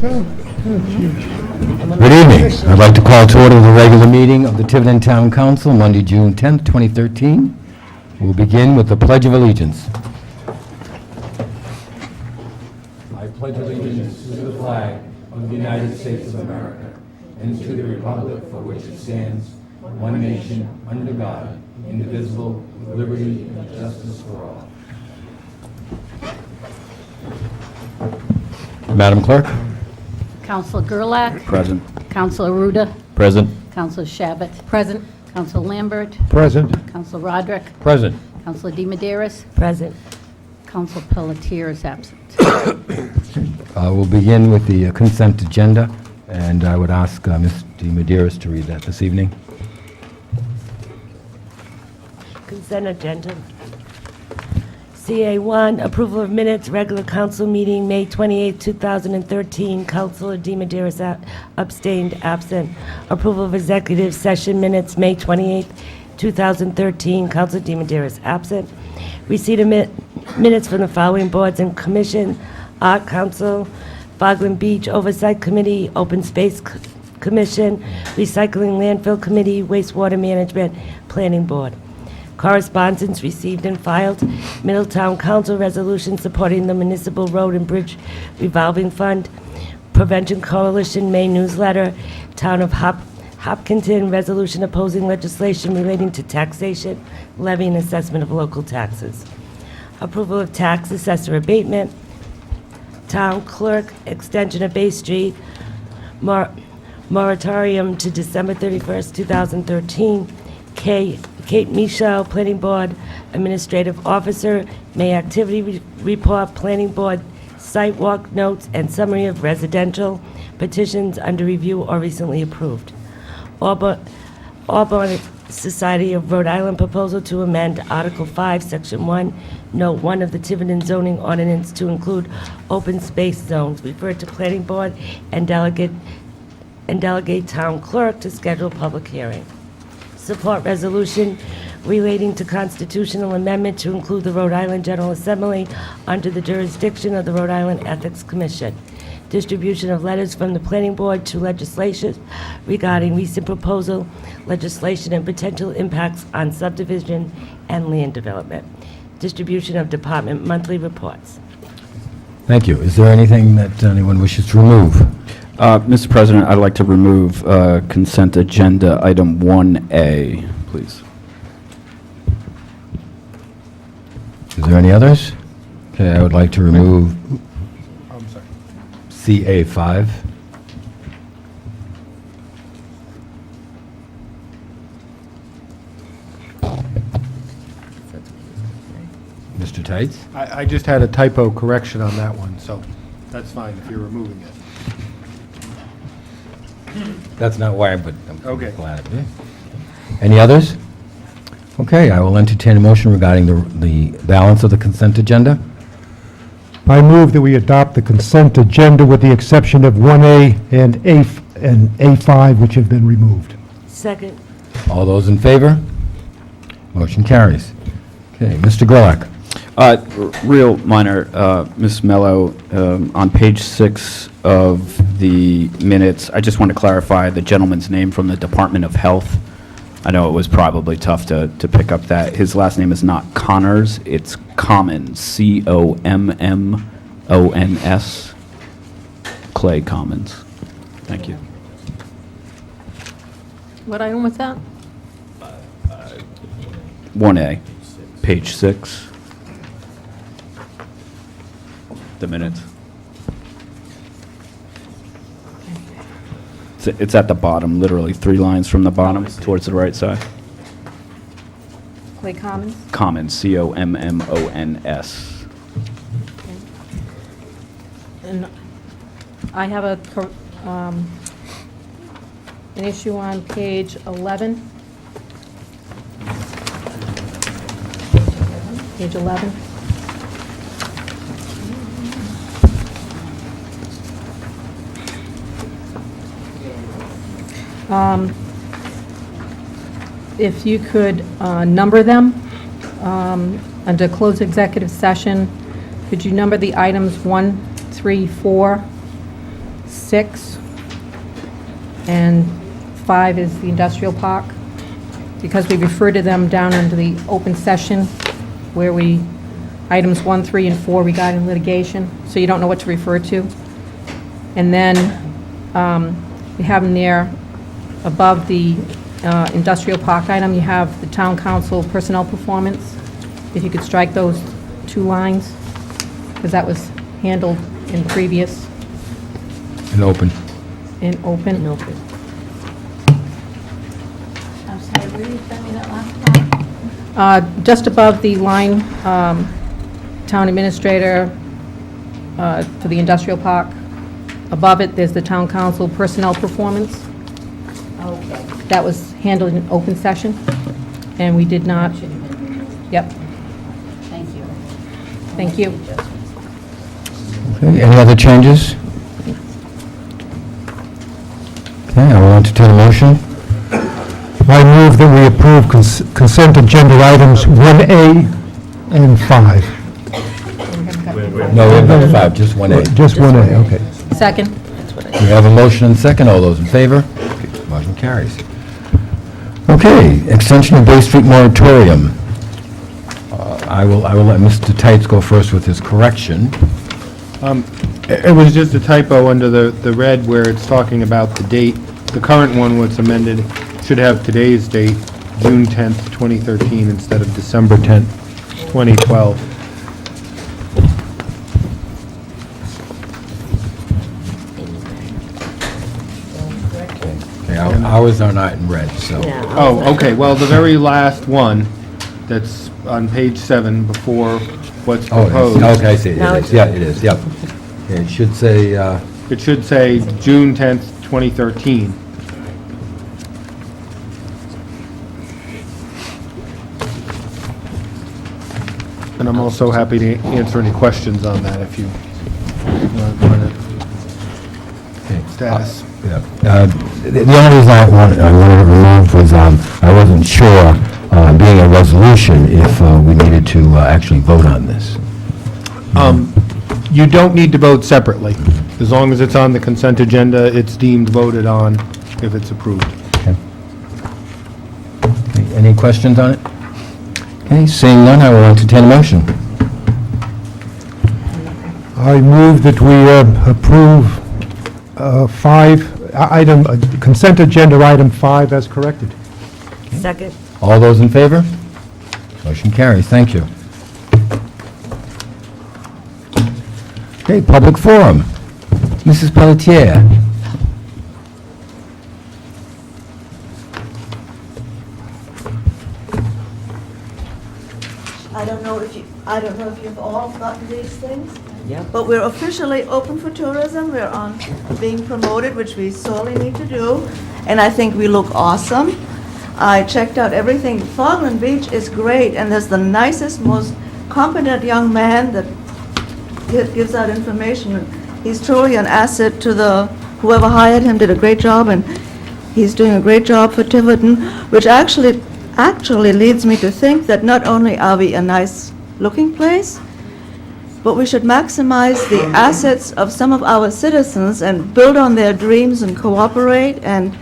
Good evening. I'd like to call to order the regular meeting of the Tiverton Town Council, Monday, June 10th, 2013. We'll begin with the Pledge of Allegiance. I pledge allegiance to the flag of the United States of America and to the republic for which it stands, one nation, under God, indivisible, with liberty and justice for all. Madam Clerk? Councilor Gerlach. Present. Councilor Ruda. Present. Councilor Shabbat. Present. Councilor Lambert. Present. Councilor Roderick. Present. Councilor DiMederos. Present. Councilor Pelletier is absent. We'll begin with the consent agenda, and I would ask Ms. DiMederos to read that this evening. Consent agenda. CA1, approval of minutes, regular council meeting, May 28, 2013. Councilor DiMederos abstained, absent. Approval of executive session minutes, May 28, 2013. Councilor DiMederos absent. Receipt of minutes from the following boards and commission: Art Council, Fogland Beach Oversight Committee, Open Space Commission, Recycling Landfill Committee, Wastewater Management, Planning Board. Correspondence received and filed: Middletown Council resolution supporting the Municipal Road and Bridge Revolving Fund, Prevention Coalition May newsletter, Town of Hopkinton resolution opposing legislation relating to taxation, levy, and assessment of local taxes. Approval of tax assessor abatement, Town Clerk extension of Bay Street, moratorium to December 31st, 2013. Kate Michelle, Planning Board Administrative Officer, May activity report, Planning Board site walk notes, and summary of residential petitions under review or recently approved. Auburn Society of Rhode Island proposal to amend Article 5, Section 1, Note 1 of the Tiverton zoning ordinance to include open space zones. Refer to Planning Board and delegate Town Clerk to schedule public hearing. Support resolution relating to constitutional amendment to include the Rhode Island General Assembly under the jurisdiction of the Rhode Island Ethics Commission. Distribution of letters from the Planning Board to legislatures regarding recent proposal, legislation, and potential impacts on subdivision and land development. Distribution of department monthly reports. Thank you. Is there anything that anyone wishes to remove? Mr. President, I'd like to remove consent agenda item 1A, please. Is there any others? Okay, I would like to remove CA5. Mr. Tights? I just had a typo correction on that one, so that's fine if you're removing it. That's not why, but I'm Okay. glad. Any others? Okay, I will entertain a motion regarding the balance of the consent agenda. I move that we adopt the consent agenda with the exception of 1A and A5, which have been removed. Second. All those in favor? Motion carries. Okay, Mr. Gerlach. Real minor, Ms. Mello, on page 6 of the minutes, I just want to clarify the gentleman's name from the Department of Health. I know it was probably tough to pick up that. His last name is not Connors, it's Commons, C-O-M-M-O-N-S, Clay Commons. Thank you. What item was that? 1A, page 6. The minutes. It's at the bottom, literally 3 lines from the bottom, towards the right side. Clay Commons? Commons, C-O-M-M-O-N-S. And I have an issue on page 11. Page 11. If you could number them under closed executive session, could you number the items 1, 3, 4, 6, and 5 is the industrial park, because we refer to them down into the open session where items 1, 3, and 4 regarding litigation, so you don't know what to refer to. And then we have them there above the industrial park item, you have the town council personnel performance. If you could strike those 2 lines, because that was handled in previous, And open. in open. I'm sorry, where did you send me that last time? Just above the line, town administrator for the industrial park. Above it, there's the town council personnel performance. Okay. That was handled in open session, and we did not, Should have been removed. yep, Thank you. thank you. Okay, any other changes? Okay, I will entertain a motion. I move that we approve consent agenda items 1A and 5. No, we have number 5, just 1A. Just 1A, okay. Second, We have a motion and second. All those in favor? Okay, motion carries. Okay, extension of Bay Street moratorium. I will let Mr. Tights go first with his correction. It was just a typo under the red where it's talking about the date. The current one, what's amended, should have today's date, June 10th, 2013, instead of December 10th, 2012. Okay, ours are not in red, so. Oh, okay, well, the very last one, that's on page 7, before what's Oh, proposed. okay, I see. It Now is. it's- Yeah, it is, yep. Okay, it should say, It should say June 10th, 2013. And I'm also happy to answer any questions on that if you want to. okay. Status. Yeah. The only reason I wanted it removed was I wasn't sure, being a resolution, if we needed to actually vote on this. You don't need to vote separately. As long as it's on the consent agenda, it's deemed voted on if it's approved. Okay, any questions on it? Okay, seeing none, I will entertain a motion. I move that we approve consent agenda item 5 as corrected. Second. All those in favor? Motion carries, thank you. Okay, public forum. Mrs. Pelletier. I don't know if you've all gotten these things, Yep. but we're officially open for tourism. We're on being promoted, which we sorely need to do, and I think we look awesome. I checked out everything. Fogland Beach is great, and there's the nicest, most competent young man that gives out information. He's truly an asset to whoever hired him did a great job, and he's doing a great job for Tiverton, which actually leads me to think that not only are we a nice-looking place, but we should maximize the assets of some of our citizens and build on their dreams and cooperate. And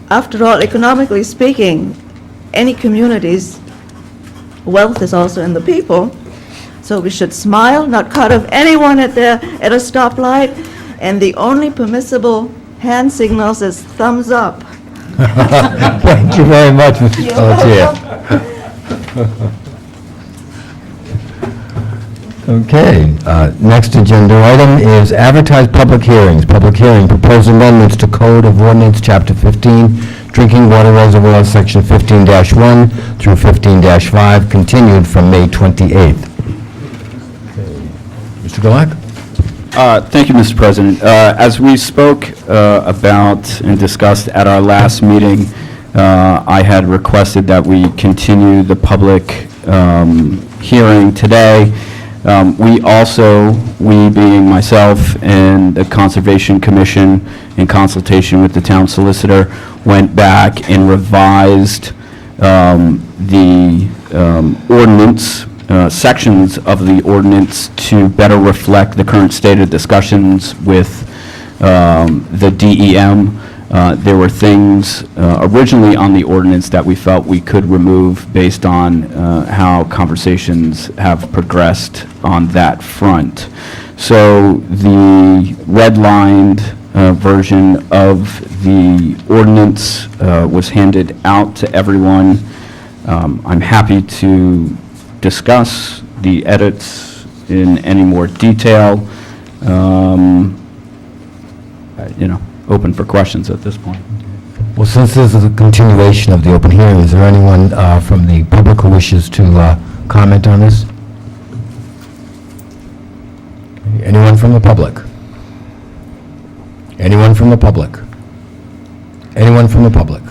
after all, economically speaking, any community's wealth is also in the people. So we should smile, not cut off anyone at a stoplight, and the only permissible hand signals is thumbs up. Thank you very much, Mrs. Pelletier. Okay, next agenda item is advertised public hearings. Public hearing, proposed amendments to Code of Ordinance, Chapter 15, Drinking Water Reservoirs, Section 15-1 through 15-5, continued from May 28th. Mr. Gulak? Thank you, Mr. President. As we spoke about and discussed at our last meeting, I had requested that we continue the public hearing today. We being myself and the Conservation Commission, in consultation with the town solicitor, went back and revised the ordinance sections of the ordinance to better reflect the current state of discussions with the DEM. There were things originally on the ordinance that we felt we could remove based on how conversations have progressed on that front. So the redlined version of the ordinance was handed out to everyone. I'm happy to discuss the edits in any more detail. Open for questions at this point. Well, since this is a continuation of the open hearing, is there anyone from the public who wishes to comment on this? Anyone from the public? Anyone from the public? Anyone from the public?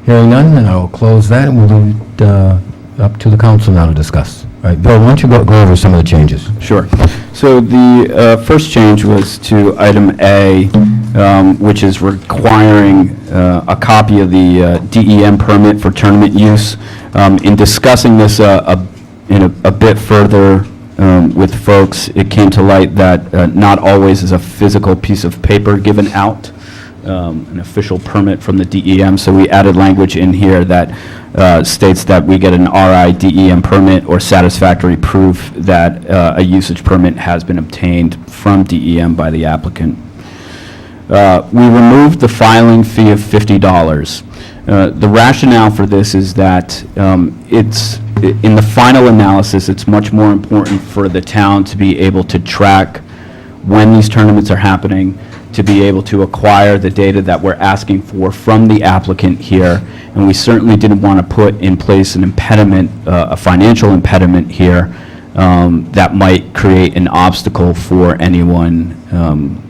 Hearing none, then I'll close that, and we'll leave it up to the council now to discuss. All right, Bill, why don't you go over some of the changes? Sure. So the first change was to item A, which is requiring a copy of the DEM permit for tournament use. In discussing this a bit further with folks, it came to light that not always is a physical piece of paper given out, an official permit from the DEM. So we added language in here that states that we get an RI-DEM permit or satisfactory proof that a usage permit has been obtained from DEM by the applicant. We removed the filing fee of $50. The rationale for this is that in the final analysis, it's much more important for the town to be able to track when these tournaments are happening, to be able to acquire the data that we're asking for from the applicant here. And we certainly didn't want to put in place an impediment, a financial impediment here that might create an obstacle for anyone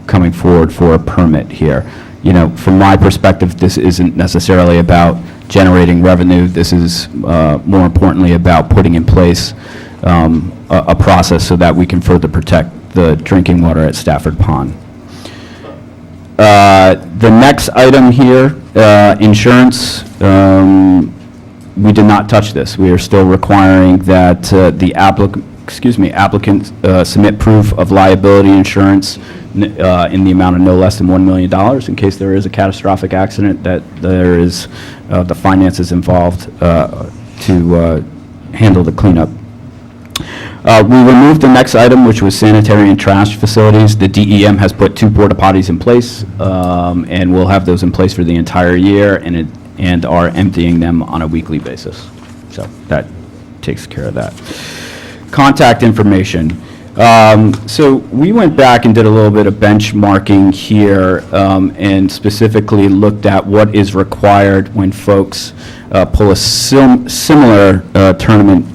coming forward for a permit here. From my perspective, this isn't necessarily about generating revenue. This is more importantly about putting in place a process so that we can further protect the drinking water at Stafford Pond. The next item here, insurance, we did not touch this. We are still requiring that the applicant submit proof of liability insurance in the amount of no less than $1 million in case there is a catastrophic accident, that there is the finances involved to handle the cleanup. We removed the next item, which was sanitary and trash facilities. The DEM has put 2 porta potties in place, and we'll have those in place for the entire year, and are emptying them on a weekly basis. So that takes care of that. Contact information. So we went back and did a little bit of benchmarking here, and specifically looked at what is required when folks pull a similar tournament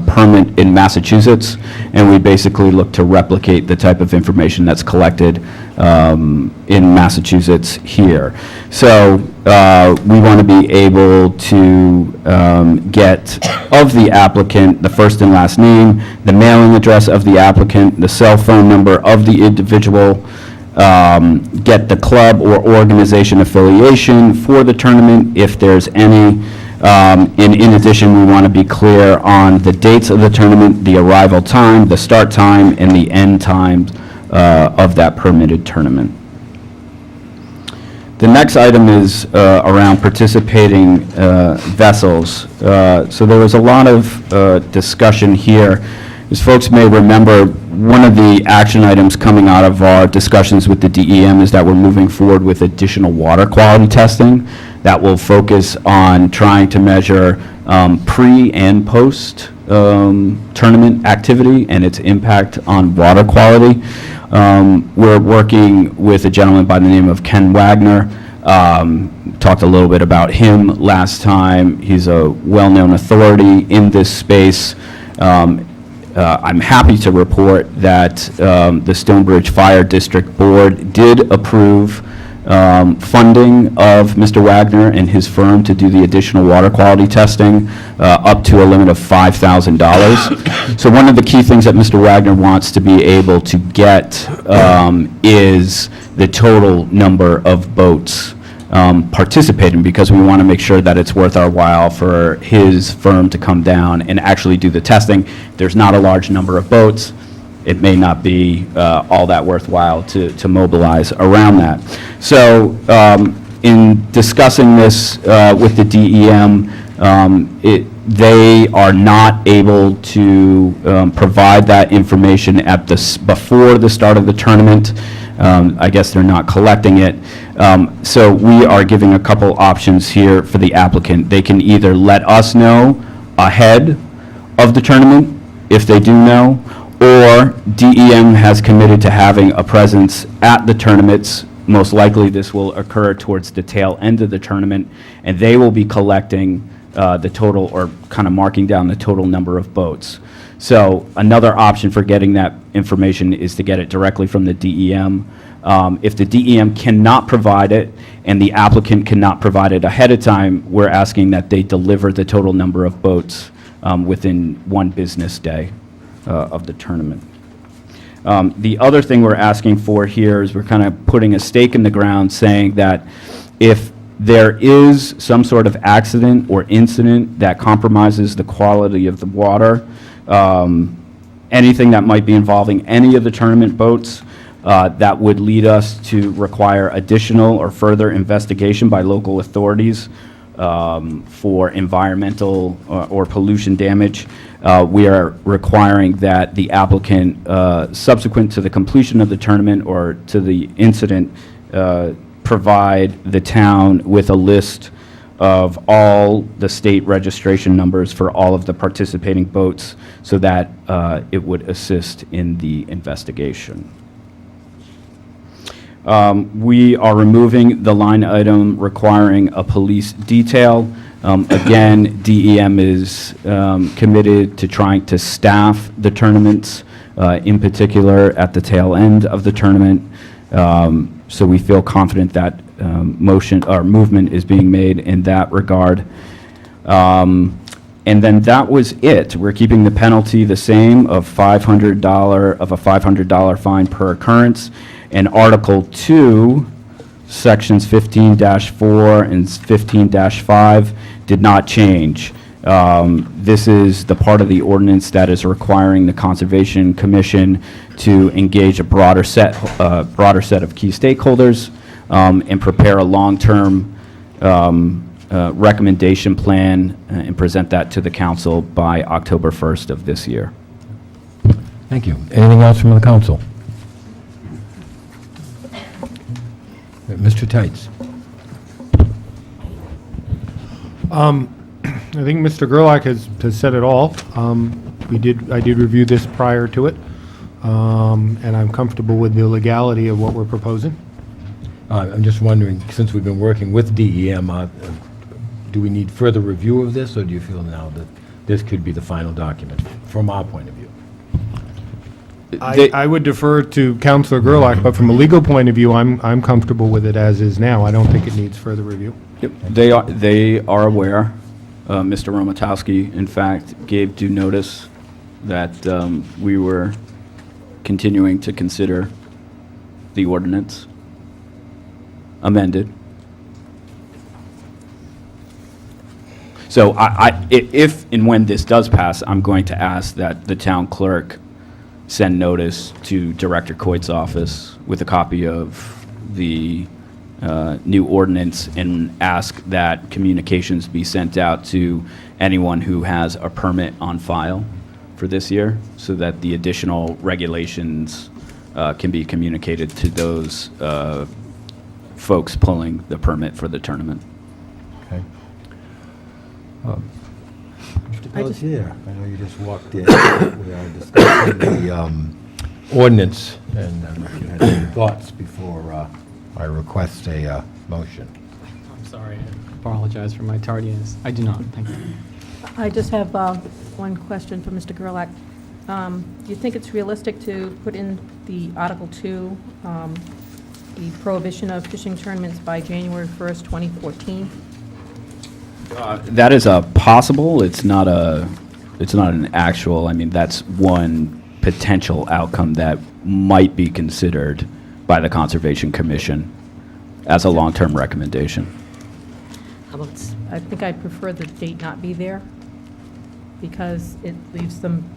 permit in Massachusetts, and we basically look to replicate the type of information that's collected in Massachusetts here. So we want to be able to get of the applicant the first and last name, the mailing address of the applicant, the cell phone number of the individual, get the club or organization affiliation for the tournament if there's any. And in addition, we want to be clear on the dates of the tournament, the arrival time, the start time, and the end time of that permitted tournament. The next item is around participating vessels. So there was a lot of discussion here. As folks may remember, one of the action items coming out of our discussions with the DEM is that we're moving forward with additional water quality testing that will focus on trying to measure pre and post tournament activity and its impact on water quality. We're working with a gentleman by the name of Ken Wagner. Talked a little bit about him last time. He's a well-known authority in this space. I'm happy to report that the Stonebridge Fire District Board did approve funding of Mr. Wagner and his firm to do the additional water quality testing up to a limit of $5,000. So one of the key things that Mr. Wagner wants to be able to get is the total number of boats participate in, because we want to make sure that it's worth our while for his firm to come down and actually do the testing. There's not a large number of boats. It may not be all that worthwhile to mobilize around that. So in discussing this with the DEM, they are not able to provide that information before the start of the tournament. I guess they're not collecting it. So we are giving a couple options here for the applicant. They can either let us know ahead of the tournament, if they do know, or DEM has committed to having a presence at the tournaments. Most likely this will occur towards the tail end of the tournament, and they will be collecting the total, or kind of marking down the total number of boats. So another option for getting that information is to get it directly from the DEM. If the DEM cannot provide it and the applicant cannot provide it ahead of time, we're asking that they deliver the total number of boats within 1 business day of the tournament. The other thing we're asking for here is we're kind of putting a stake in the ground, saying that if there is some sort of accident or incident that compromises the quality of the water, anything that might be involving any of the tournament boats, that would lead us to require additional or further investigation by local authorities for environmental or pollution damage. We are requiring that the applicant, subsequent to the completion of the tournament or to the incident, provide the town with a list of all the state registration numbers for all of the participating boats, so that it would assist in the investigation. We are removing the line item requiring a police detail. Again, DEM is committed to trying to staff the tournaments, in particular at the tail end of the tournament. So we feel confident that movement is being made in that regard. And then that was it. We're keeping the penalty the same of a $500 fine per occurrence. And Article 2, Sections 15-4 and 15-5 did not change. This is the part of the ordinance that is requiring the Conservation Commission to engage a broader set of key stakeholders and prepare a long-term recommendation plan and present that to the council by October 1st of this year. Thank you. Anything else from the council? Mr. Tights. I think Mr. Gerlach has said it all. I did review this prior to it, and I'm comfortable with the legality of what we're proposing. I'm just wondering, since we've been working with DEM, do we need further review of this, or do you feel now that this could be the final document from our point of view? I would defer to Councilor Gerlach, but from a legal point of view, I'm comfortable with it as is now. I don't think it needs further review. Yep. They are aware. Mr. Romatowski, in fact, gave due notice that we were continuing to consider the ordinance amended. So if and when this does pass, I'm going to ask that the town clerk send notice to Director Coit's office with a copy of the new ordinance and ask that communications be sent out to anyone who has a permit on file for this year, so that the additional regulations can be communicated to those folks pulling the permit for the tournament. Okay. Mr. Pelletier, I know you just walked in. We are discussing the ordinance, and I don't know if you had any thoughts before I request a motion. I'm sorry, I apologize for my tardiness. I do not, thank you. I just have one question for Mr. Gerlach. Do you think it's realistic to put in the Article 2, the prohibition of fishing tournaments by January 1st, 2014? That is a possible. It's not an actual. I mean, that's one potential outcome that might be considered by the Conservation Commission. as a long-term recommendation. How about I think I prefer the date not be there, because it leaves them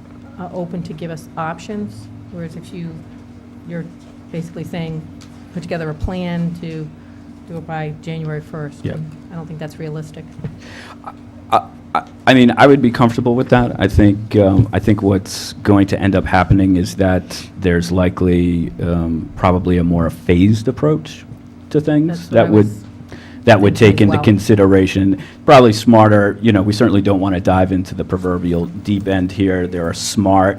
open to give us options, whereas if you're basically saying, put together a plan to do it by January 1st. Yeah. and I don't think that's realistic. I mean, I would be comfortable with that. I think what's going to end up happening is that there's likely probably a more phased approach to things That's what I was that would thinking take as into well. consideration, probably smarter, we certainly don't want to dive into the proverbial deep end here. There are smart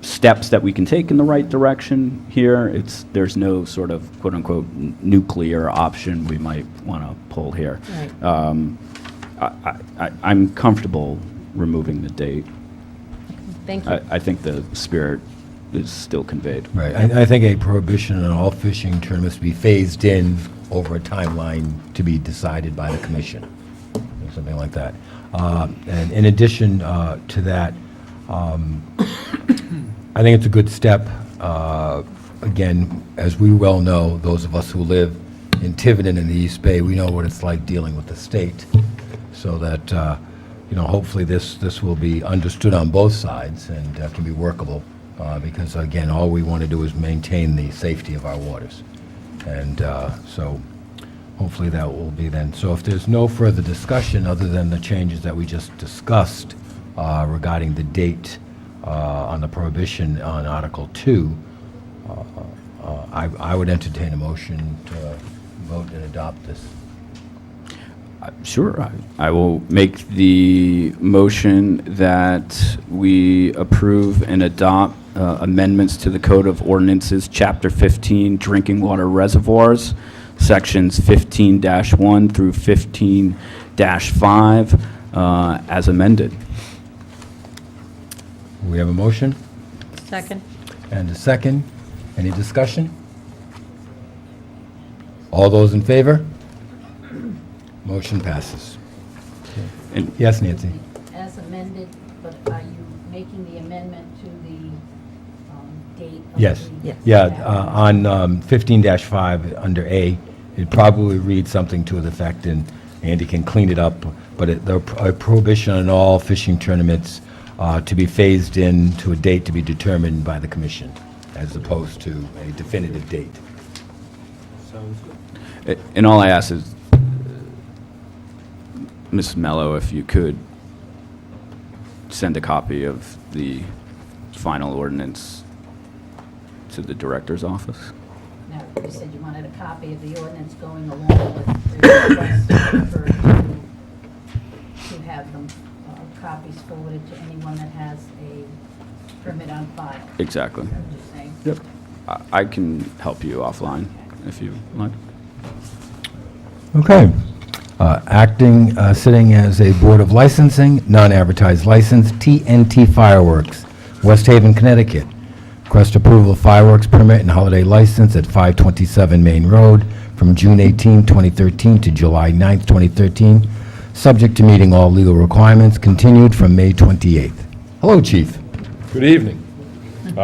steps that we can take in the right direction here. There's no sort of quote-unquote nuclear option we might want to pull here. Right. I'm comfortable removing the date. Thank you. I think the spirit is still conveyed. Right, I think a prohibition on all fishing tournaments to be phased in over a timeline to be decided by the commission, or something like that. And in addition to that, I think it's a good step. Again, as we well know, those of us who live in Tiverton in the East Bay, we know what it's like dealing with the state, so that, hopefully this will be understood on both sides and can be workable, because, again, all we want to do is maintain the safety of our waters. And so hopefully that will be then. So if there's no further discussion other than the changes that we just discussed regarding the date on the prohibition on Article 2, I would entertain a motion to vote and adopt this. Sure, I will make the motion that we approve and adopt amendments to the Code of Ordinances, Chapter 15, Drinking Water Reservoirs, Sections 15-1 through 15-5, as amended. We have a motion Second. and a second. Any discussion? All those in favor? Motion passes. And- Yes, Nancy? As amended, but are you making the amendment to the date? Of Yes. the- Yeah, on 15-5, under A, it probably reads something to the effect, and Andy can clean it up, but a prohibition on all fishing tournaments to be phased in to a date to be determined by the commission, as opposed to a definitive date. And all I ask is, Ms. Mello, if you could send a copy of the final ordinance to the director's office. Now, you said you wanted a copy of the ordinance going along with the request to have them, copies forwarded to anyone that has a permit on file. Exactly. Is that what you're saying? Yep. I can help you offline if you like. Okay. Sitting as a Board of Licensing, non-advertised license, TNT Fireworks, West Haven, Connecticut. Request approval of fireworks permit and holiday license at 527 Main Road from June 18, 2013 to July 9, 2013, subject to meeting all legal requirements, continued from May 28th. Hello, Chief. Good evening.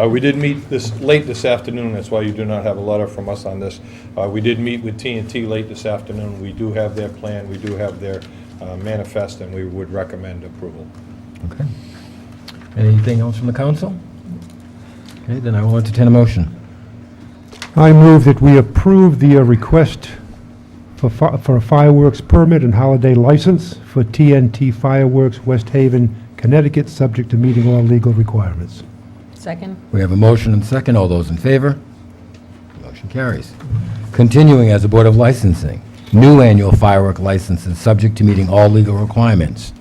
We did meet late this afternoon, that's why you do not have a letter from us on this. We did meet with T&T late this afternoon. We do have their plan, we do have their manifest, and we would recommend approval. Okay. Anything else from the council? Okay, then I will entertain a motion. I move that we approve the request for a fireworks permit and holiday license for TNT Fireworks, West Haven, Connecticut, subject to meeting all legal requirements. Second. We have a motion and second. All those in favor? Motion carries. Continuing as a Board of Licensing, new annual firework licenses subject to meeting all legal requirements.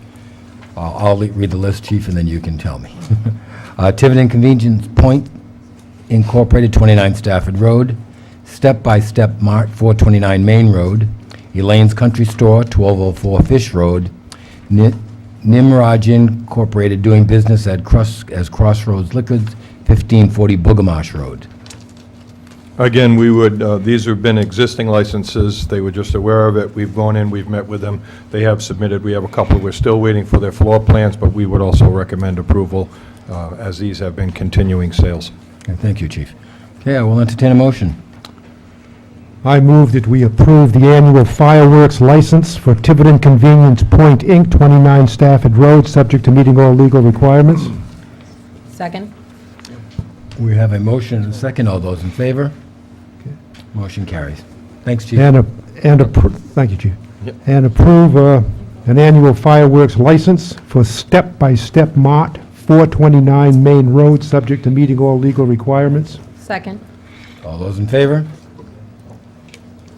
I'll read the list, Chief, and then you can tell me. Tiverton Convenience Point Incorporated, 29 Stafford Road. Step by Step Mart, 429 Main Road. Elaine's Country Store, 1204 Fish Road. Nimrod Incorporated, doing business as Crossroads Liquids, 1540 Boogamosh Road. Again, we would, these have been existing licenses, they were just aware of it, we've gone in, we've met with them, they have submitted, we have a couple, we're still waiting for their floor plans, but we would also recommend approval, as these have been continuing sales. Okay, thank you, Chief. Okay, I will entertain a motion. I move that we approve the annual fireworks license for Tiverton Convenience Point, Inc., 29 Stafford Road, subject to meeting all legal requirements. Second? We have a motion and a second. All those in favor? Motion carries. Thanks, Chief. Thank you, Chief. And approve an annual fireworks license for Step by Step Mart, 429 Main Road, subject to meeting all legal requirements. Second? All those in favor?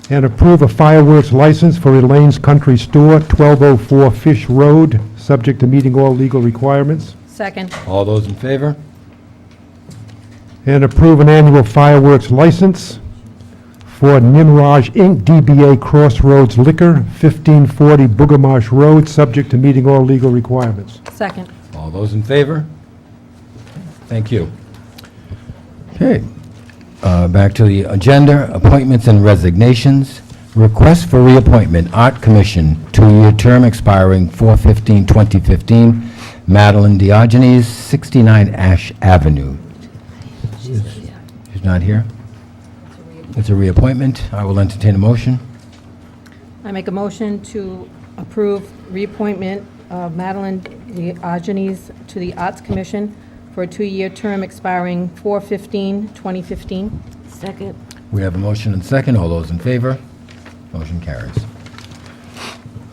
And approve a fireworks license for Elaine's Country Store, 1204 Fish Road, subject to meeting all legal requirements. Second? All those in favor? And approve an annual fireworks license for Nimraj Inc., DBA Crossroads Liquor, 1540 Booger Marsh Road, subject to meeting all legal requirements. Second? All those in favor? Thank you. Okay, back to the agenda, appointments and resignations. Request for reappointment, Art Commission, 2-year term expiring 4/15/2015, Madeline Diogenes, 69 Ash Avenue. She's not here? It's a reappointment. I will entertain a motion. I make a motion to approve reappointment of Madeline Diogenes to the Arts Commission for a 2-year term expiring 4/15/2015. Second. We have a motion and second. All those in favor? Motion carries.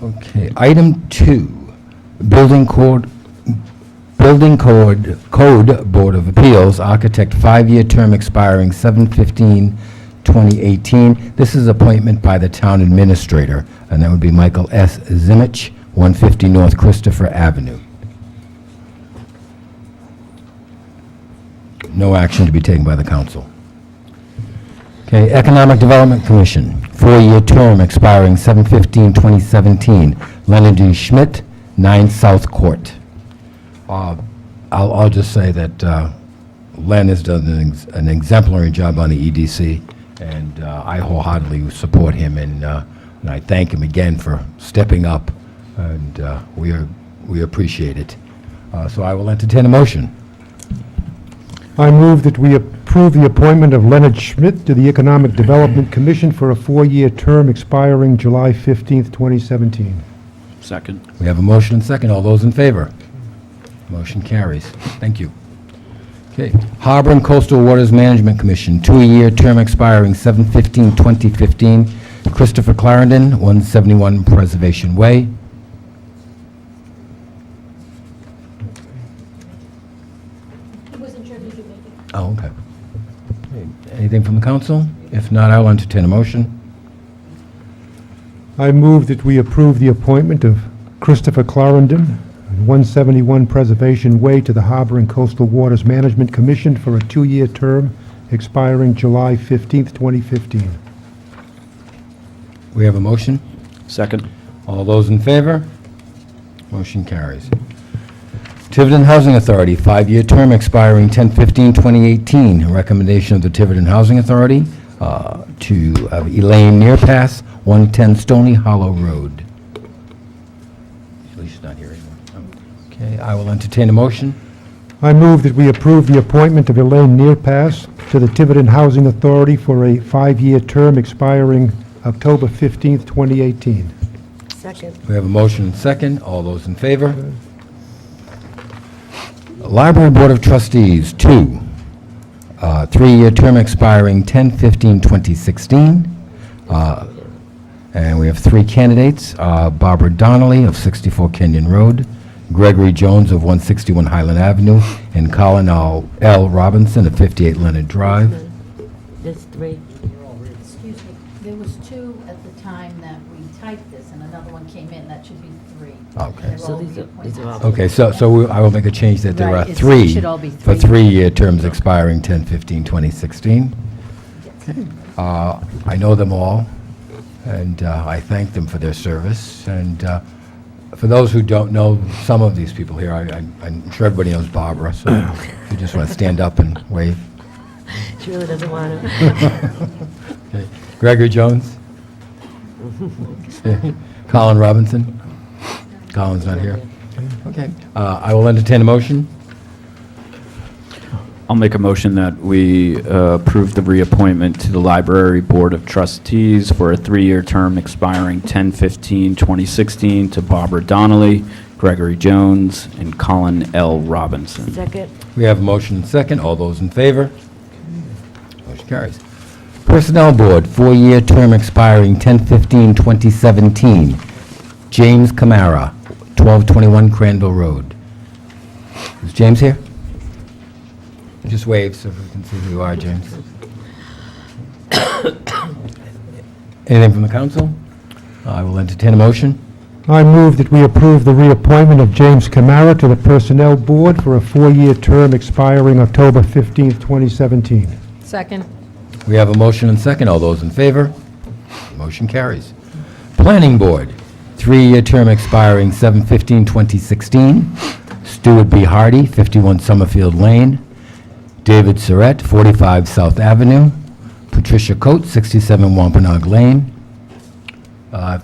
Okay, item 2, Building Code Board of Appeals, Architect, 5-year term expiring 7/15/2018. This is appointment by the town administrator, and that would be Michael S. Zimmich, 150 North Christopher Avenue. No action to be taken by the council. Okay, Economic Development Commission, 4-year term expiring 7/15/2017. Leonard D. Schmidt, 9 South Court. I'll just say that Len has done an exemplary job on the EDC, and I wholeheartedly support him, and I thank him again for stepping up, and we appreciate it. So I will entertain a motion. I move that we approve the appointment of Leonard Schmidt to the Economic Development Commission for a 4-year term expiring July 15th, 2017. Second. We have a motion and second. All those in favor? Motion carries. Thank you. Okay, Harbor and Coastal Waters Management Commission, 2-year term expiring 7/15/2015. Christopher Clarendon, 171 Preservation Way. He wasn't sure if he could make it. Oh, okay. Anything from the council? If not, I'll entertain a motion. I move that we approve the appointment of Christopher Clarendon, 171 Preservation Way, to the Harbor and Coastal Waters Management Commission for a 2-year term expiring July 15th, 2015. We have a motion. Second. All those in favor? Motion carries. Tiverton Housing Authority, 5-year term expiring 10/15/2018. A recommendation of the Tiverton Housing Authority to Elaine Nearpass, 110 Stony Hollow Road. She's not here anymore. Okay, I will entertain a motion. I move that we approve the appointment of Elaine Nearpass to the Tiverton Housing Authority for a 5-year term expiring October 15th, 2018. Second. We have a motion and second. All those in favor? Library Board of Trustees, 2, 3-year term expiring 10/15/2016. And we have 3 candidates, Barbara Donnelly of 64 Kenyon Road, Gregory Jones of 161 Highland Avenue, and Colin L. Robinson of 58 Leonard Drive. There's 3. Excuse me, there was 2 at the time that we typed this, and another one came in, that should be 3. Okay. They're So all these are reappointments. all- Okay, so I will make a change that there are Right, it 3 should all be for 3. 3-year terms expiring 10/15/2016. I know them all, and I thank them for their service. And for those who don't know some of these people here, I'm sure everybody knows Barbara, so if you just want to stand up and wave. She really doesn't want to. Okay. Gregory Jones? Okay. Colin Robinson? Colin's not here. Okay. I will entertain a motion. I'll make a motion that we approve the reappointment to the Library Board of Trustees for a 3-year term expiring 10/15/2016 to Barbara Donnelly, Gregory Jones, and Colin L. Robinson. Second. We have a motion and second. All those in favor? Motion carries. Personnel Board, 4-year term expiring 10/15/2017. James Camara, 1221 Cranville Road. Is James here? Just wave so we can see who you are, James. Anything from the council? I will entertain a motion. I move that we approve the reappointment of James Camara to the Personnel Board for a 4-year term expiring October 15th, 2017. Second. We have a motion and second. All those in favor? Motion carries. Planning Board, 3-year term expiring 7/15/2016. Stuart B. Hardy, 51 Summerfield Lane. David Surratt, 45 South Avenue. Patricia Coates, 67 Wampanoag Lane.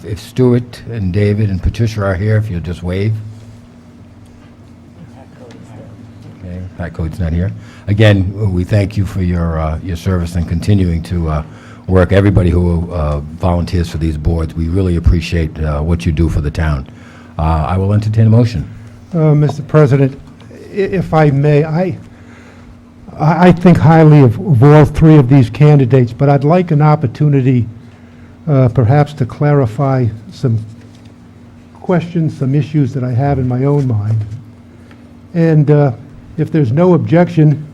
If Stuart and David and Patricia are here, if you'll just wave. Okay, Pat Coates not here. Again, we thank you for your service and continuing to work. Everybody who volunteers for these boards, we really appreciate what you do for the town. I will entertain a motion. Mr. President, if I may, I think highly of all 3 of these candidates, but I'd like an opportunity perhaps to clarify some questions, some issues that I have in my own mind. And if there's no objection,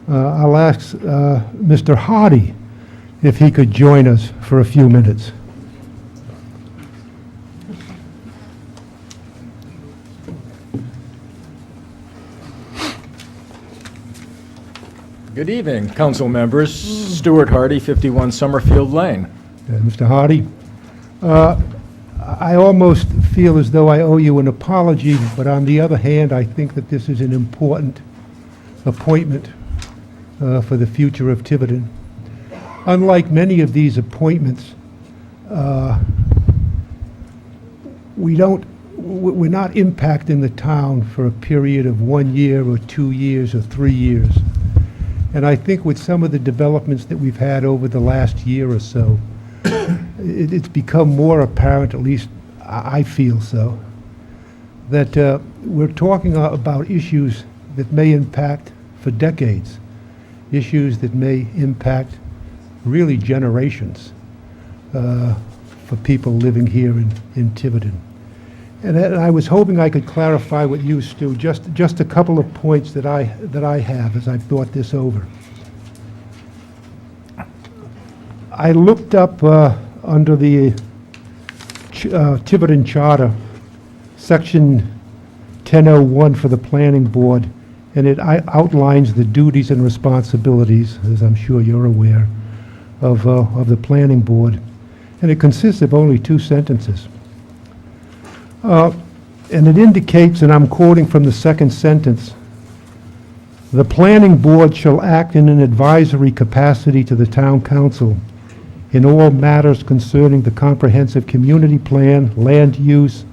I'll ask Mr. Hardy if he could join us for a few minutes. Good evening, council members. Stuart Hardy, 51 Summerfield Lane. Mr. Hardy, I almost feel as though I owe you an apology, but on the other hand, I think that this is an important appointment for the future of Tiverton. Unlike many of these appointments, we're not impacting the town for a period of 1 year or 2 years or 3 years. And I think with some of the developments that we've had over the last year or so, it's become more apparent, at least I feel so, that we're talking about issues that may impact for decades, issues that may impact really generations for people living here in Tiverton. And I was hoping I could clarify with you, Stu, just a couple of points that I have as I've thought this over. I looked up under the Tiverton Charter, Section 1001 for the Planning Board, and it outlines the duties and responsibilities, as I'm sure you're aware, of the Planning Board, and it consists of only 2 sentences. And it indicates, and I'm quoting from the second sentence, "The Planning Board shall act in an advisory capacity to the Town Council in all matters concerning the comprehensive community plan, land use,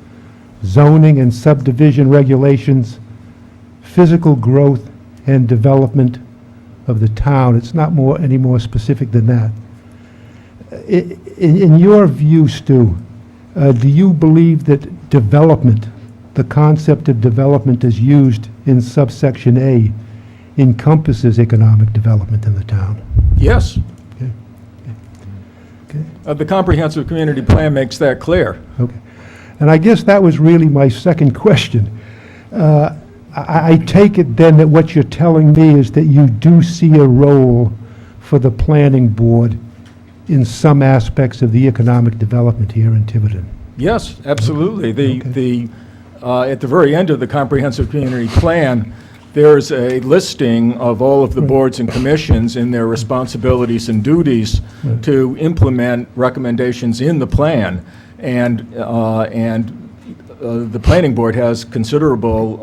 zoning and subdivision regulations, physical growth and development of the town." It's not any more specific than that. In your view, Stu, do you believe that development, the concept of development as used in subsection A, encompasses economic development in the town? Yes. Okay. The comprehensive community plan makes that clear. Okay. And I guess that was really my second question. I take it then that what you're telling me is that you do see a role for the planning board in some aspects of the economic development here in Tiverton. Yes, absolutely. At the very end of the comprehensive community plan, there's a listing of all of the boards and commissions in their responsibilities and duties to implement recommendations in the plan. And the planning board has considerable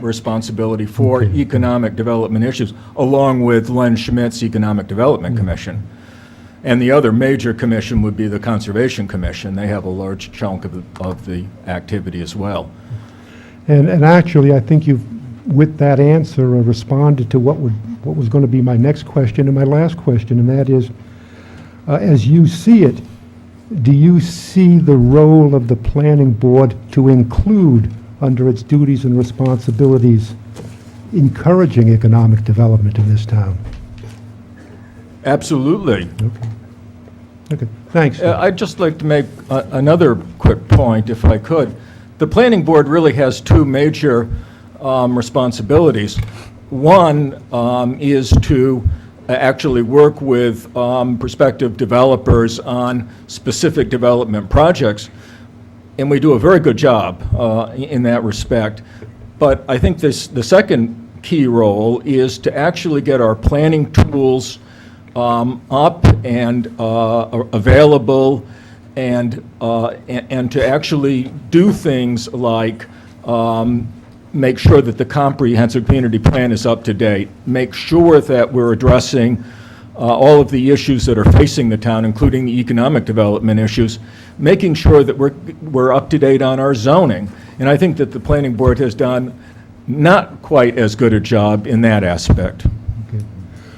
responsibility for economic development issues, along with Len Schmidt's Economic Development Commission. And the other major commission would be the Conservation Commission. They have a large chunk of the activity as well. And actually, I think you've with that answer, responded to what was going to be my next question and my last question, and that is, as you see it, do you see the role of the planning board to include, under its duties and responsibilities, encouraging economic development in this town? Absolutely. Okay, thanks. I'd just like to make another quick point, if I could. The planning board really has two major responsibilities. One is to actually work with prospective developers on specific development projects, and we do a very good job in that respect. But I think the second key role is to actually get our planning tools up and available, and to actually do things like make sure that the comprehensive community plan is up to date, make sure that we're addressing all of the issues that are facing the town, including the economic development issues, making sure that we're up to date on our zoning. And I think that the planning board has done not quite as good a job in that aspect.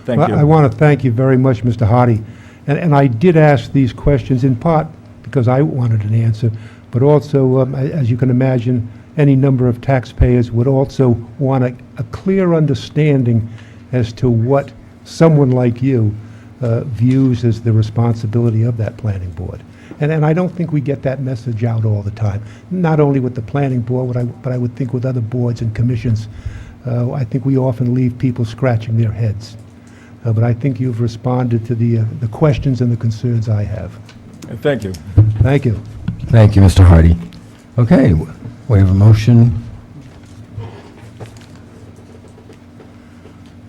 Thank Well, you. I want to thank you very much, Mr. Hardy. And I did ask these questions in part because I wanted an answer, but also, as you can imagine, any number of taxpayers would also want a clear understanding as to what someone like you views as the responsibility of that planning board. And I don't think we get that message out all the time, not only with the planning board, but I would think with other boards and commissions. I think we often leave people scratching their heads. But I think you've responded to the questions and the concerns I have. Thank you. Thank you. Thank you, Mr. Hardy. Okay, we have a motion.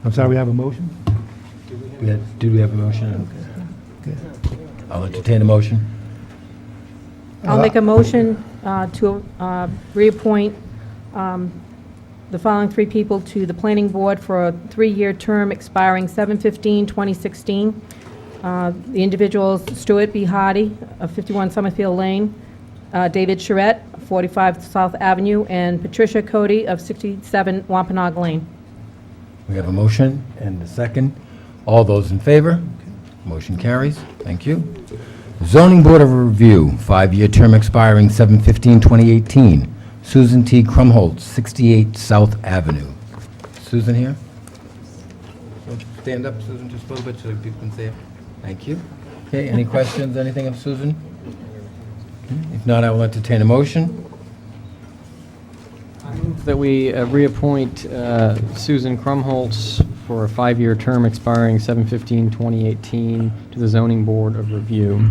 I'm sorry, we have a motion? Did we have a motion? Okay. I'll entertain a motion. I'll make a motion to reappoint the following three people to the planning board for a 3-year term expiring 7/15/2016. The individuals, Stuart B. Hardy of 51 Summerfield Lane, David Charette, 45 South Avenue, and Patricia Cody of 67 Wampanoag Lane. We have a motion and a second. All those in favor? Motion carries. Thank you. Zoning Board of Review, 5-year term expiring 7/15/2018. Susan T. Krumholtz, 68 South Avenue. Susan here? Won't you stand up, Susan, just a little bit so people can see it? Thank you. Okay, any questions, anything of Susan? Okay, if not, I will entertain a motion. That we reappoint Susan Krumholtz for a 5-year term expiring 7/15/2018 to the Zoning Board of Review.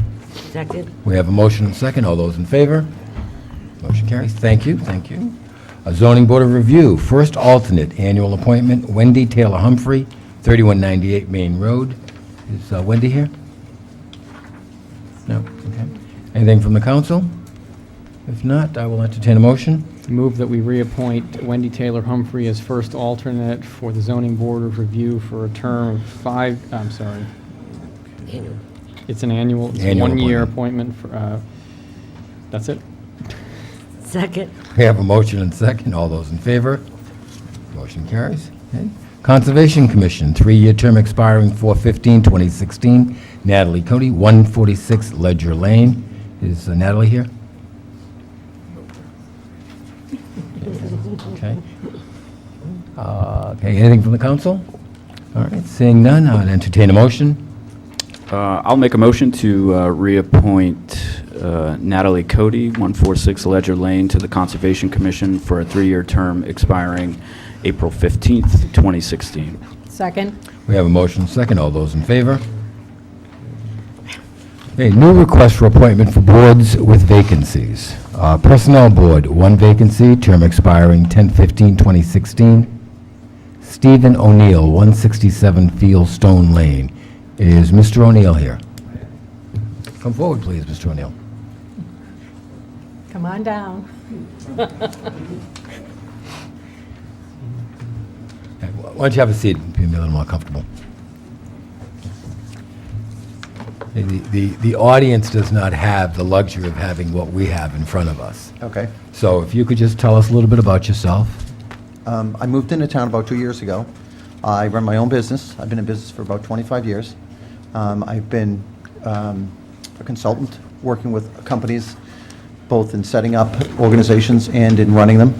Second. We have a motion and a second. All those in favor? Motion carries. Thank you, thank you. A Zoning Board of Review, first alternate, annual appointment, Wendy Taylor Humphrey, 3198 Main Road. Is Wendy here? No? Okay. Anything from the council? If not, I will entertain a motion. Move that we reappoint Wendy Taylor Humphrey as first alternate for the Zoning Board of Review for a term of 5, I'm sorry. It's an annual, it's a Annual 1-year appointment for, that's it. Second. We have a motion and second. All those in favor? Motion carries. Okay. Conservation Commission, 3-year term expiring 4/15/2016. Natalie Cody, 146 Ledger Lane. Is Natalie here? Okay. Okay, anything from the council? All right, seeing none, I'll entertain a motion. I'll make a motion to reappoint Natalie Cody, 146 Ledger Lane, to the Conservation Commission for a 3-year term expiring April 15th, 2016. Second. We have a motion and second. All those in favor? Okay, new request for appointment for boards with vacancies. Personnel Board, 1 vacancy, term expiring 10/15/2016. Stephen O'Neill, 167 Fieldstone Lane. Is Mr. O'Neill here? Come forward, please, Mr. O'Neill. Come on down. Okay, why don't you have a seat, be a little more comfortable. The audience does not have the luxury of having what we have in front of us. Okay. So if you could just tell us a little bit about yourself. I moved into town about 2 years ago. I run my own business. I've been in business for about 25 years. I've been a consultant working with companies, both in setting up organizations and in running them.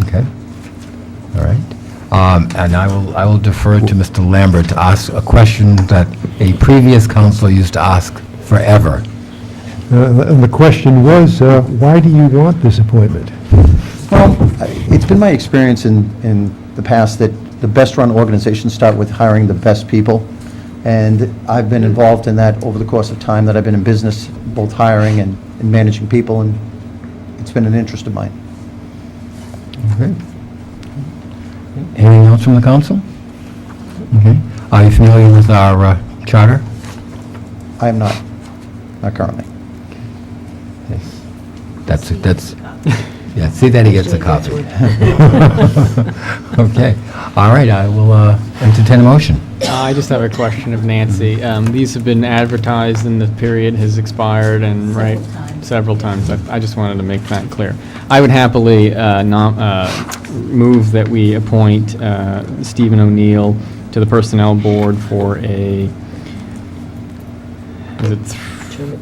Okay. All right. And I will defer to Mr. Lambert to ask a question that a previous councilor used to ask forever. And the question was, why do you want this appointment? Well, it's been my experience in the past that the best-run organizations start with hiring the best people, and I've been involved in that over the course of time that I've been in business, both hiring and managing people, and it's been an interest of mine. Okay. Anything else from the council? Okay. Are you familiar with our charter? I am not currently. That's, yeah, see that he gets a copy. Okay. All right, I will entertain a motion. I just have a question of Nancy. These have been advertised and the period has expired and, right, several times. I just wanted to make that clear. I would happily move that we appoint Stephen O'Neill to the Personnel Board for a,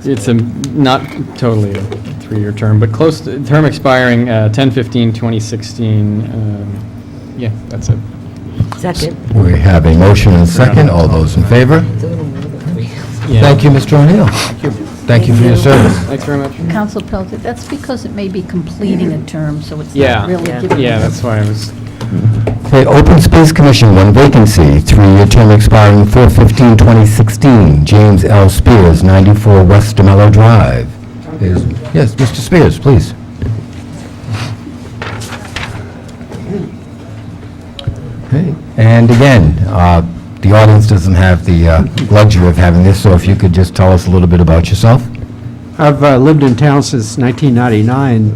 it's a, not totally a 3-year term, but close to, term expiring 10/15/2016. Yeah, that's it. Second. We have a motion and a second. All those in favor? Yeah. Thank you, Mr. O'Neill. Thank you for your service. Thanks very much. Council Pelton, that's because it may be completing a term, so it's Yeah, not really giving. yeah, that's why I was, Okay, Open Space Commission, one vacancy, 3-year term expiring 4/15/2016. James L. Spears, 94 West DeMello Drive. Yes, Mr. Spears, please. Okay, and again, the audience doesn't have the luxury of having this, so if you could just tell us a little bit about yourself. I've lived in town since 1999,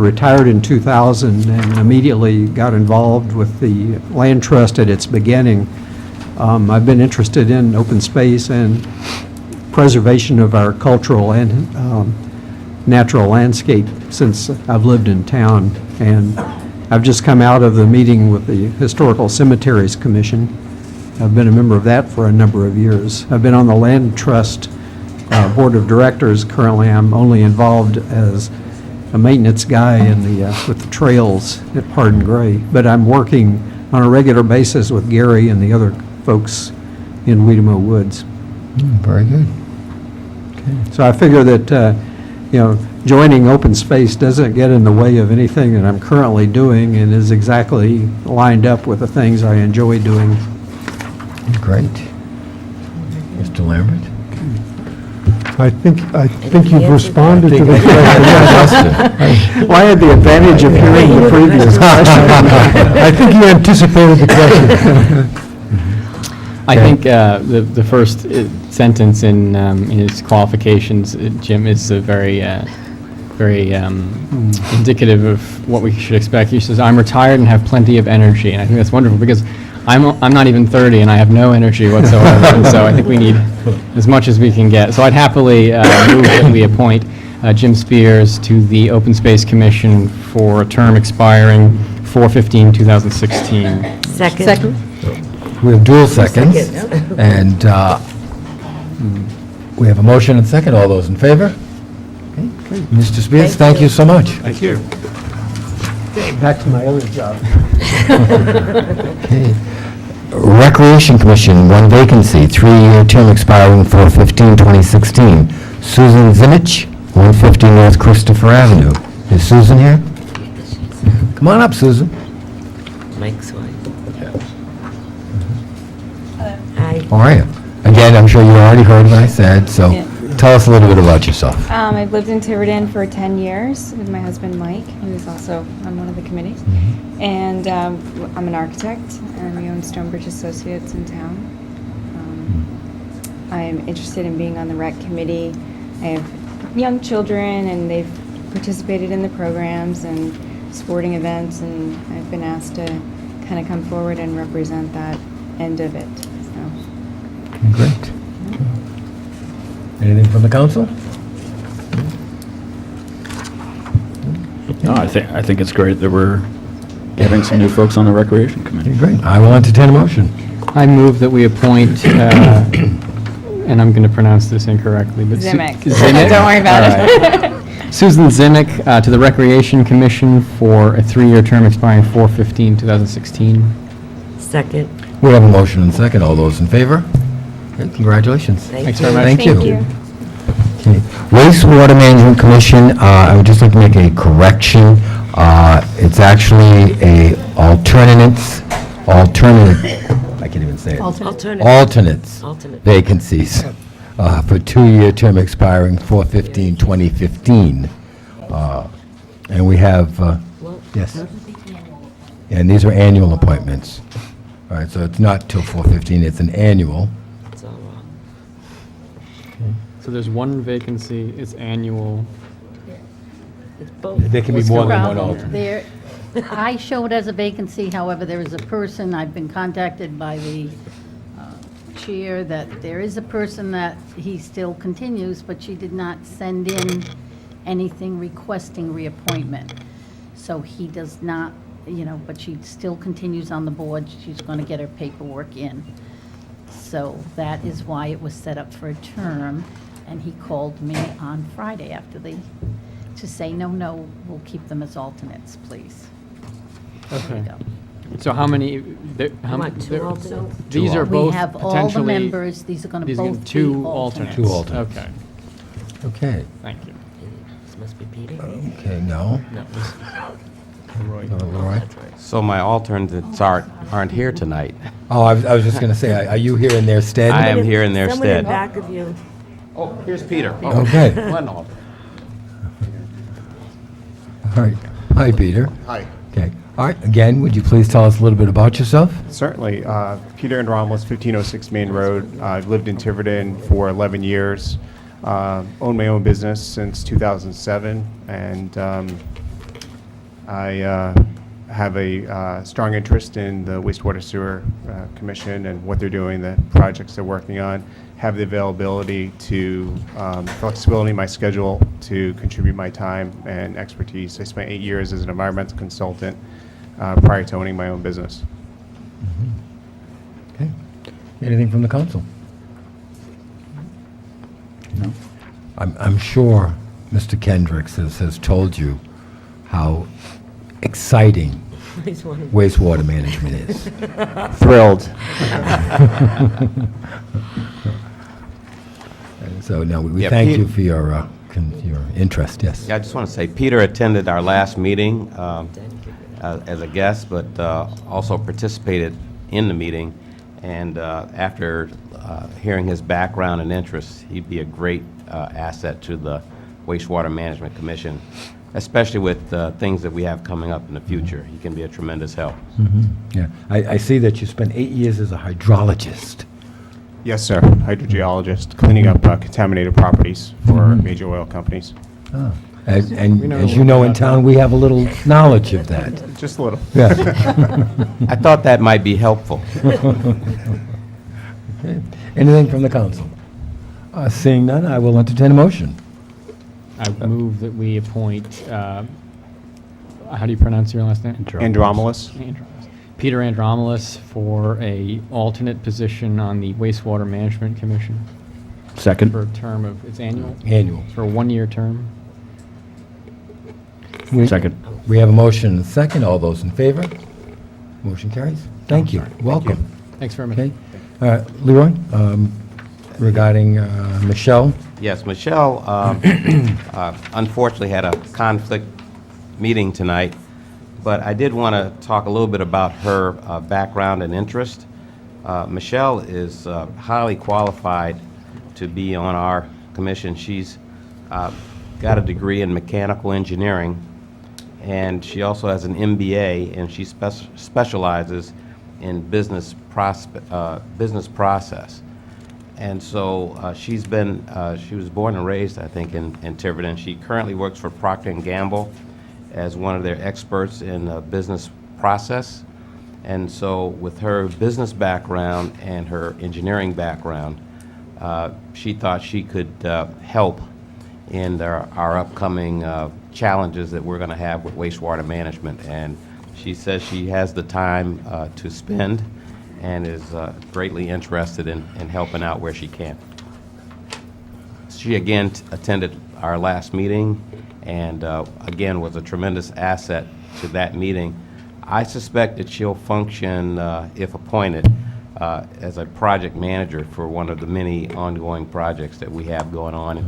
retired in 2000, and immediately got involved with the land trust at its beginning. I've been interested in open space and preservation of our cultural and natural landscape since I've lived in town. And I've just come out of the meeting with the Historical Cemeteries Commission. I've been a member of that for a number of years. I've been on the Land Trust Board of Directors. Currently, I'm only involved as a maintenance guy in the, with the trails at Pardon Gray. But I'm working on a regular basis with Gary and the other folks in Weedemo Woods. Very good. So I figure that, you know, joining open space doesn't get in the way of anything that I'm currently doing and is exactly lined up with the things I enjoy doing. Great. Mr. Lambert? I think you've responded to the question. Well, I had the advantage of hearing the previous question. I think you anticipated the question. I think the first sentence in his qualifications, Jim, is a very indicative of what we should expect. He says, "I'm retired and have plenty of energy," and I think that's wonderful because I'm not even 30 and I have no energy whatsoever, and so I think we need as much as we can get. So I'd happily move that we appoint Jim Spears to the Open Space Commission for a term expiring 4/15/2016. Second. We have dual seconds, and we have a motion and second. All those in favor? Okay. Mr. Spears, thank you so much. Thank you. Back to my other job. Okay. Recreation Commission, one vacancy, 3-year term expiring 4/15/2016. Susan Zinich, 150 North Christopher Avenue. Is Susan here? Come on up, Susan. Mike's wife. Hi. How are you? Again, I'm sure you already heard what I said, so tell us a little bit about yourself. I've lived in Tiverton for 10 years with my husband Mike, who is also on one of the committees. And I'm an architect, and we own Stonebridge Associates in town. I'm interested in being on the rec committee. I have young children, and they've participated in the programs and sporting events, and I've been asked to kind of come forward and represent that end of it. So. Great. Anything from the council? No, I think it's great that we're getting some new folks on the Recreation Committee. Great. I will entertain a motion. I move that we appoint, and I'm going to pronounce this incorrectly, but... Zimick. Don't worry about it. Susan Zimick to the Recreation Commission for a 3-year term expiring 4/15/2016. Second. We have a motion and a second. All those in favor? Okay, congratulations. Thanks very much. Thank you. Okay. Wastewater Management Commission, I would just like to make a correction. It's actually a alternate, I can't even say it. Alternates vacancies for 2-year term expiring 4/15/2015. And we have, yes. And these are annual appointments. All right, so it's not till 4/15, it's an annual. It's all wrong. So there's one vacancy, it's annual. It's both. There can be What's more the than one problem? alternate. I show it as a vacancy, however, there is a person, I've been contacted by the chair that there is a person that he still continues, but she did not send in anything requesting reappointment. So he does not, but she still continues on the board. She's going to get her paperwork in. So that is why it was set up for a term, and he called me on Friday to say, no, we'll keep them as alternates, please. Okay. There you go. So how many? Two alternates? These are We both have all the potentially... members, these are going to both be two alternates. Two alternates. Okay, Okay. thank you. This must be Peter. Okay, no. No, Leroy? So my alternates aren't here tonight. Oh, I was just going to say, are you here in their stead? I am here in their Someone in stead. back of you. Oh, here's Peter. Okay. One alternate. All right. Hi, Peter. Hi. Okay. All right. Again, would you please tell us a little bit about yourself? Certainly. Peter Andromoulos, 1506 Main Road. I've lived in Tiverton for 11 years. Owned my own business since 2007, and I have a strong interest in the Wastewater Sewer Commission and what they're doing, the projects they're working on. Have the availability to, flexibility in my schedule to contribute my time and expertise. I spent 8 years as an environmental consultant prior to owning my own business. Okay. Anything from the council? No. I'm sure Mr. Kendricks has told you how exciting wastewater management is. Thrilled. And so, no, we Yeah, thank Pete- you for your interest, yes. Yeah, I just want to say, Peter attended our last meeting as a guest, but also participated in the meeting. And after hearing his background and interests, he'd be a great asset to the Wastewater Management Commission, especially with things that we have coming up in the future. He can be a tremendous help. Yeah, I see that you spent 8 years as a hydrologist. Yes, sir. Hydrogeologist, cleaning up contaminated properties for major oil companies. Oh. And We know a as little you know, bit in about town, we have a little knowledge of that. Just a little. Yeah. I thought that might be helpful. Okay. Anything from the council? Seeing none, I will entertain a motion. I move that we appoint, how do you pronounce your last name? Andromoulos. Peter Andromoulos for a alternate position on the Wastewater Management Commission Second. for a term of, it's annual? Annual. For a 1-year term. Second. We have a motion and a second. All those in favor? Motion carries. Thank you. Welcome. Thanks very much. Okay. Leroy, regarding Michelle? Yes, Michelle unfortunately had a conflict meeting tonight, but I did want to talk a little bit about her background and interest. Michelle is highly qualified to be on our commission. She's got a degree in mechanical engineering, and she also has an MBA, and she specializes in business process. And so she was born and raised, I think, in Tiverton. She currently works for Procter & Gamble as one of their experts in business process. And so with her business background and her engineering background, she thought she could help in our upcoming challenges that we're going to have with wastewater management. And she says she has the time to spend and is greatly interested in helping out where she can. She again attended our last meeting and again was a tremendous asset to that meeting. I suspect that she'll function, if appointed, as a project manager for one of the many ongoing projects that we have going on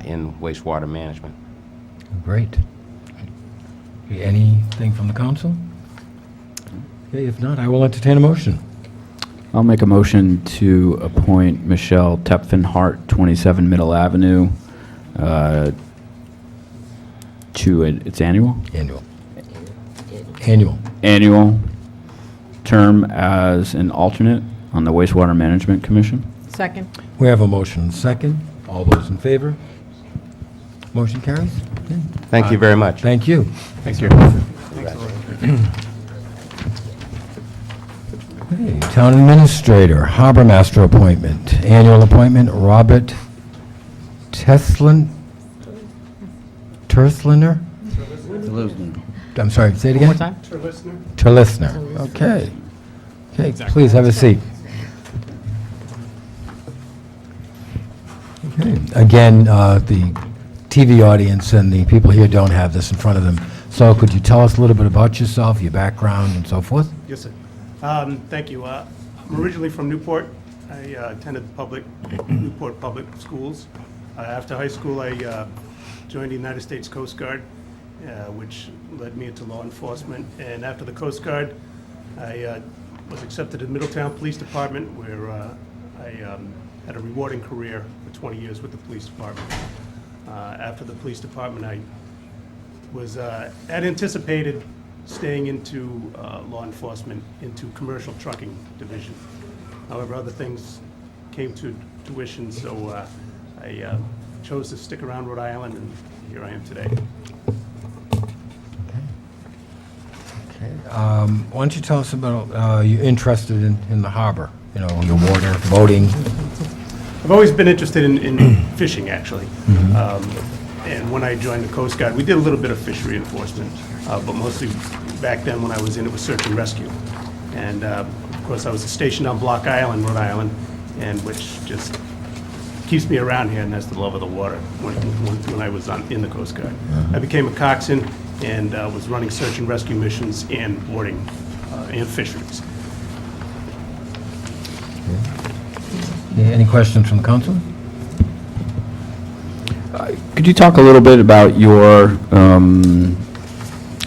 in wastewater management. Great. Anything from the council? Okay, if not, I will entertain a motion. I'll make a motion to appoint Michelle Tepfin-Hart, 27 Middle Avenue, to its annual? Annual term as an alternate on the Wastewater Management Commission. Second. We have a motion second. All those in favor? Motion carries. Okay. Thank you very much. Thank you. Thank you. Okay, Town Administrator, Harbor Master appointment, annual appointment, Robert Tersliner? I'm sorry, say it again? One more time? Terlissner. Okay. Okay, please have a seat. Okay. Again, the TV audience and the people here don't have this in front of them. So could you tell us a little bit about yourself, your background, and so forth? Yes, sir. Thank you. I'm originally from Newport. I attended Newport Public Schools. After high school, I joined the United States Coast Guard, which led me into law enforcement. And after the Coast Guard, I was accepted to Middletown Police Department, where I had a rewarding career for 20 years with the police department. After the police department, I was had anticipated staying into law enforcement, into commercial trucking division. However, other things came to tuition, so I chose to stick around Rhode Island, and here I am today. Why don't you tell us about you're interested in the harbor, you know, your water, boating? I've always been interested in fishing, actually. And when I joined the Coast Guard, we did a little bit of fishery enforcement, but mostly back then when I was in, it was search and rescue. And of course, I was stationed on Block Island, Rhode Island, and which just keeps me around here, and that's the love of the water when I was in the Coast Guard. I became a coxswain and was running search and rescue missions and boarding and fisheries. Any questions from the council? Could you talk a little bit about your kind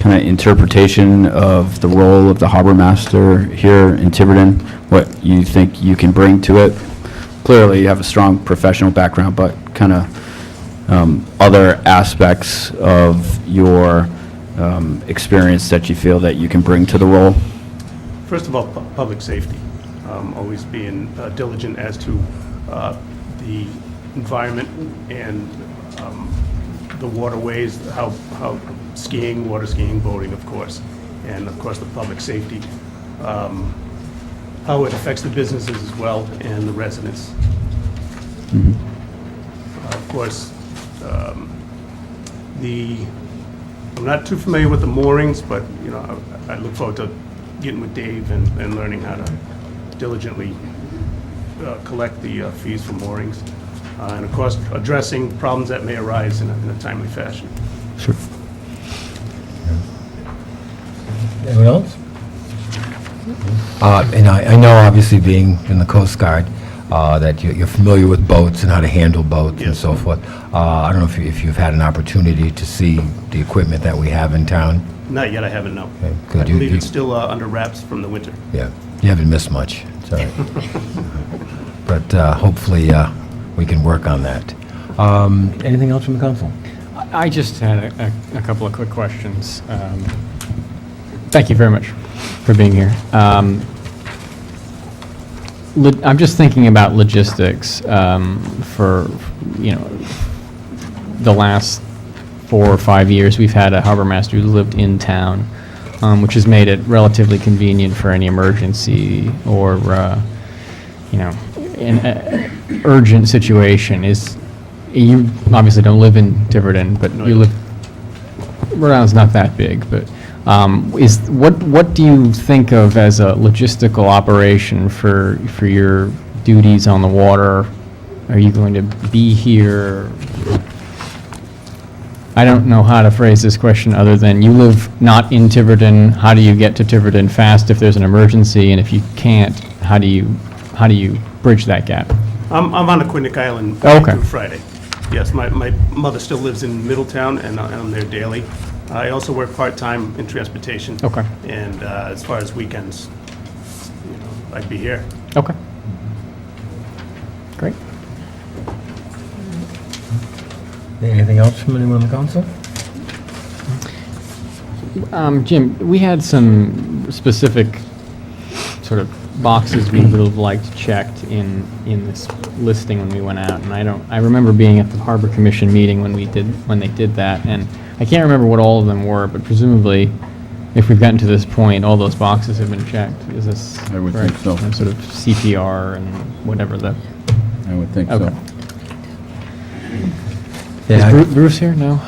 of interpretation of the role of the harbor master here in Tiverton, what you think you can bring to it? Clearly, you have a strong professional background, but kind of other aspects of your experience that you feel that you can bring to the role? First of all, public safety. Always being diligent as to the environment and the waterways, how skiing, water skiing, boating, of course, and of course the public safety, how it affects the businesses as well and the residents. Of course, I'm not too familiar with the moorings, but you know, I look forward to getting with Dave and learning how to diligently collect the fees for moorings. And of course, addressing problems that may arise in a timely fashion. Sure. Anyone else? And I know, obviously, being in the Coast Guard, that you're familiar with boats and how to handle boats and so forth. I don't know if you've had an opportunity to see the equipment that we have in town. Not yet, I haven't, no. Okay, I good. believe it's still under wraps from the winter. Yeah, you haven't missed much. It's all right. But hopefully we can work on that. Anything else from the council? I just had a couple of quick questions. Thank you very much for being here. I'm just thinking about logistics for, you know, the last 4 or 5 years. We've had a harbor master who lived in town, which has made it relatively convenient for any emergency or, you know, an urgent situation. You obviously don't live in Tiverton, but you live Rhode Island's not that big, but what do you think of as a logistical operation for your duties on the water? Are you going to be here? I don't know how to phrase this question other than you live not in Tiverton. How do you get to Tiverton fast if there's an emergency? And if you can't, how do you bridge that gap? I'm on Aquinic Island Oh, okay. through Friday. Yes, my mother still lives in Middletown, and I'm there daily. I also work part-time in transportation. Okay. And as far as weekends, I'd be here. Okay. Great. Anything else from anyone on the council? Jim, we had some specific sort of boxes we would have liked checked in this listing when we went out, and I remember being at the Harbor Commission meeting when they did that, and I can't remember what all of them were, but presumably, if we've gotten to this point, all those boxes have been checked. Is this I would correct? think so. And sort of CPR and whatever the... I would think Okay. so. Is Bruce here? No?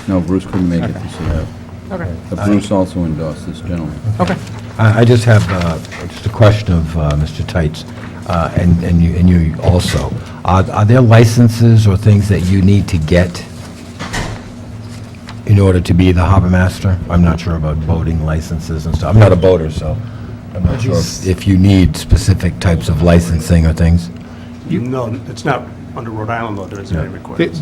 No, Bruce couldn't make it Okay. to see that. Okay. But Bruce also endorsed this gentleman. Okay. I just have just a question of Mr. Tights, and you also. Are there licenses or things that you need to get in order to be the harbor master? I'm not sure about boating licenses and stuff. I'm not a boater, so I'm not sure if you need specific types of licensing or things. No, it's not under Rhode Island law, there isn't any requirement.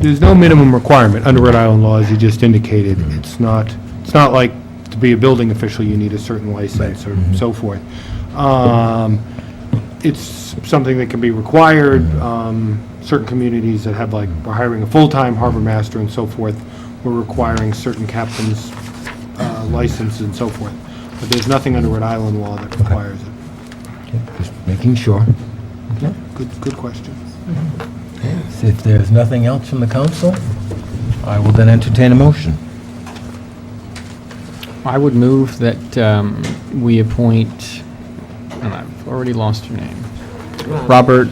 There's no minimum requirement under Rhode Island law, as you just indicated. It's not like to be a building official, you need a certain license or so forth. It's something that can be required. Certain communities that have, like, we're hiring a full-time harbor master and so forth, we're requiring certain captains' license and so forth. But there's nothing under Rhode Island law that requires it. Just making sure. Good question. If there's nothing else from the council, I will then entertain a motion. I would move that we appoint, and I've already lost your name, Robert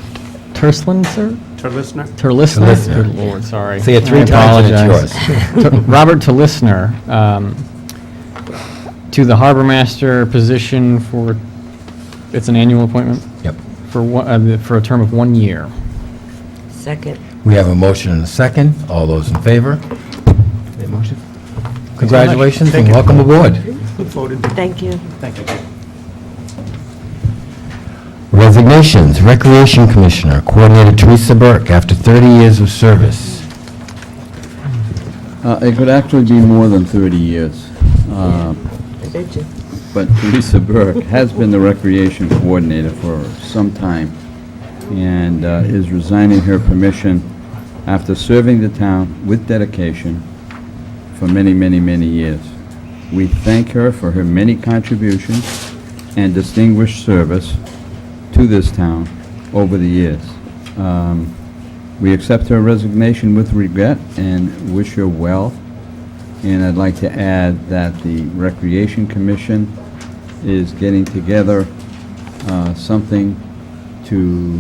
Turlisner? Turlisner? Turlisner? Good Lord, sorry. Say it 3 I times and it's apologize. Robert Turlisner to the harbor master position for, it's an annual appointment? Yep. For a term of 1 year. Second. We have a motion and a second. All those in favor? Motion. Congratulations and welcome aboard. Look forward to Thank you. Thank you. Resignations, Recreation Commissioner, Coordinator Teresa Burke, after 30 years of service. It could actually be more than 30 years. But Teresa Burke has been the recreation coordinator for some time and is resigning her permission after serving the town with dedication for many, many, many years. We thank her for her many contributions and distinguished service to this town over the years. We accept her resignation with regret and wish her well. And I'd like to add that the Recreation Commission is getting together something to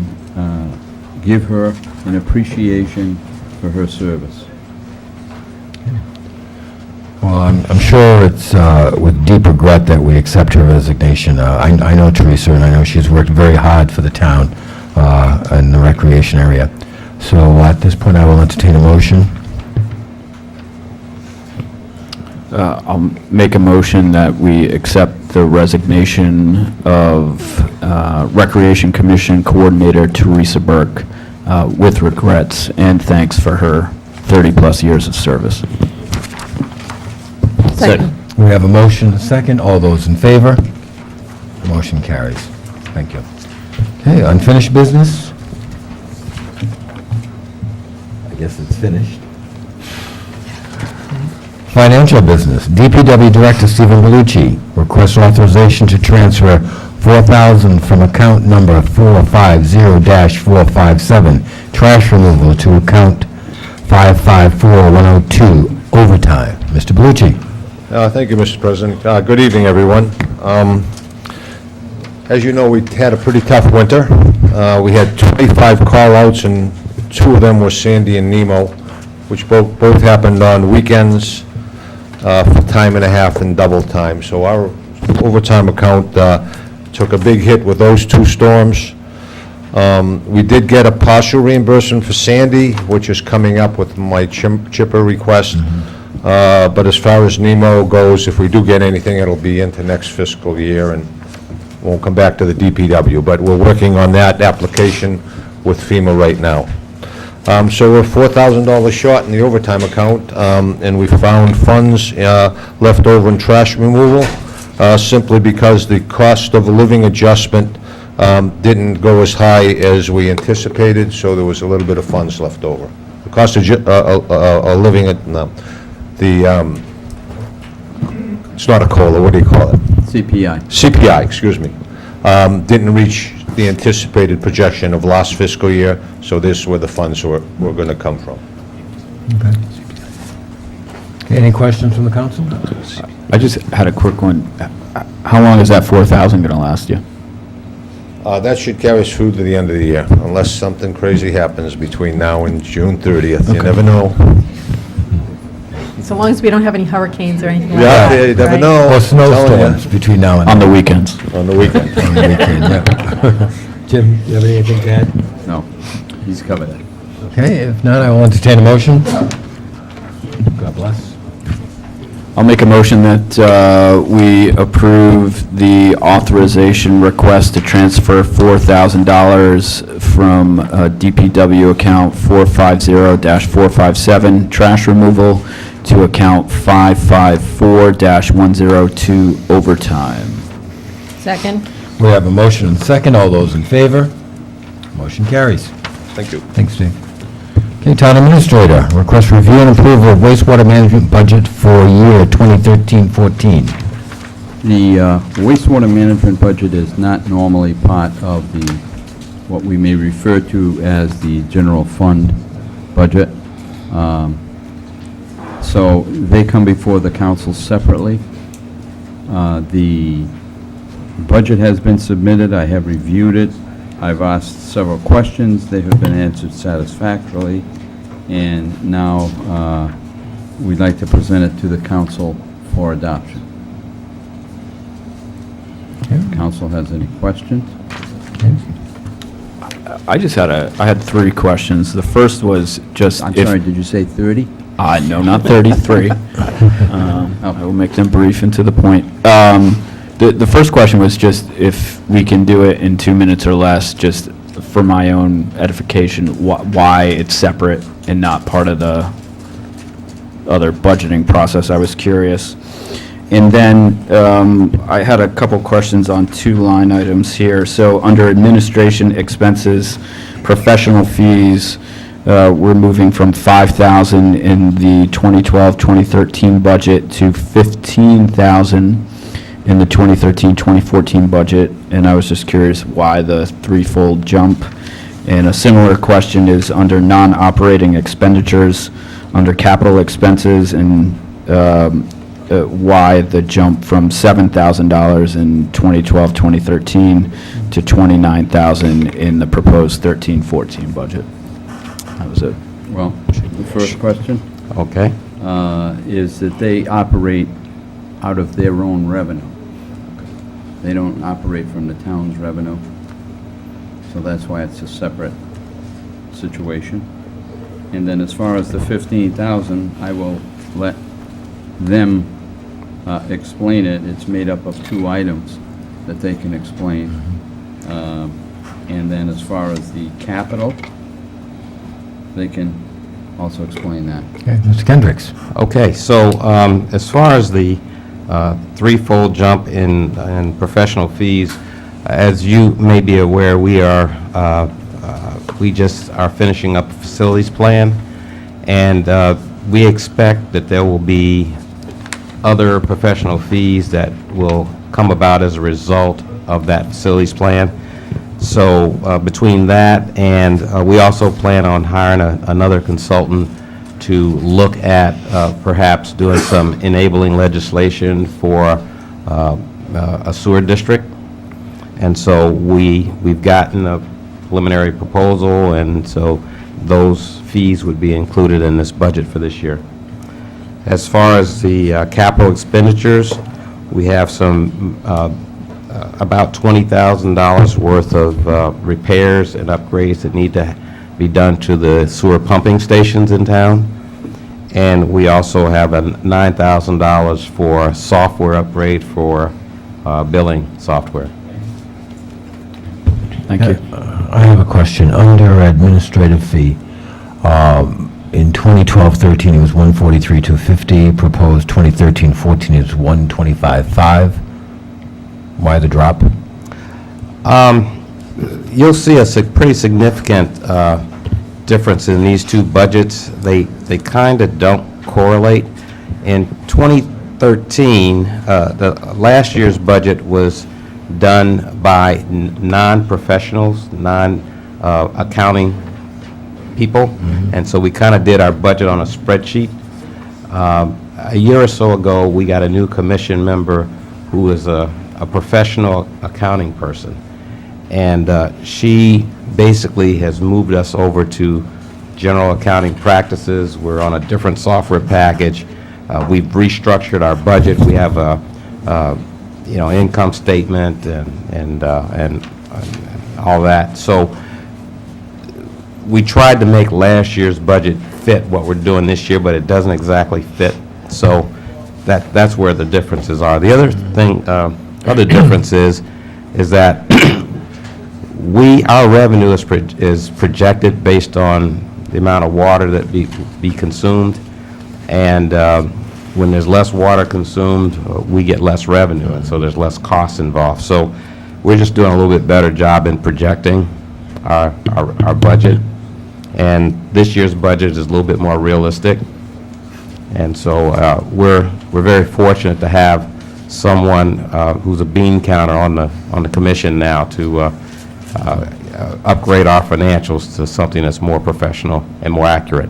give her an appreciation for her service. Well, I'm sure it's with deep regret that we accept her resignation. I know Teresa, and I know she's worked very hard for the town in the recreation area. So at this point, I will entertain a motion. I'll make a motion that we accept the resignation of Recreation Commission Coordinator Teresa Burke with regrets and thanks for her 30-plus years of service. Second. We have a motion, a second. All those in favor? Motion carries. Thank you. Okay, unfinished business? I guess it's finished. Financial business. DPW Director Stephen Bellucci requests authorization to transfer $4,000 from account number 450-457, trash removal, to account 554102, overtime. Mr. Bellucci. Thank you, Mr. President. Good evening, everyone. As you know, we had a pretty tough winter. We had 25 call-outs, and 2 of them were Sandy and Nemo, which both happened on weekends. for time and a half and double time. So our overtime account took a big hit with those two storms. We did get a partial reimbursement for Sandy, which is coming up with my chipper request. But as far as NEMO goes, if we do get anything, it'll be into next fiscal year and won't come back to the DPW. But we're working on that application with FEMA right now. So we're $4,000 short in the overtime account, and we found funds left over in trash removal, simply because the cost of a living adjustment didn't go as high as we anticipated, so there was a little bit of funds left over. The cost of living, it's not a COLA, what do you call it? CPI. CPI, excuse me, didn't reach the anticipated projection of last fiscal year, so this is where the funds were going to come from. Okay, any questions from the council? I just had a quick one. How long is that 4,000 going to last you? That should carry us through to the end of the year, unless something crazy happens between now and June 30th. You never know. So long as we don't have any hurricanes or anything like Yeah, that. you never right? know. Or I'm telling snowstorms between now and On then. the weekends? On the weekend. On the weekend, yeah. Jim, you have anything to add? No, he's covered it. Okay, if not, I will entertain a motion. God bless. I'll make a motion that we approve the authorization request to transfer $4,000 from DPW account 450-457 trash removal to account 554-102 overtime. Second? We have a motion and second. All those in favor? Motion carries. Thank you. Thanks, Steve. Okay, Town Administrator, request review and approval of wastewater management budget for year 2013-14. The wastewater management budget is not normally part of the, what we may refer to as the general fund budget. So they come before the council separately. The budget has been submitted. I have reviewed it. I've asked several questions. They have been answered satisfactorily. And now we'd like to present it to the council for adoption. Council has any questions? I had 3 questions. The first was just I'm sorry, did you say 30? No, not 33. I will make them brief and to the point. The first question was just if we can do it in 2 minutes or less, just for my own edification, why it's separate and not part of the other budgeting process. I was curious. And then I had a couple questions on 2 line items here. So under administration expenses, professional fees, we're moving from $5,000 in the 2012-2013 budget to $15,000 in the 2013-2014 budget, and I was just curious why the threefold jump. And a similar question is under non-operating expenditures, under capital expenses, and why the jump from $7,000 in 2012-2013 to $29,000 in the proposed 13-14 budget. That was it. Well, the first question Okay. is that they operate out of their own revenue. They don't operate from the town's revenue, so that's why it's a separate situation. And then as far as the 15,000, I will let them explain it. It's made up of 2 items that they can explain. And then as far as the capital, they can also explain that. Okay, Mr. Kendricks. Okay, so as far as the threefold jump in professional fees, as you may be aware, we just are finishing up a facilities plan, and we expect that there will be other professional fees that will come about as a result of that facilities plan. So between that and we also plan on hiring another consultant to look at perhaps doing some enabling legislation for a sewer district. And so we've gotten a preliminary proposal, and so those fees would be included in this budget for this year. As far as the capital expenditures, we have some, about $20,000 worth of repairs and upgrades that need to be done to the sewer pumping stations in town. And we also have a $9,000 for software upgrade for billing software. Thank you. I have a question. Under administrative fee, in 2012-13, it was 143,250. Proposed 2013-14 is 125,5. Why the drop? You'll see a pretty significant difference in these two budgets. They kind of don't correlate. In 2013, the last year's budget was done by non-professionals, non-accounting people, and so we kind of did our budget on a spreadsheet. A year or so ago, we got a new commission member who is a professional accounting person, and she basically has moved us over to general accounting practices. We're on a different software package. We've restructured our budget. We have a income statement and all that. So we tried to make last year's budget fit what we're doing this year, but it doesn't exactly fit. So that's where the differences are. The other thing, other difference is that our revenue is projected based on the amount of water that be consumed, and when there's less water consumed, we get less revenue, and so there's less costs involved. So we're just doing a little bit better job in projecting our budget, and this year's budget is a little bit more realistic, and so we're very fortunate to have someone who's a bean counter on the commission now to upgrade our financials to something that's more professional and more accurate.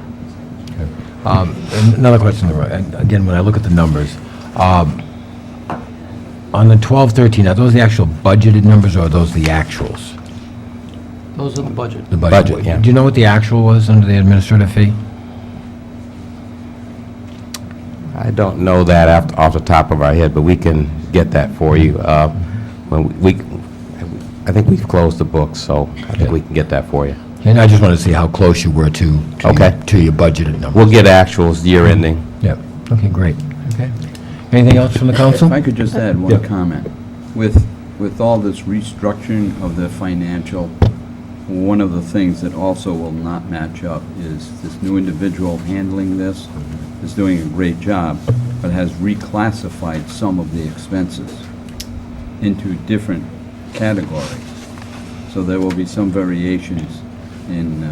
Another question, and again, when I look at the numbers, on the 12-13, are those the actual budgeted numbers, or are those the actuals? Those are the budget. The budget, yeah. Do you know what the actual was under the administrative fee? I don't know that off the top of our head, but we can get that for you. I think we've closed the books, so I think we can get that for you. And I just wanted to see how close you were to your budgeted numbers. We'll get actuals year ending. Yep. Okay, great. Okay. Anything else from the council? If I could just add one comment. With all this restructuring of the financial, one of the things that also will not match up is this new individual handling this is doing a great job, but has reclassified some of the expenses into different categories. So there will be some variations in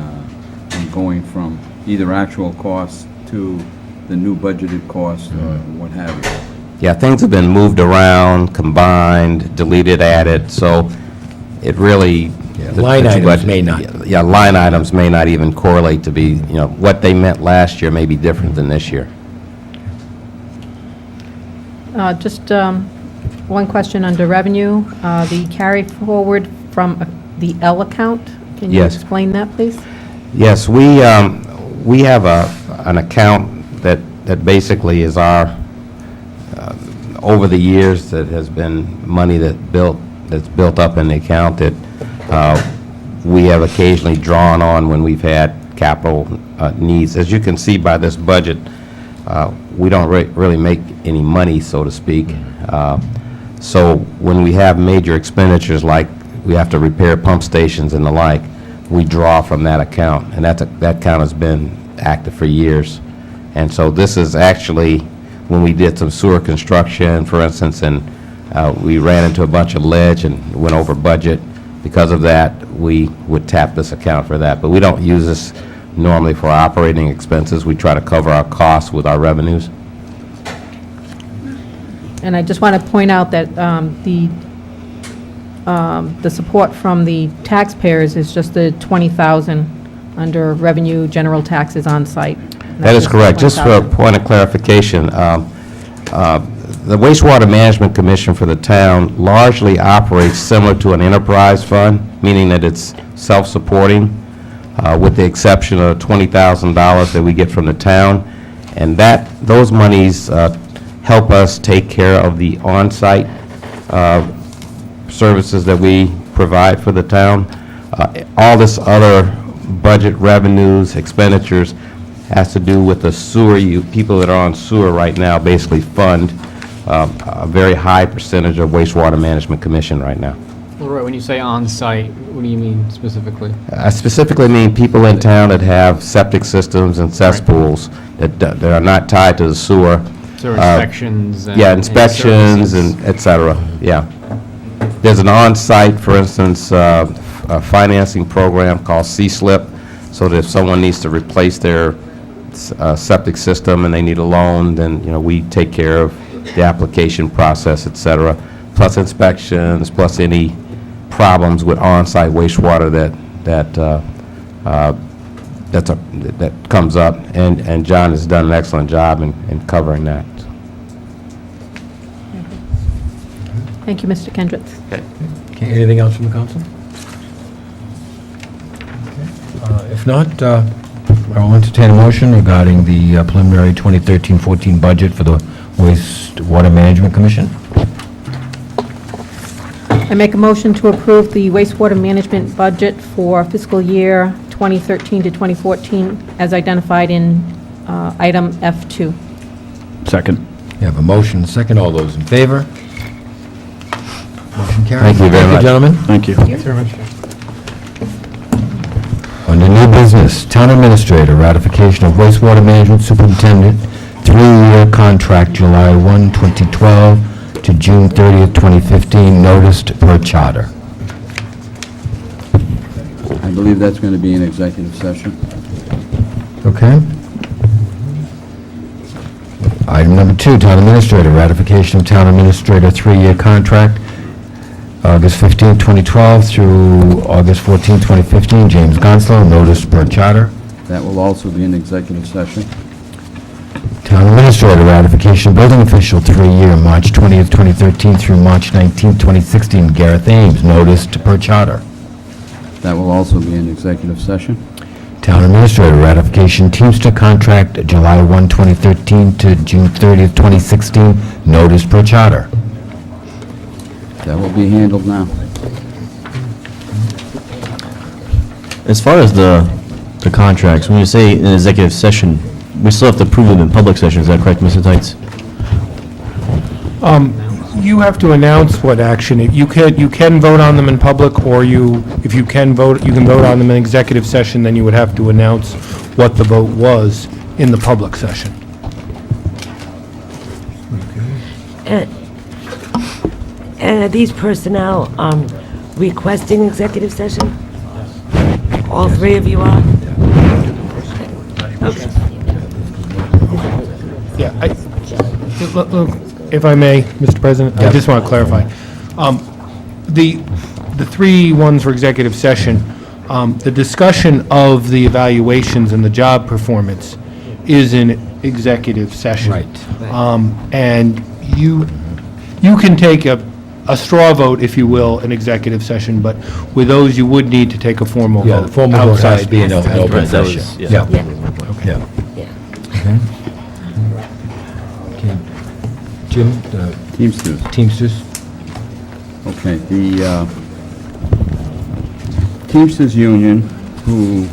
going from either actual costs to the new budgeted costs or what have you. Yeah, things have been moved around, combined, deleted, added, so it really... Line items may not. Yeah, line items may not even correlate to be, what they meant last year may be different than this year. Just one question under revenue. The carry forward from the L account. Can you Yes. explain that, please? Yes, we have an account that basically is our, over the years, that has been money that's built up in the account that we have occasionally drawn on when we've had capital needs. As you can see by this budget, we don't really make any money, so to speak. So when we have major expenditures, like we have to repair pump stations and the like, we draw from that account, and that account has been active for years. And so this is actually when we did some sewer construction, for instance, and we ran into a bunch of ledge and went over budget. Because of that, we would tap this account for that. But we don't use this normally for operating expenses. We try to cover our costs with our revenues. And I just want to point out that the support from the taxpayers is just the $20,000 under revenue general taxes on site. That is correct. Just for a point of clarification, the Wastewater Management Commission for the town largely operates similar to an enterprise fund, meaning that it's self-supporting, with the exception of $20,000 that we get from the town. And those monies help us take care of the on-site services that we provide for the town. All this other budget revenues, expenditures, has to do with the sewer. People that are on sewer right now basically fund a very high percentage of wastewater management commission right now. Roy, when you say on-site, what do you mean specifically? I specifically mean people in town that have septic systems and cesspools that are not tied to the sewer. So inspections and... Yeah, inspections services. and et cetera, yeah. There's an on-site, for instance, a financing program called C-SLIP, so that if someone needs to replace their septic system and they need a loan, then, we take care of the application process, et cetera, plus inspections, plus any problems with on-site wastewater that comes up, and John has done an excellent job in covering that. Thank you, Mr. Kendricks. Okay, anything else from the council? If not, I will entertain a motion regarding the preliminary 2013-14 budget for the Wastewater Management Commission. I make a motion to approve the wastewater management budget for fiscal year 2013 to 2014 as identified in item F2. Second. You have a motion, and a second. All those in favor? Motion carries. Thank you very much. Gentlemen. Thank you. Thanks very much. Under new business, Town Administrator, ratification of wastewater management superintendent, 3-year contract, July 1, 2012 to June 30th, 2015, noticed per charter. I believe that's going to be an executive session. Okay. Item number 2, Town Administrator, ratification of Town Administrator 3-year contract, August 15, 2012 through August 14, 2015, James Gonslow, noticed per charter. That will also be an executive session. Town Administrator, ratification of building official, 3-year, March 20th, 2013 through March 19th, 2016, Gareth Ames, noticed per charter. That will also be an executive session. Town Administrator, ratification Teamster contract, July 1, 2013 to June 30th, 2016, noticed per charter. That will be handled now. As far as the contracts, when you say an executive session, we still have to approve them in public session, is that correct, Mr. Tights? You have to announce what action, you can vote on them in public, or if you can vote on them in executive session, then you would have to announce what the vote was in the public session. And are these personnel requesting executive session? All three of you are? Okay. Yeah, if I may, Mr. President, I just want to clarify. The 3 ones for executive session, the discussion of the evaluations and the job performance is in executive session. Right. And you can take a straw vote, if you will, in executive session, but with those, you would need to take a formal vote. Yeah, the formal vote has outside. to be in an open session. Yeah. Yeah. Okay. Okay. Jim, Teamsters. Teamsters? Okay, the Teamsters Union, who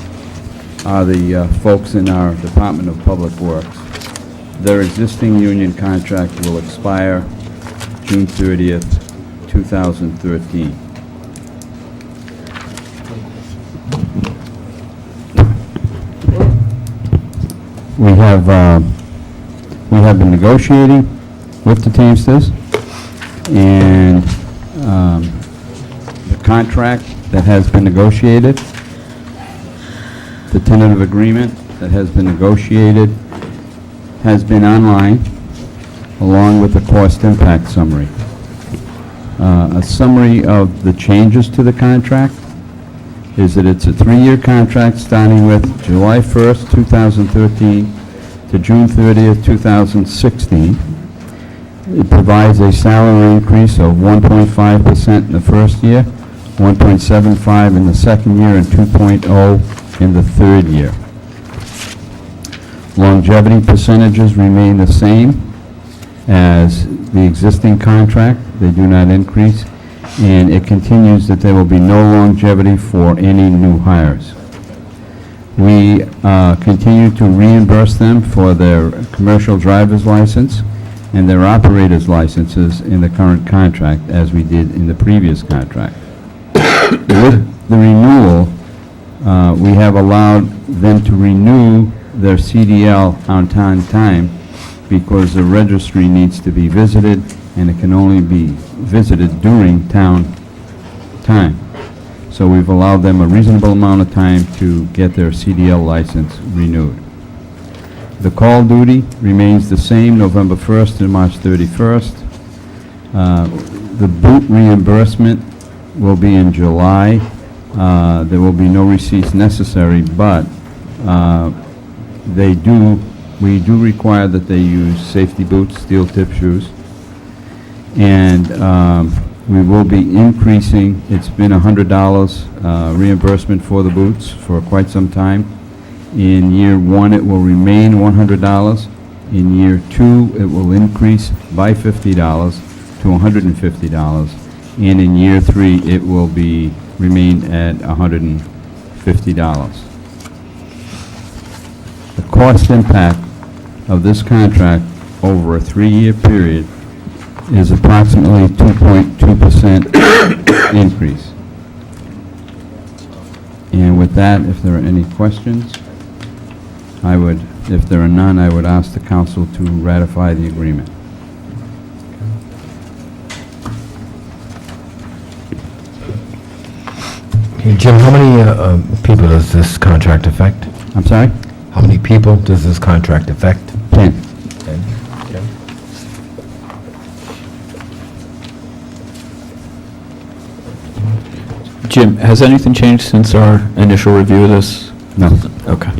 are the folks in our Department of Public Works, their existing union contract will expire June 30th, 2013. We have been negotiating with the Teamsters, and the contract that has been negotiated, the tentative agreement that has been negotiated, has been online, along with the cost impact summary. A summary of the changes to the contract is that it's a 3-year contract starting with July 1st, 2013 to June 30th, 2016. It provides a salary increase of 1.5% in the first year, 1.75 in the second year, and 2.0 in the third year. longevity percentages remain the same as the existing contract. They do not increase. And it continues that there will be no longevity for any new hires. We continue to reimburse them for their commercial driver's license and their operator's licenses in the current contract, as we did in the previous contract. With the renewal, we have allowed them to renew their CDL on time because the registry needs to be visited, and it can only be visited during town time. So we've allowed them a reasonable amount of time to get their CDL license renewed. The call duty remains the same, November 1st to March 31st. The boot reimbursement will be in July. There will be no receipts necessary, but we do require that they use safety boots, steel tip shoes. And we will be increasing, it's been $100 reimbursement for the boots for quite some time. In year 1, it will remain $100. In year 2, it will increase by $50 to $150. And in year 3, it will remain at $150. The cost impact of this contract over a 3-year period is approximately 2.2% increase. And with that, if there are any questions, if there are none, I would ask the council to ratify the agreement. Okay, Jim, how many people does this contract affect? I'm sorry? How many people does this contract affect? 10. Jim, has anything changed since our initial review of this? No. Okay.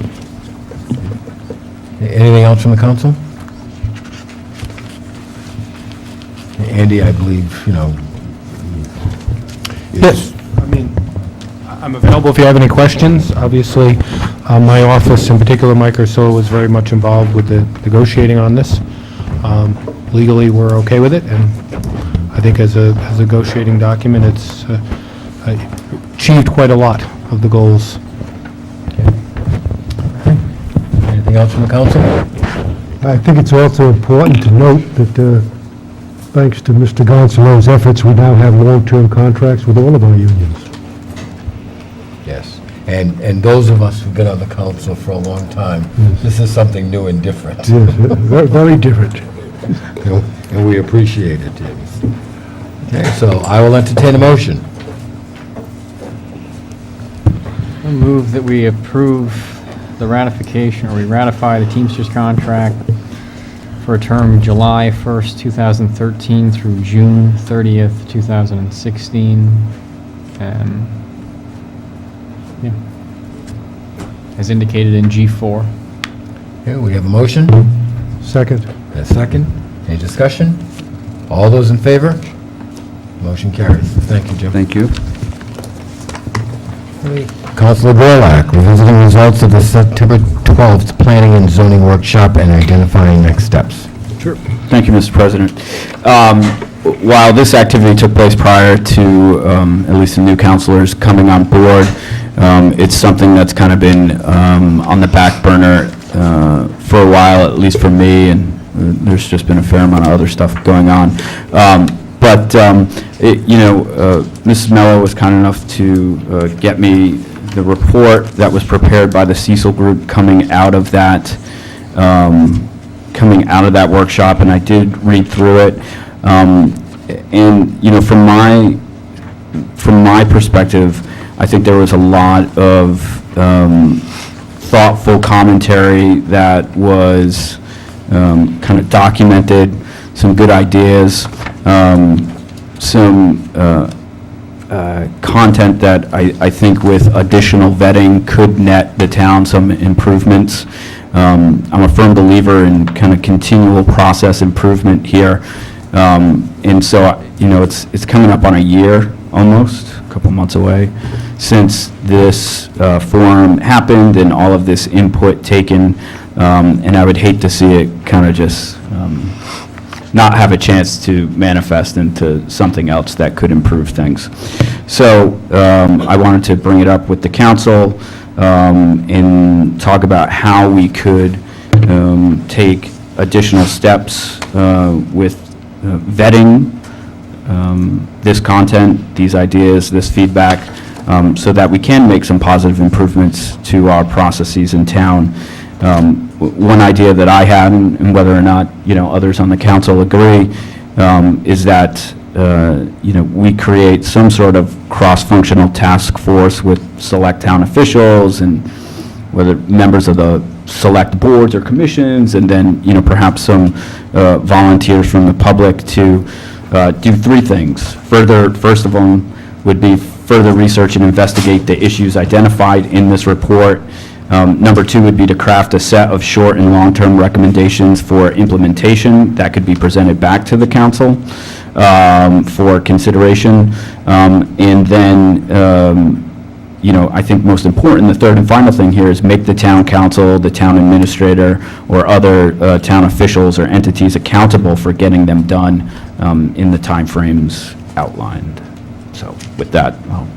Anything else from the council? Andy, I believe, Yes, I mean, I'm available if you have any questions. Obviously, my office, in particular, Mike Ursullo, was very much involved with the negotiating on this. Legally, we're okay with it, and I think as a negotiating document, it's achieved quite a lot of the goals. Anything else from the council? I think it's also important to note that thanks to Mr. Gonzalo's efforts, we now have long-term contracts with all of our unions. Yes. And those of us who've been on the council for a long time, this is something new and different. Yes, very, very different. And we appreciate it, Jim. Okay, so I will entertain a motion. I move that we approve the ratification, or we ratify the Teamsters contract for a term July 1st, 2013 through June 30th, 2016. Yeah. As indicated in G4. Okay, we have a motion. Second. A second. Any discussion? All those in favor? Motion carries. Thank you, Jim. Thank you. Councilor Borlak, revisiting results of the September 12th Planning and Zoning Workshop and identifying next steps. Sure. Thank you, Mr. President. While this activity took place prior to at least the new councilors coming on board, it's something that's kind of been on the back burner for a while, at least for me, and there's just been a fair amount of other stuff going on. Mrs. Mello was kind enough to get me the report that was prepared by the Cecil Group coming out of that workshop, and I did read through it. From my perspective, I think there was a lot of thoughtful commentary that was kind of documented, some good ideas, some content that I think with additional vetting could net the town some improvements. I'm a firm believer in kind of continual process improvement here. And so, it's coming up on a year almost, a couple months away, since this forum happened and all of this input taken And I would hate to see it kind of just not have a chance to manifest into something else that could improve things. So I wanted to bring it up with the council and talk about how we could take additional steps with vetting this content, these ideas, this feedback, so that we can make some positive improvements to our processes in town. One idea that I had, and whether or not, others on the council agree, is that, we create some sort of cross-functional task force with select town officials and whether members of the select boards or commissions, and then, perhaps some volunteers from the public to do three things. First of all, would be further research and investigate the issues identified in this report. Number two would be to craft a set of short and long-term recommendations for implementation that could be presented back to the council for consideration. And then, I think most important, the third and final thing here is make the town council, the town administrator, or other town officials or entities accountable for getting them done in the timeframes outlined. So with that, I'm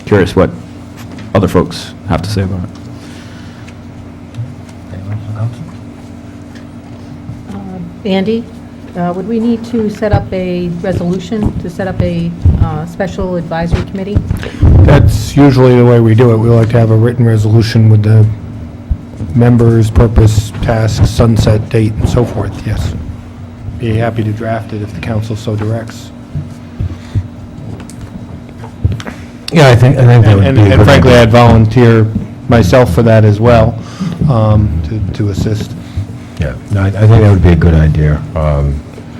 curious what other folks have to say about it. Andy, would we need to set up a resolution to set up a special advisory committee? That's usually the way we do it. We like to have a written resolution with the members, purpose, tasks, sunset date, and so forth, yes. Be happy to draft it if the council so directs. Yeah, I think that would be a And good frankly, idea. I'd volunteer myself for that as well, to assist. Yeah, no, I think that would be a good idea.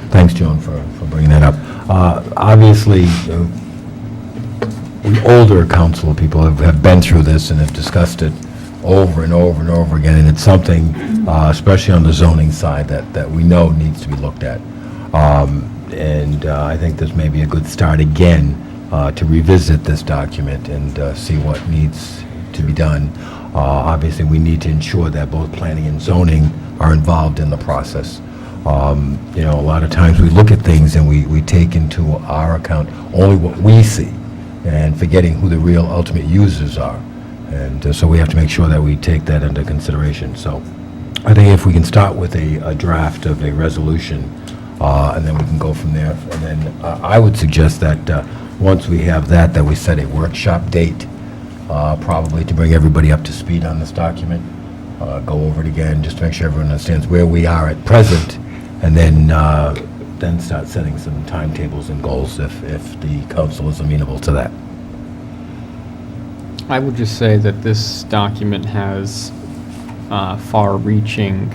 Thanks, Joan, for bringing that up. Obviously, the older council people have been through this and have discussed it over and over and over again, and it's something, especially on the zoning side, that we know needs to be looked at. And I think this may be a good start again to revisit this document and see what needs to be done. Obviously, we need to ensure that both planning and zoning are involved in the process. A lot of times we look at things and we take into our account only what we see and forgetting who the real ultimate users are. And so we have to make sure that we take that into consideration. So I think if we can start with a draft of a resolution, and then we can go from there. And then I would suggest that once we have that we set a workshop date, probably to bring everybody up to speed on this document. Go over it again, just to make sure everyone understands where we are at present, and then start setting some timetables and goals if the council is amenable to that. I would just say that this document has far-reaching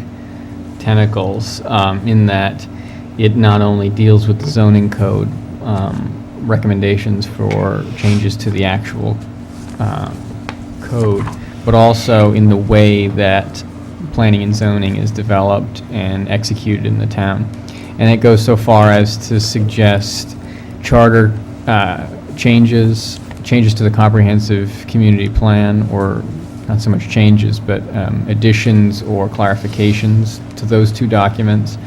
tentacles in that it not only deals with the zoning code recommendations for changes to the actual code, but also in the way that planning and zoning is developed and executed in the town. And it goes so far as to suggest charter changes to the comprehensive community plan, or not so much changes, but additions or clarifications to those two documents,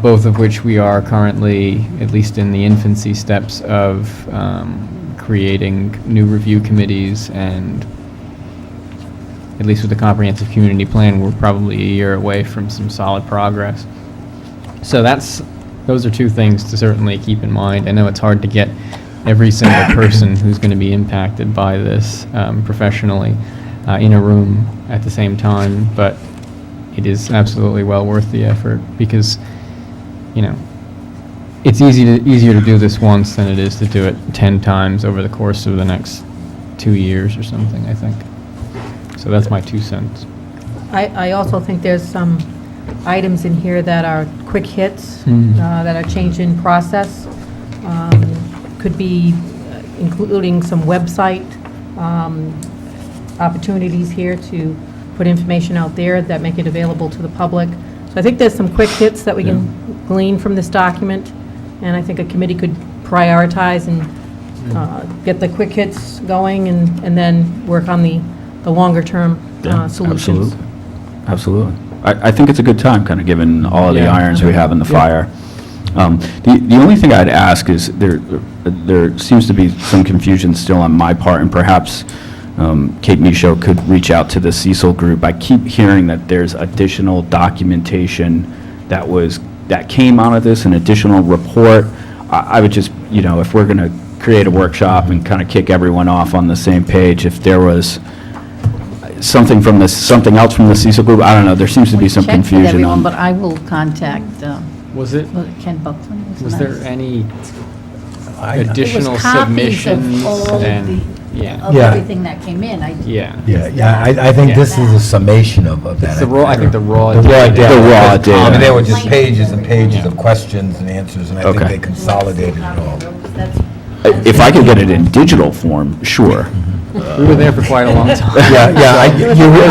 both of which we are currently, at least in the infancy steps of creating new review committees, and at least with the comprehensive community plan, we're probably a year away from some solid progress. So those are two things to certainly keep in mind. I know it's hard to get every single person who's going to be impacted by this professionally in a room at the same time, but it is absolutely well worth the effort, because, it's easier to do this once than it is to do it 10 times over the course of the next 2 years or something, I think. So that's my 2 cents. I also think there's some items in here that are quick hits, that are change in process. Could be including some website opportunities here to put information out there that make it available to the public. So I think there's some quick hits that we can glean from this document, and I think a committee could prioritize and get the quick hits going, and then work on the longer-term solutions. Absolutely. absolutely. I think it's a good time, kind of given all of the Yeah. irons we have in the Yeah. fire. The only thing I'd ask is, there seems to be some confusion still on my part, and perhaps Kate Michaud could reach out to the Cecil group. I keep hearing that there's additional documentation that came out of this, an additional report. I would just, if we're going to create a workshop and kind of kick everyone off on the same page, if there was something else from the Cecil group, I don't know, there seems to be some Check with confusion everyone, on. but I will contact, Was it, Ken Buckland? was there any It additional was copies submissions? of all of and the, of Yeah. everything that came in. Yeah. I think this is a summation of that. It's the raw, I think the raw. The raw data. data. The raw data. I mean, there were just pages and pages of questions and answers, and I think Okay. they consolidated it all. If I could get it in digital form, sure. We were there for quite a long time. Yeah, I don't think you really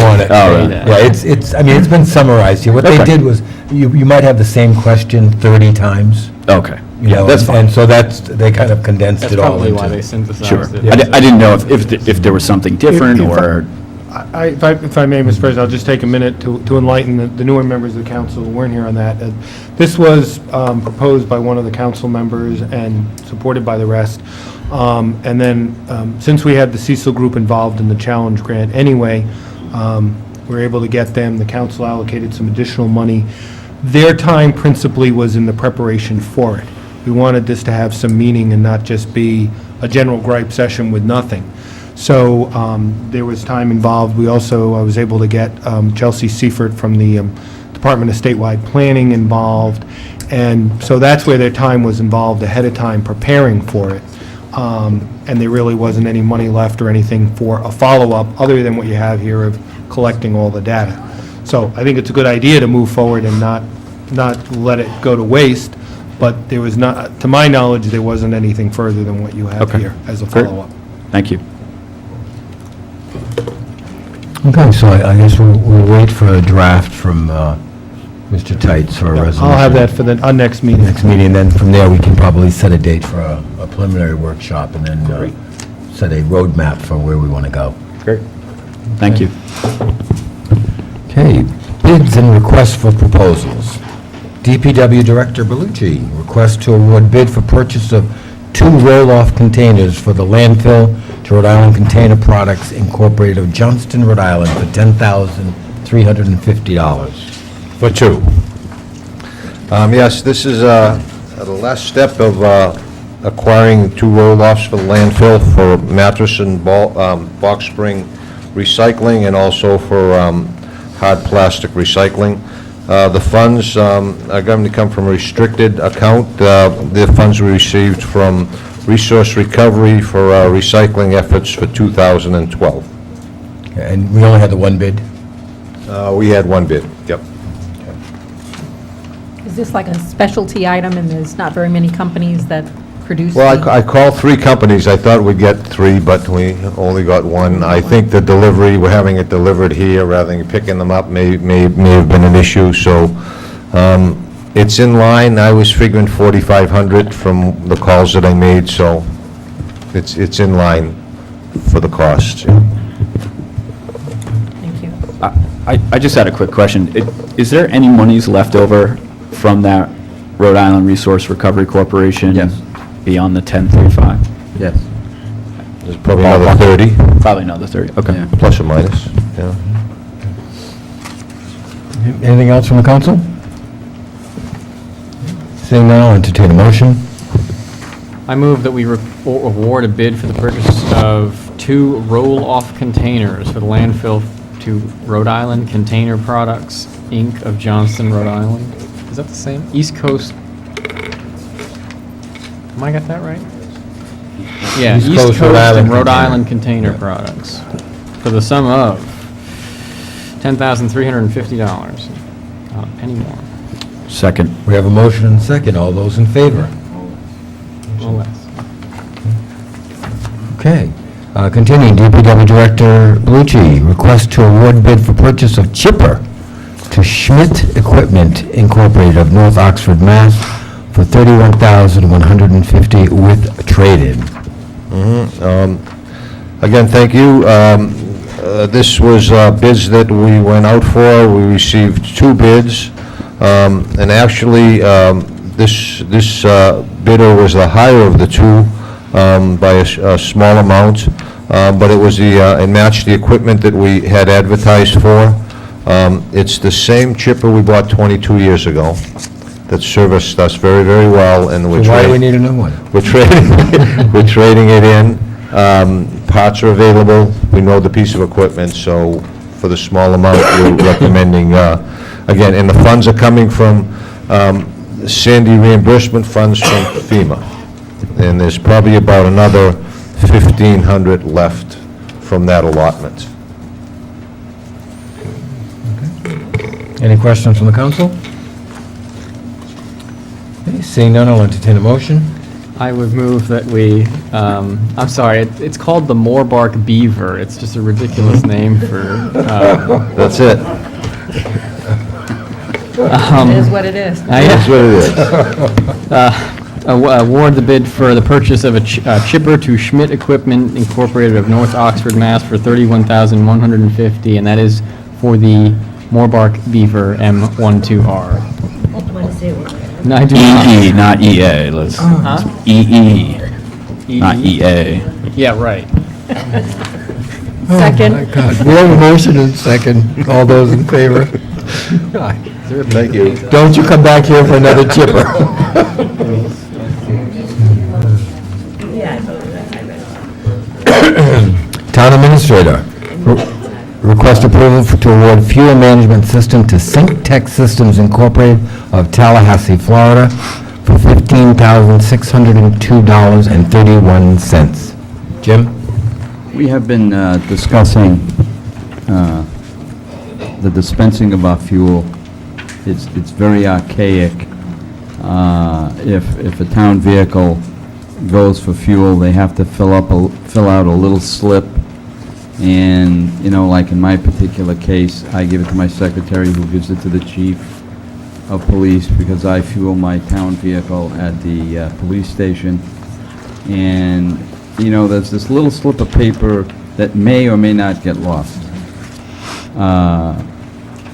want it. Oh, really? Yeah, it's been summarized here. What they Okay. did was, you might have the same question 30 times. Okay. You know, That's fine. and so they kind of condensed That's it all probably into. why they synthesized Sure. it. I didn't know if there was something different, If I- or, If I may, Mr. President, I'll just take a minute to enlighten the newer members of the council who weren't here on that. This was proposed by one of the council members and supported by the rest. And then, since we had the Cecil Group involved in the challenge grant anyway, we were able to get them, the council allocated some additional money. Their time principally was in the preparation for it. We wanted this to have some meaning and not just be a general gripe session with nothing. So there was time involved. I was able to get Chelsea Seifert from the Department of Statewide Planning involved. And so that's where their time was involved ahead of time preparing for it. And there really wasn't any money left or anything for a follow-up, other than what you have here of collecting all the data. So I think it's a good idea to move forward and not let it go to waste, but there was not, to my knowledge, there wasn't anything further than what you have Okay. here as a Great. follow-up. thank you. Okay, so I guess we'll wait for a draft from Mr. Tights for a resolution. I'll have that for our next meeting. Next meeting, and then from there, we can probably set a date for a preliminary workshop, and then set a roadmap for where we want to go. Great. Thank you. Okay, bids and requests for proposals. DPW Director Bellucci, request to award bid for purchase of 2 roll-off containers for the landfill to Rhode Island Container Products Incorporated of Johnston, Rhode Island for $10,350. For 2. Yes, this is the last step of acquiring 2 roll-offs for the landfill for mattress and box spring recycling, and also for hard plastic recycling. The funds are going to come from a restricted account. The funds we received from Resource Recovery for our recycling efforts for 2012. And we only had the one bid? We had 1 bid, yep. Is this like a specialty item, and there's not very many companies that produce? Well, the- I called 3 companies. I thought we'd get 3, but we only got 1. I think the delivery, we're having it delivered here rather than picking them up, may have been an issue, so it's in line. I was figuring 4,500 from the calls that I made, so it's in line for the cost. Thank you. I just had a quick question. Is there any monies left over from that Rhode Island Resource Recovery Corporation? Yes. Beyond the 1035? Yes. There's probably another 30. Probably another 30, okay. Plus or minus, yeah. Anything else from the council? Seeing none, I'll entertain a motion. I move that we award a bid for the purchase of 2 roll-off containers for the landfill to Rhode Island Container Products, Inc. of Johnston, Rhode Island. Is that the same? East Coast. Am I got that right? Yeah, East East Coast Coast Rhode Island and Rhode Container. Island Container Products for the sum of $10,350. Not a penny more. Second. We have a motion and a second. All those in favor? No less. Okay. Continuing, DPW Director Bellucci, request to award bid for purchase of chipper to Schmidt Equipment Incorporated of North Oxford, Mass. for $31,150 with trade-in. Again, thank you. This was bids that we went out for. We received 2 bids. And actually, this bidder was the higher of the 2 by a small amount, but it was it matched the equipment that we had advertised for. It's the same chipper we bought 22 years ago that serviced us very, very well, and we're So why do we trading- need a new one? We're trading, we're trading it in. Parts are available. We know the piece of equipment, so for the small amount, we're recommending, again, and the funds are coming from Sandy reimbursement funds from FEMA. And there's probably about another 1,500 left from that allotment. Any questions from the council? Okay, seeing none, I'll entertain a motion. I would move that we, I'm sorry, it's called the Moorbark Beaver. It's just a ridiculous name for... That's it. It is what it is. That's what it is. Award the bid for the purchase of a chipper to Schmidt Equipment Incorporated of North Oxford, Mass. for $31,150, and that is for the Moorbark Beaver M12R. Want to say it? No, I do not. EE, not EA, Liz. Huh? EE, not EA. Yeah, right. Second. Oh, my God. We have a motion and second. All those in favor? Thank you. Don't you come back here for another chipper. Town Administrator, request approval to award fuel management system to Sync Tech Systems Incorporated of Tallahassee, Florida, for $15,602.31. Jim? We have been discussing the dispensing of our fuel. It's very archaic. If a town vehicle goes for fuel, they have to fill out a little slip. And, you know, like in my particular case, I give it to my secretary, who gives it to the chief of police, because I fuel my town vehicle at the police station. And, you know, there's this little slip of paper that may or may not get lost.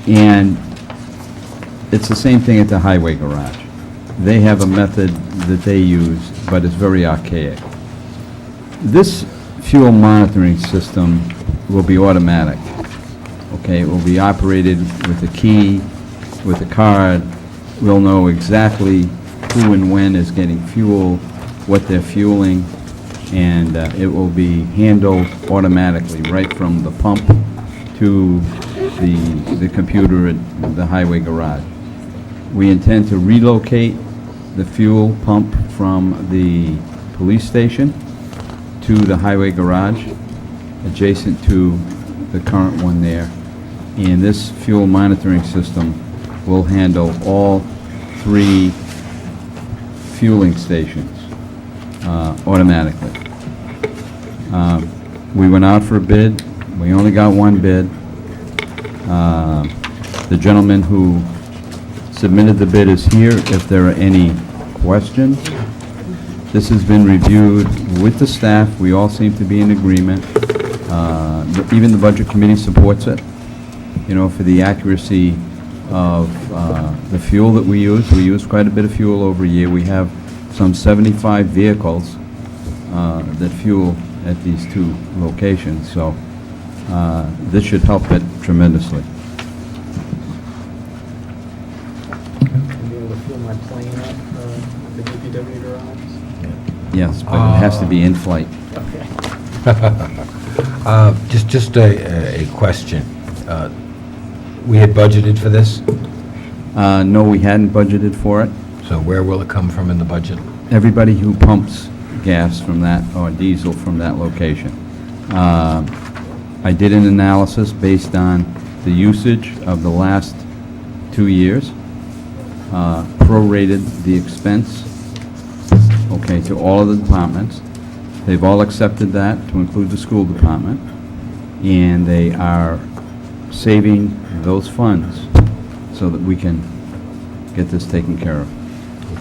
And it's the same thing at the highway garage. They have a method that they use, but it's very archaic. This fuel monitoring system will be automatic. Okay, it will be operated with a key, with a card. We'll know exactly who and when is getting fuel, what they're fueling, and it will be handled automatically right from the pump to the computer at the highway garage. We intend to relocate the fuel pump from the police station to the highway garage, adjacent to the current one there. And this fuel monitoring system will handle all 3 fueling stations automatically. We went out for a bid. We only got 1 bid. The gentleman who submitted the bid is here if there are any questions. This has been reviewed with the staff. We all seem to be in agreement. Even the Budget Committee supports it, you know, for the accuracy of the fuel that we use. We use quite a bit of fuel over a year. We have some 75 vehicles that fuel at these 2 locations, so this should help it tremendously. Be able to fuel my plane up at the DPW garage? Yes, but it has to be in flight. Okay. Just a question. We had budgeted for this, No, we hadn't budgeted for it. so where will it come from in the budget? Everybody who pumps gas from that, or diesel from that location. I did an analysis based on the usage of the last 2 years, prorated the expense, okay, to all of the departments. They've all accepted that, to include the school department, and they are saving those funds so that we can get this taken care of.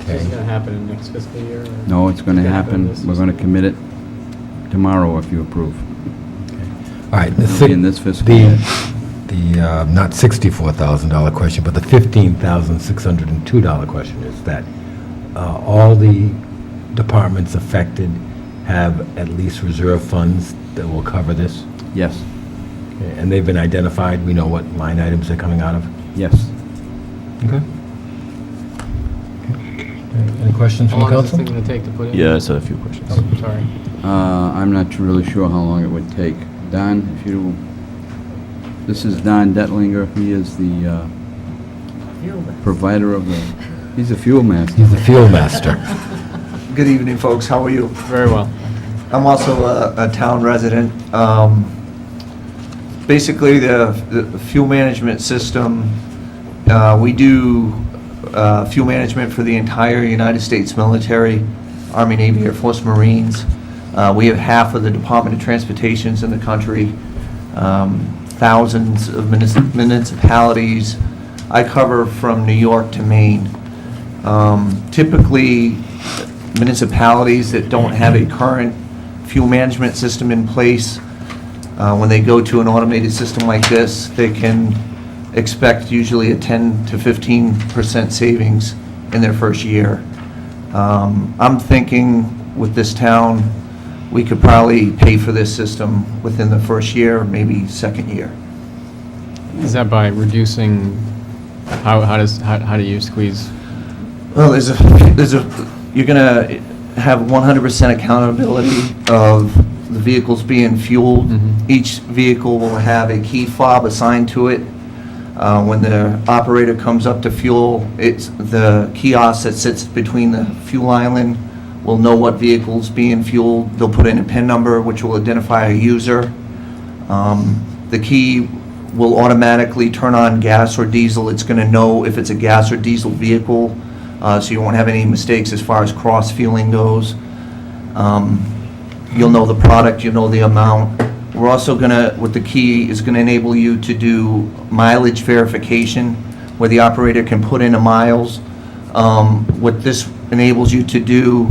Is this going to happen in next fiscal year? or- No, it's going to It's gonna happen. this We're going to commit it tomorrow if you approve. All right, It'll be in this fiscal the, year. not $64,000 question, but the $15,602 question is that all the departments affected have at least reserve funds that will cover this? Yes, Okay, and they've been identified, we know what line items they're coming out of? yes. Okay. Any questions How from the long is this council? thing going to take to put in? Yeah, I just had a few questions. Oh, sorry. I'm not really sure how long it would take. Don, if you, this is Don Detlinger. He is the provider of the, he's a fuel master. He's the field master. Good evening, folks. How are you? Very well. I'm also a town resident. Basically, the fuel management system, we do fuel management for the entire United States military, Army, Navy, Air Force, Marines. We have half of the Department of Transportations in the country, thousands of municipalities. I cover from New York to Maine. Typically, municipalities that don't have a current fuel management system in place, when they go to an automated system like this, they can expect usually a 10 to 15% savings in their first year. I'm thinking with this town, we could probably pay for this system within the first year, maybe second year. Is that by reducing, how do you squeeze? Well, you're gonna have 100% accountability of the vehicles being fueled. Each vehicle will have a key fob assigned to it. When the operator comes up to fuel, it's the kiosk that sits between the fuel island will know what vehicle's being fueled. They'll put in a PIN number, which will identify a user. The key will automatically turn on gas or diesel. It's going to know if it's a gas or diesel vehicle, so you won't have any mistakes as far as cross-fueling goes. You'll know the product, you'll know the amount. We're also going to, with the key, is going to enable you to do mileage verification, where the operator can put in the miles. What this enables you to do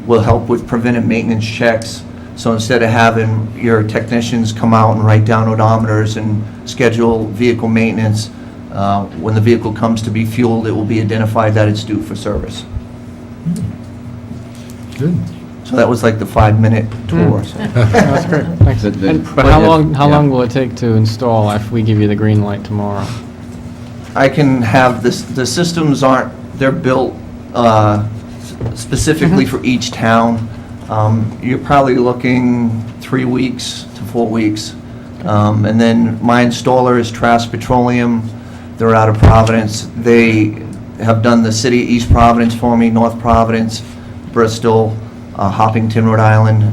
will help with preventive maintenance checks. So instead of having your technicians come out and write down odometers and schedule vehicle maintenance, when the vehicle comes to be fueled, it will be identified that it's due for service. Good. So that was like the 5-minute tour. So. That's great, thanks. But how long will it take to install if we give you the green light tomorrow? I can have this, the systems aren't, they're built specifically for each town. You're probably looking 3 weeks to 4 weeks. And then my installer is Trask Petroleum. They're out of Providence. They have done the city of East Providence for me, North Providence, Bristol, Hoppington, Rhode Island.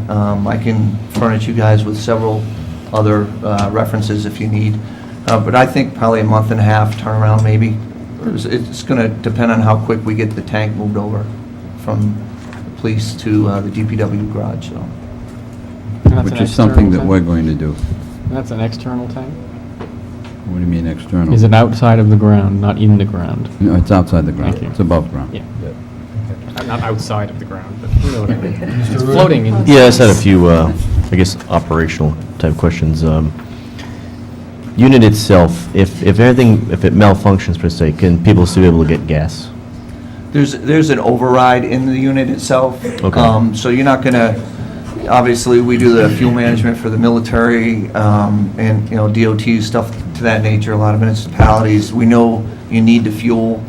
I can furnish you guys with several other references if you need. But I think probably a month and a half turnaround maybe. It's going to depend on how quick we get the tank moved over from the police to the DPW garage. So. Which is something that we're going to do. And that's an external tank? What do you mean external? Is it outside of the ground, not in the ground? No, it's outside the ground. Thank you. It's above ground. Yeah. Not outside of the ground, but you know what I mean. It's floating in. Yeah, I just had a few, I guess, operational type questions. Unit itself, if it malfunctions per se, can people still be able to get gas? There's an override in the unit itself. Okay. So you're not going to, obviously, we do the fuel management for the military and, DOT, stuff to that nature, a lot of municipalities. We know you need to fuel.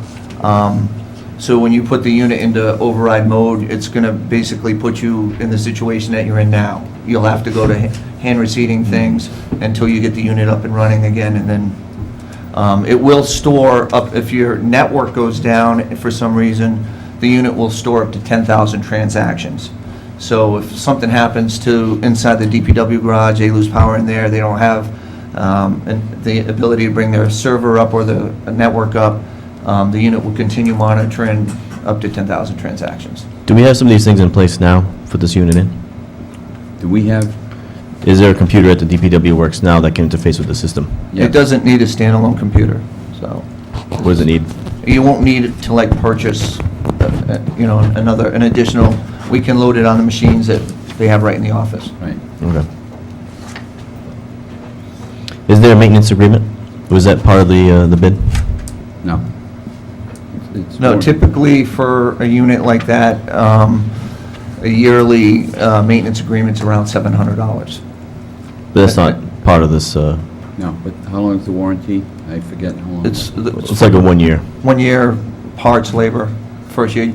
So when you put the unit into override mode, it's going to basically put you in the situation that you're in now. You'll have to go to hand receiving things until you get the unit up and running again, and then it will store up, if your network goes down for some reason, the unit will store up to 10,000 transactions. So if something happens to inside the DPW garage, they lose power in there, they don't have the ability to bring their server up or the network up, the unit will continue monitoring up to 10,000 transactions. Do we have some of these things in place now for this unit in? Do we have? Is there a computer at the DPW works now that can interface with the system? It doesn't need a standalone computer, so. What does it need? You won't need it to purchase, an additional, we can load it on the machines that they have right in the office. Right. Okay. Is there a maintenance agreement? Was that part of the bid? No. It's No, more- typically for a unit like that, a yearly maintenance agreement's around $700. But that's not part of this, No, but how long is the warranty? I forget how long. It's like a 1 year. 1 year, parts, labor, first year.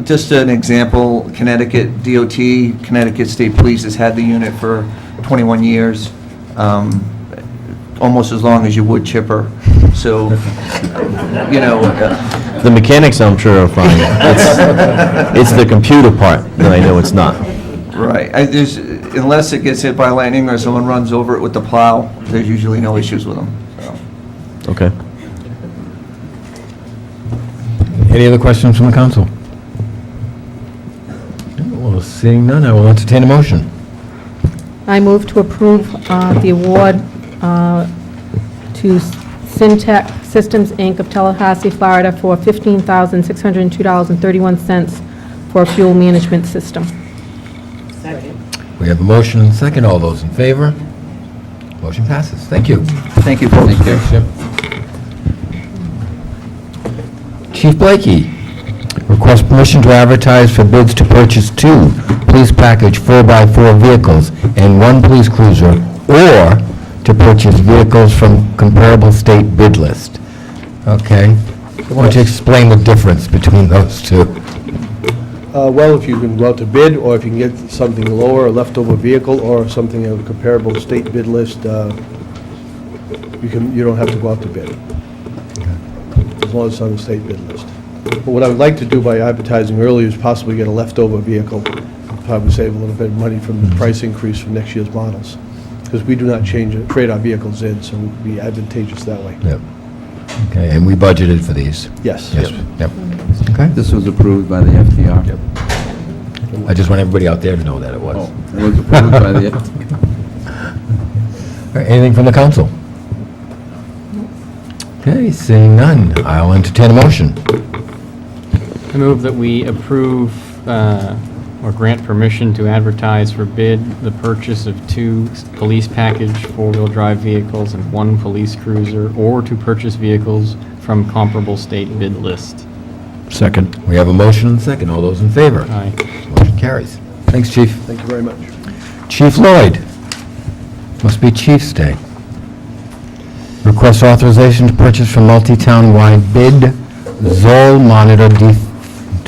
Just an example, Connecticut DOT, Connecticut State Police has had the unit for 21 years, almost as long as your wood chipper. So, you know. The mechanics, I'm sure, are fine. It's the computer part that I know it's not. Right. Unless it gets hit by lightning or someone runs over it with the plow, there's usually no issues with them. So. Okay. Any other questions from the council? Well, seeing none, I will entertain a motion. I move to approve the award to Syntec Systems, Inc. of Tallahassee, Florida for $15,602.31 for a fuel management system. We have a motion and a second. All those in favor? Motion passes. Thank you. Thank you, folks. Thanks, Chip. Chief Blakey, request permission to advertise for bids to purchase 2 police package 4x4 vehicles and 1 police cruiser, or to purchase vehicles from comparable state bid list. Okay. Why don't you explain the difference between those two? Well, if you can go out to bid, or if you can get something lower, a leftover vehicle, or something of a comparable state bid list, you don't have to go out to bid, as long as it's on the state bid list. But what I would like to do by advertising early is possibly get a leftover vehicle, probably save a little bit of money from the price increase from next year's models, because we do not trade our vehicles in, so it would be advantageous that way. Yep. Okay, and we budgeted for these? Yes. Yes. Yep. Okay. This was approved by the FDR. Yep. I just want everybody out there to know that it was. Oh, it was approved by the FDR. All right, anything from the council? Okay, seeing none, I'll entertain a motion. I move that we approve or grant permission to advertise for bid the purchase of 2 police package 4-wheel drive vehicles and 1 police cruiser, or to purchase vehicles from comparable state bid list. Second. We have a motion and a second. All those in favor? Aye. Motion carries. Thanks, Chief. Thank you very much. Chief Lloyd. Must be Chief's Day. Request authorization to purchase from multi-town-wide bid Zoll monitor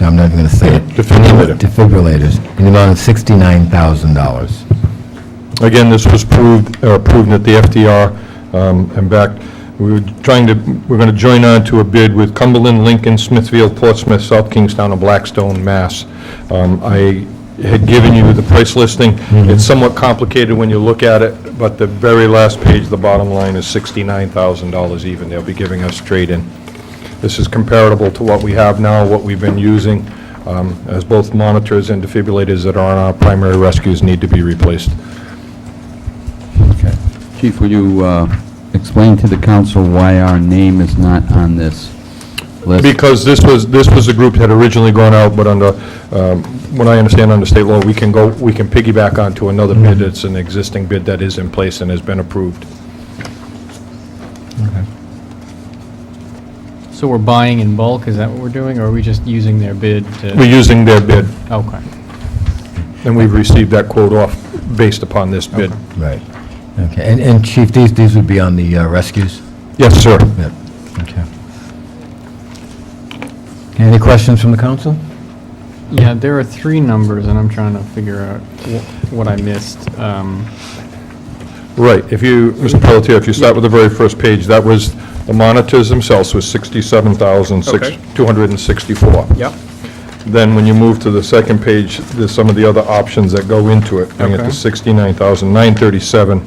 I'm not even going to say it. Defibrillators in the amount of $69,000. Again, this was approved at the FDR, and back, we're going to join on to a bid with Cumberland, Lincoln, Smithfield, Portsmouth, South Kingstown, and Blackstone, Mass. I had given you the price listing. It's somewhat complicated when you look at it, but the very last page, the bottom line is $69,000 even. They'll be giving us trade-in. This is comparable to what we have now, what we've been using, as both monitors and defibrillators that are on our primary rescues need to be replaced. Okay. Chief, will you explain to the council why our name is not on this list? Because this was a group that had originally gone out, but under, what I understand under state law, we can piggyback onto another bid. It's an existing bid that is in place and has been approved. Okay. So we're buying in bulk, is that what we're doing, or are we just using their bid to? We're using their bid. Okay. And we've received that quote off based upon this bid. Right. Okay. And Chief, these would be on the rescues? Yes, sir. Yep. Okay. Any questions from the council? Yeah, there are 3 numbers, and I'm trying to figure out what I missed. Right. If you, Mr. Pelletier, if you start with the very first page, that was, the monitors themselves was $67,264. Yep. Then when you move to the second page, there's some of the other options that go into it, bring it to Okay. $69,937.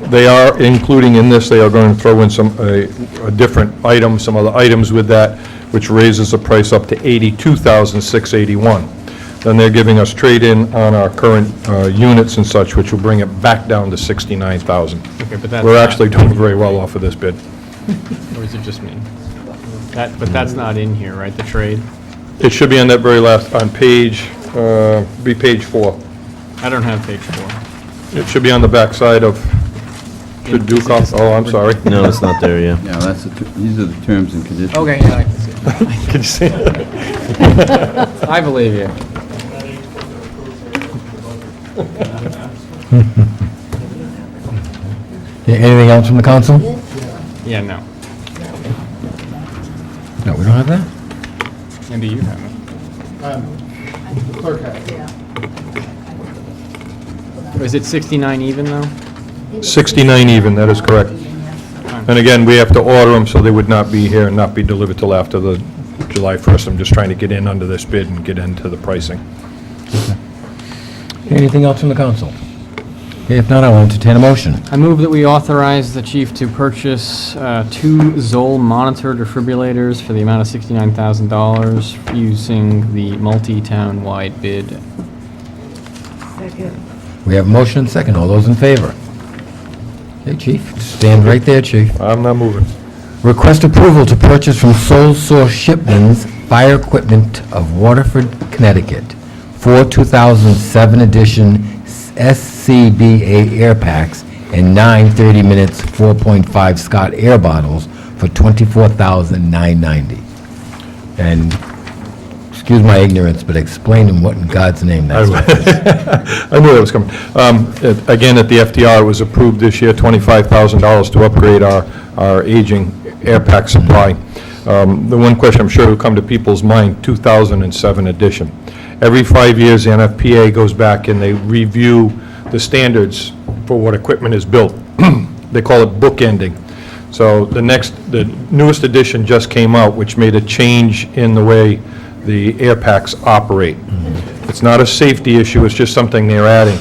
They are, including in this, they are going to throw in a different item, some other items with that, which raises the price up to $82,681. Then they're giving us trade-in on our current units and such, which will bring it back down to $69,000. Okay, but that's We're not- actually doing very well off of this bid. Or is it just me? But that's not in here, right, the trade? It should be on that very last, on page, be page 4. I don't have page 4. It should be on the back side of Should do, oh, I'm sorry. No, it's not there, yeah. Yeah, that's, these are the terms and conditions. Okay, yeah, I can see it. Can you see? I believe you. Anything else from the council? Yeah, no. No, we don't have that? Maybe you have it. Clerk has it. Is it 69 even, though? 69 even, that is correct. And again, we have to order them, so they would not be here and not be delivered till after the July 1st. I'm just trying to get in under this bid and get into the pricing. Anything else from the council? Okay, if not, I'll entertain a motion. I move that we authorize the chief to purchase 2 Zoll monitor defibrillators for the amount of $69,000 using the multi-town-wide bid. Second. We have a motion and second. All those in favor? Okay, chief, stand right there, chief. I'm not moving. Request approval to purchase from Sole Source Shipments fire equipment of Waterford, Connecticut, 4 2007 edition SCBA air packs and 9 30 minutes 4.5 Scott air bottles for $24,990. And excuse my ignorance, but explain in what in God's name that's. I knew that was coming. Again, at the FDR, it was approved this year, $25,000 to upgrade our aging air pack supply. The one question I'm sure will come to people's mind, 2007 edition. Every 5 years, the NFPA goes back and they review the standards for what equipment is built. They call it bookending. So the newest edition just came out, which made a change in the way the air packs operate. It's not a safety issue, it's just something they're adding.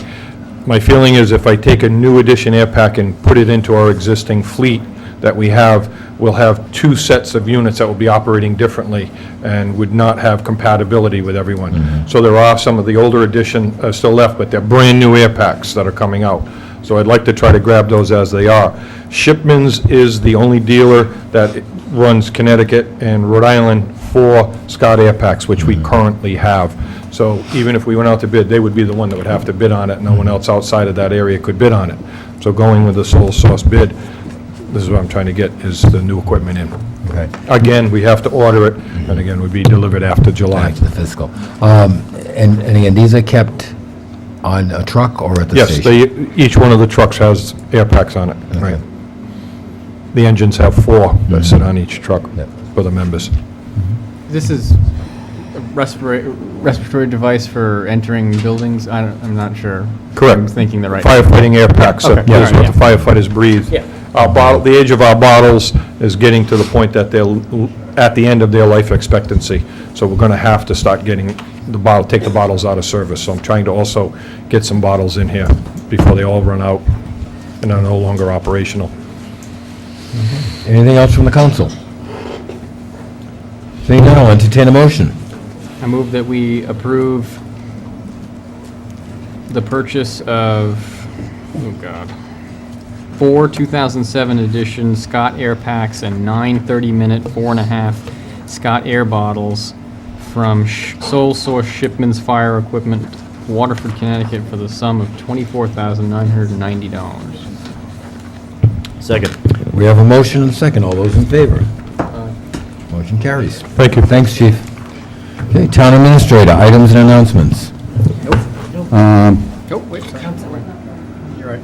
My feeling is if I take a new edition air pack and put it into our existing fleet that we have, we'll have 2 sets of units that will be operating differently and would not have compatibility with everyone. So there are some of the older edition still left, but they're brand-new air packs that are coming out. So I'd like to try to grab those as they are. Shipmans is the only dealer that runs Connecticut and Rhode Island for Scott air packs, which we currently have. So even if we went out to bid, they would be the one that would have to bid on it. No one else outside of that area could bid on it. So going with the sole source bid, this is what I'm trying to get, is the new equipment in. Okay. Again, we have to order it, and again, would be delivered after July. After the fiscal. And again, these are kept on a truck or at the station? Yes, each one of the trucks has air packs on it, right. The engines have 4 that sit on each truck for the members. This is a respiratory device for entering buildings? I'm not sure. Correct. I'm thinking the right. Firefighting air packs, Okay. that is All right, what the firefighters breathe. Yeah. The age of our bottles is getting to the point that they're at the end of their life expectancy. So we're going to have to start getting take the bottles out of service. So I'm trying to also get some bottles in here before they all run out and are no longer operational. Anything else from the council? Seeing none, I'll entertain a motion. I move that we approve the purchase of, 4 2007 edition Scott Air Packs and 9 30-minute 4.5 Scott Air bottles from Sole Source Shipments Fire Equipment, Waterford, Connecticut, for the sum of $24,990. Second. We have a motion and a second. All those in favor? Motion carries. Thank you. Thanks, chief. Okay, town administrator, items and announcements. Oh, wait, sorry. You're right.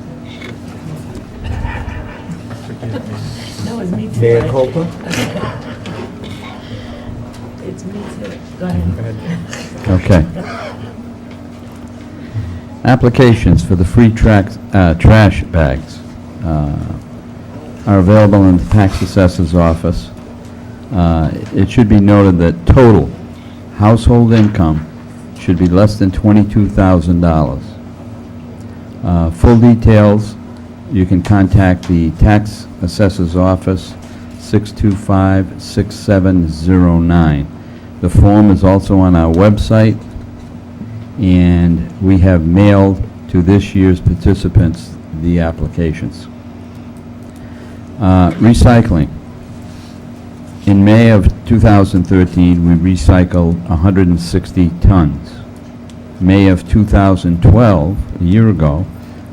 No, it's me too. Mayor right? Copa? It's me too. Go ahead. Okay. Applications for the free trash bags are available in the tax assessor's office. It should be noted that total household income should be less than $22,000. Full details, you can contact the tax assessor's office, 625-6709. The form is also on our website, and we have mailed to this year's participants the applications. Recycling. In May of 2013, we recycled 160 tons. May of 2012, a year ago,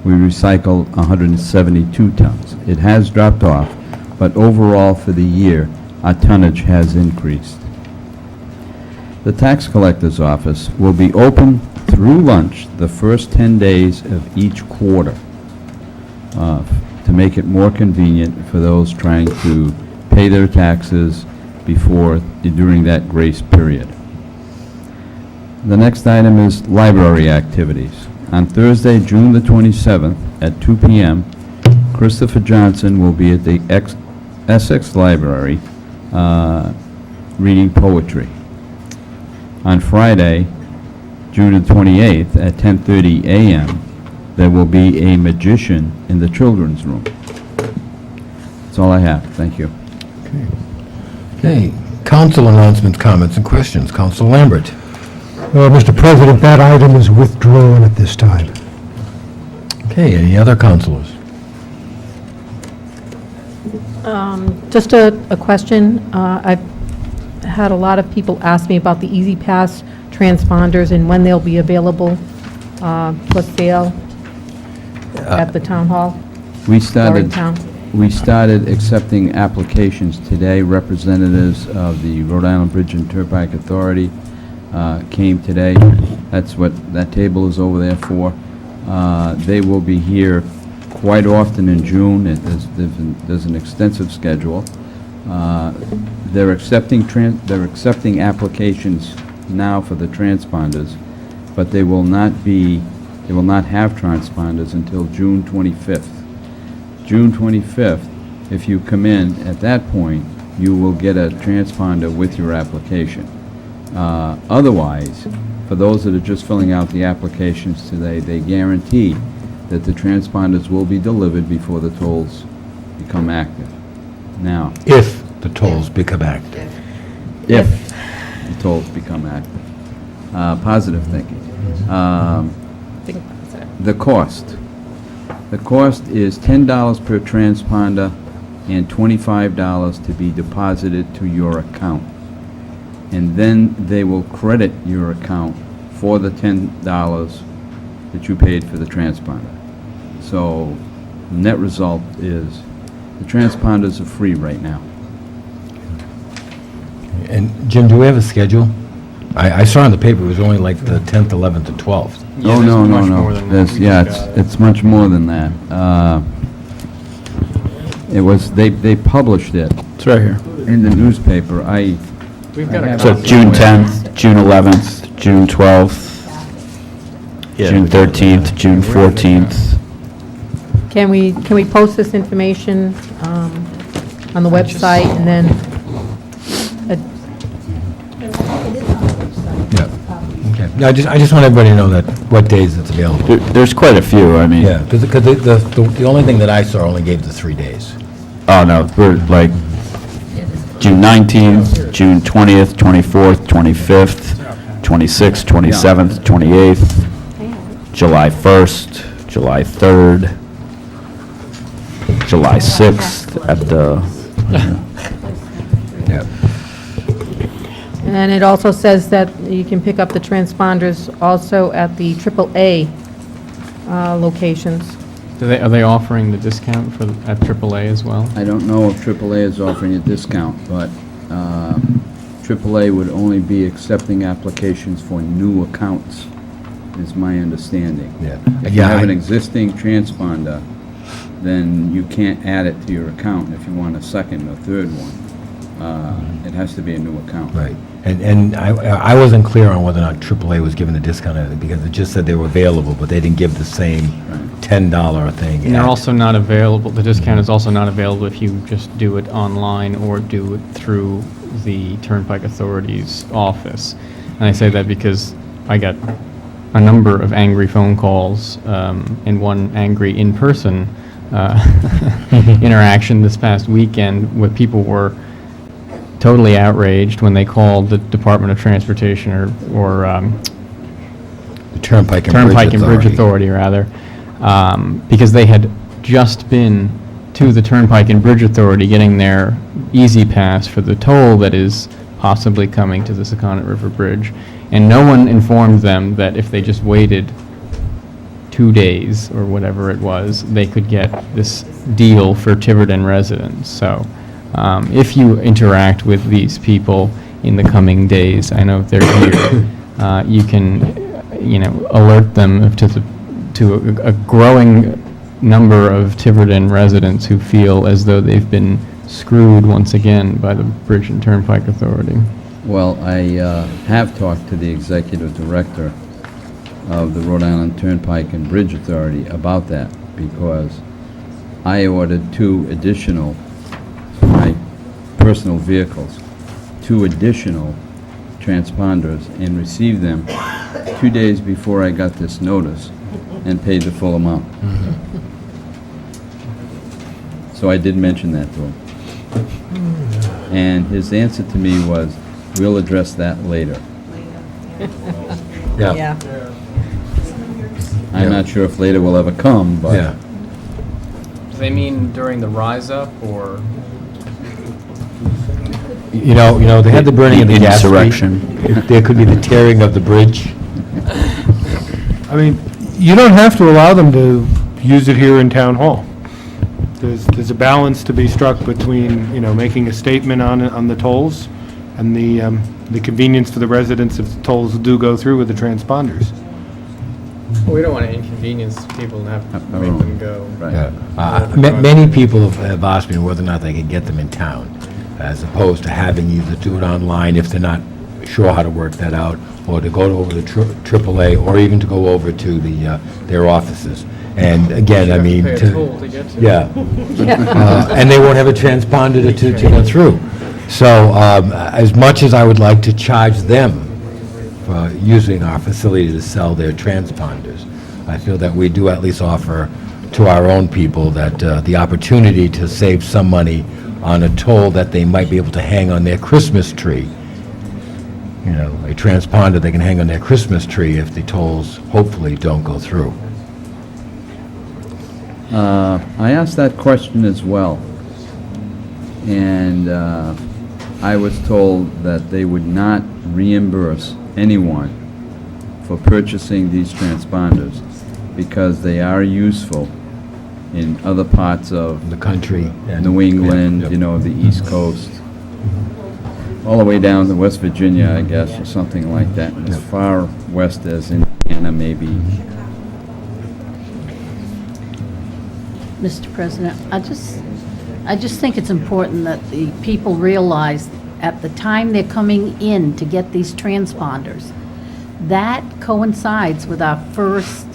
we recycle 172 tons. It has dropped off, but overall for the year, our tonnage has increased. The tax collector's office will be open through lunch the first 10 days of each quarter to make it more convenient for those trying to pay their taxes during that grace period. The next item is library activities. On Thursday, June the 27th at 2 p.m., Christopher Johnson will be at the Essex Library reading poetry. On Friday, June the 28th at 10:30 a.m., there will be a magician in the children's room. That's all I have. Thank you. Okay, council announcements, comments, and questions. Council Lambert. Mr. President, that item is withdrawn at this time. Okay, any other councilors? Just a question. I've had a lot of people ask me about the Easy Pass transponders and when they'll be available for sale at the town hall. We or in started town. We started accepting applications today. Representatives of the Rhode Island Bridge and Turnpike Authority came today. That's what that table is over there for. They will be here quite often in June. There's an extensive schedule. They're accepting applications now for the transponders, but they will not have transponders until June 25th. June 25th, if you come in at that point, you will get a transponder with your application. Otherwise, for those that are just filling out the applications today, they guarantee that the transponders will be delivered before the tolls become active. Now, If the tolls become active. if the tolls become active. Positive thinking. The cost. The cost is $10 per transponder and $25 to be deposited to your account. And then they will credit your account for the $10 that you paid for the transponder. So the net result is the transponders are free right now. And Jim, do we have a schedule? I saw in the paper it was only like the 10th, 11th, and 12th. Oh, no. It's much more than that. It was, they published it. It's right here. In the newspaper. We've got a So June 10th, June 11th, June 12th, June 13th, June 14th. Can we post this information on the website and then Okay. No, I just want everybody to know that, what days it's available. There's quite a few, I mean. Yeah, because the only thing that I saw only gave the 3 days. Oh, no, we're like June 19th, June 20th, 24th, 25th, 26th, 27th, 28th, July 1st, July 3rd, July 6th at the... Yeah. And it also says that you can pick up the transponders also at the AAA locations. Are they offering the discount at AAA as well? I don't know if AAA is offering a discount, but AAA would only be accepting applications for new accounts, is my understanding. Yeah. If you have an existing transponder, then you can't add it to your account if you want a second or third one. It has to be a new account. Right. And I wasn't clear on whether or not AAA was giving a discount on it, because it just said they were available, but they didn't give the same $10 thing. And they're also not available, the discount is also not available if you just do it online or do it through the Turnpike Authority's office. And I say that because I got a number of angry phone calls and one angry in-person interaction this past weekend where people were totally outraged when they called the Department of Transportation or the Turnpike and Bridge Authority, rather, because they had just been to the Turnpike and Bridge Authority getting their Easy Pass for the toll that is possibly coming to the Secundit River Bridge, and no one informed them that if they just waited 2 days or whatever it was, they could get this deal for Tiverton residents. So if you interact with these people in the coming days, I know they're here, you can, alert them to a growing number of Tiverton residents who feel as though they've been screwed once again by the Bridge and Turnpike Authority. Well, I have talked to the executive director of the Rhode Island Turnpike and Bridge Authority about that, because I ordered 2 additional, my personal vehicles, 2 additional transponders, and received them 2 days before I got this notice, and paid the full amount. So I did mention that to him. And his answer to me was, we'll address that later. Yeah. I'm not sure if later will ever come, but... Yeah. Do they mean during the rise up or? You know, they had the burning of the gas street. Insurrection. There could be the tearing of the bridge. I mean, you don't have to allow them to use it here in Town Hall. There's a balance to be struck between, making a statement on the tolls and the convenience for the residents if the tolls do go through with the transponders. We don't want to inconvenience people and have to make them go. Yeah. Many people have asked me whether or not they can get them in town, as opposed to having you to do it online if they're not sure how to work that out, or to go over to AAA, or even to go over to their offices. And again, I mean, Pay a toll to get to. yeah. And they won't have a transponder to go through. So as much as I would like to charge them for using our facility to sell their transponders, I feel that we do at least offer to our own people that the opportunity to save some money on a toll that they might be able to hang on their Christmas tree. A transponder they can hang on their Christmas tree if the tolls hopefully don't go through. I asked that question as well, and I was told that they would not reimburse anyone for purchasing these transponders because they are useful in other parts of The country. and- New England, Yep. The East Coast, all the way down to West Virginia, I guess, or something like that, as far west as Indiana, maybe. Mr. President, I just think it's important that the people realize at the time they're coming in to get these transponders, that coincides with our first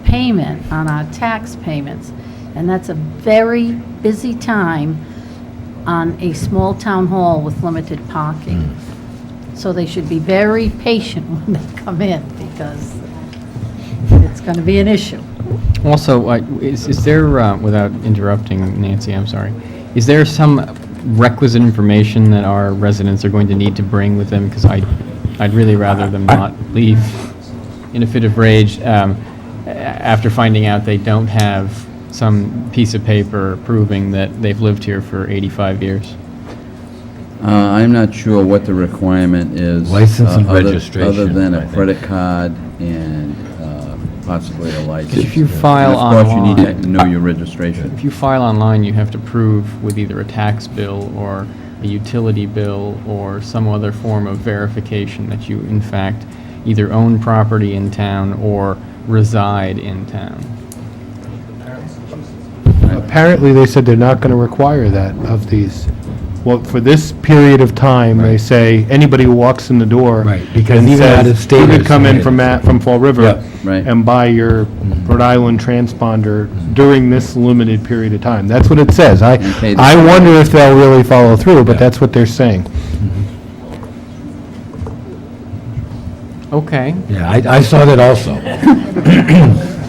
payment on our tax payments. And that's a very busy time on a small town hall with limited parking. So they should be very patient when they come in, because it's going to be an issue. Also, is there, without interrupting Nancy, I'm sorry, is there some requisite information that our residents are going to need to bring with them? Because I'd really rather them not leave in a fit of rage after finding out they don't have some piece of paper proving that they've lived here for 85 years. I'm not sure what the requirement is. License and other- registration, Other than I a think. credit card and possibly a license. If you file And of course, you need online- to know your registration. If you file online, you have to prove with either a tax bill or a utility bill or some other form of verification that you, in fact, either own property in town or reside in town. Apparently, they said they're not going to require that of these. Well, for this period of time, they say anybody who walks in the door. Right, because and even says, out of state you could is come in submitted. from Fall River Yeah, right. and buy your Rhode Island transponder during this limited period of time. That's what it says. I pay the- I wonder if they'll really follow through, but that's what they're saying. Okay. Yeah, I saw that also.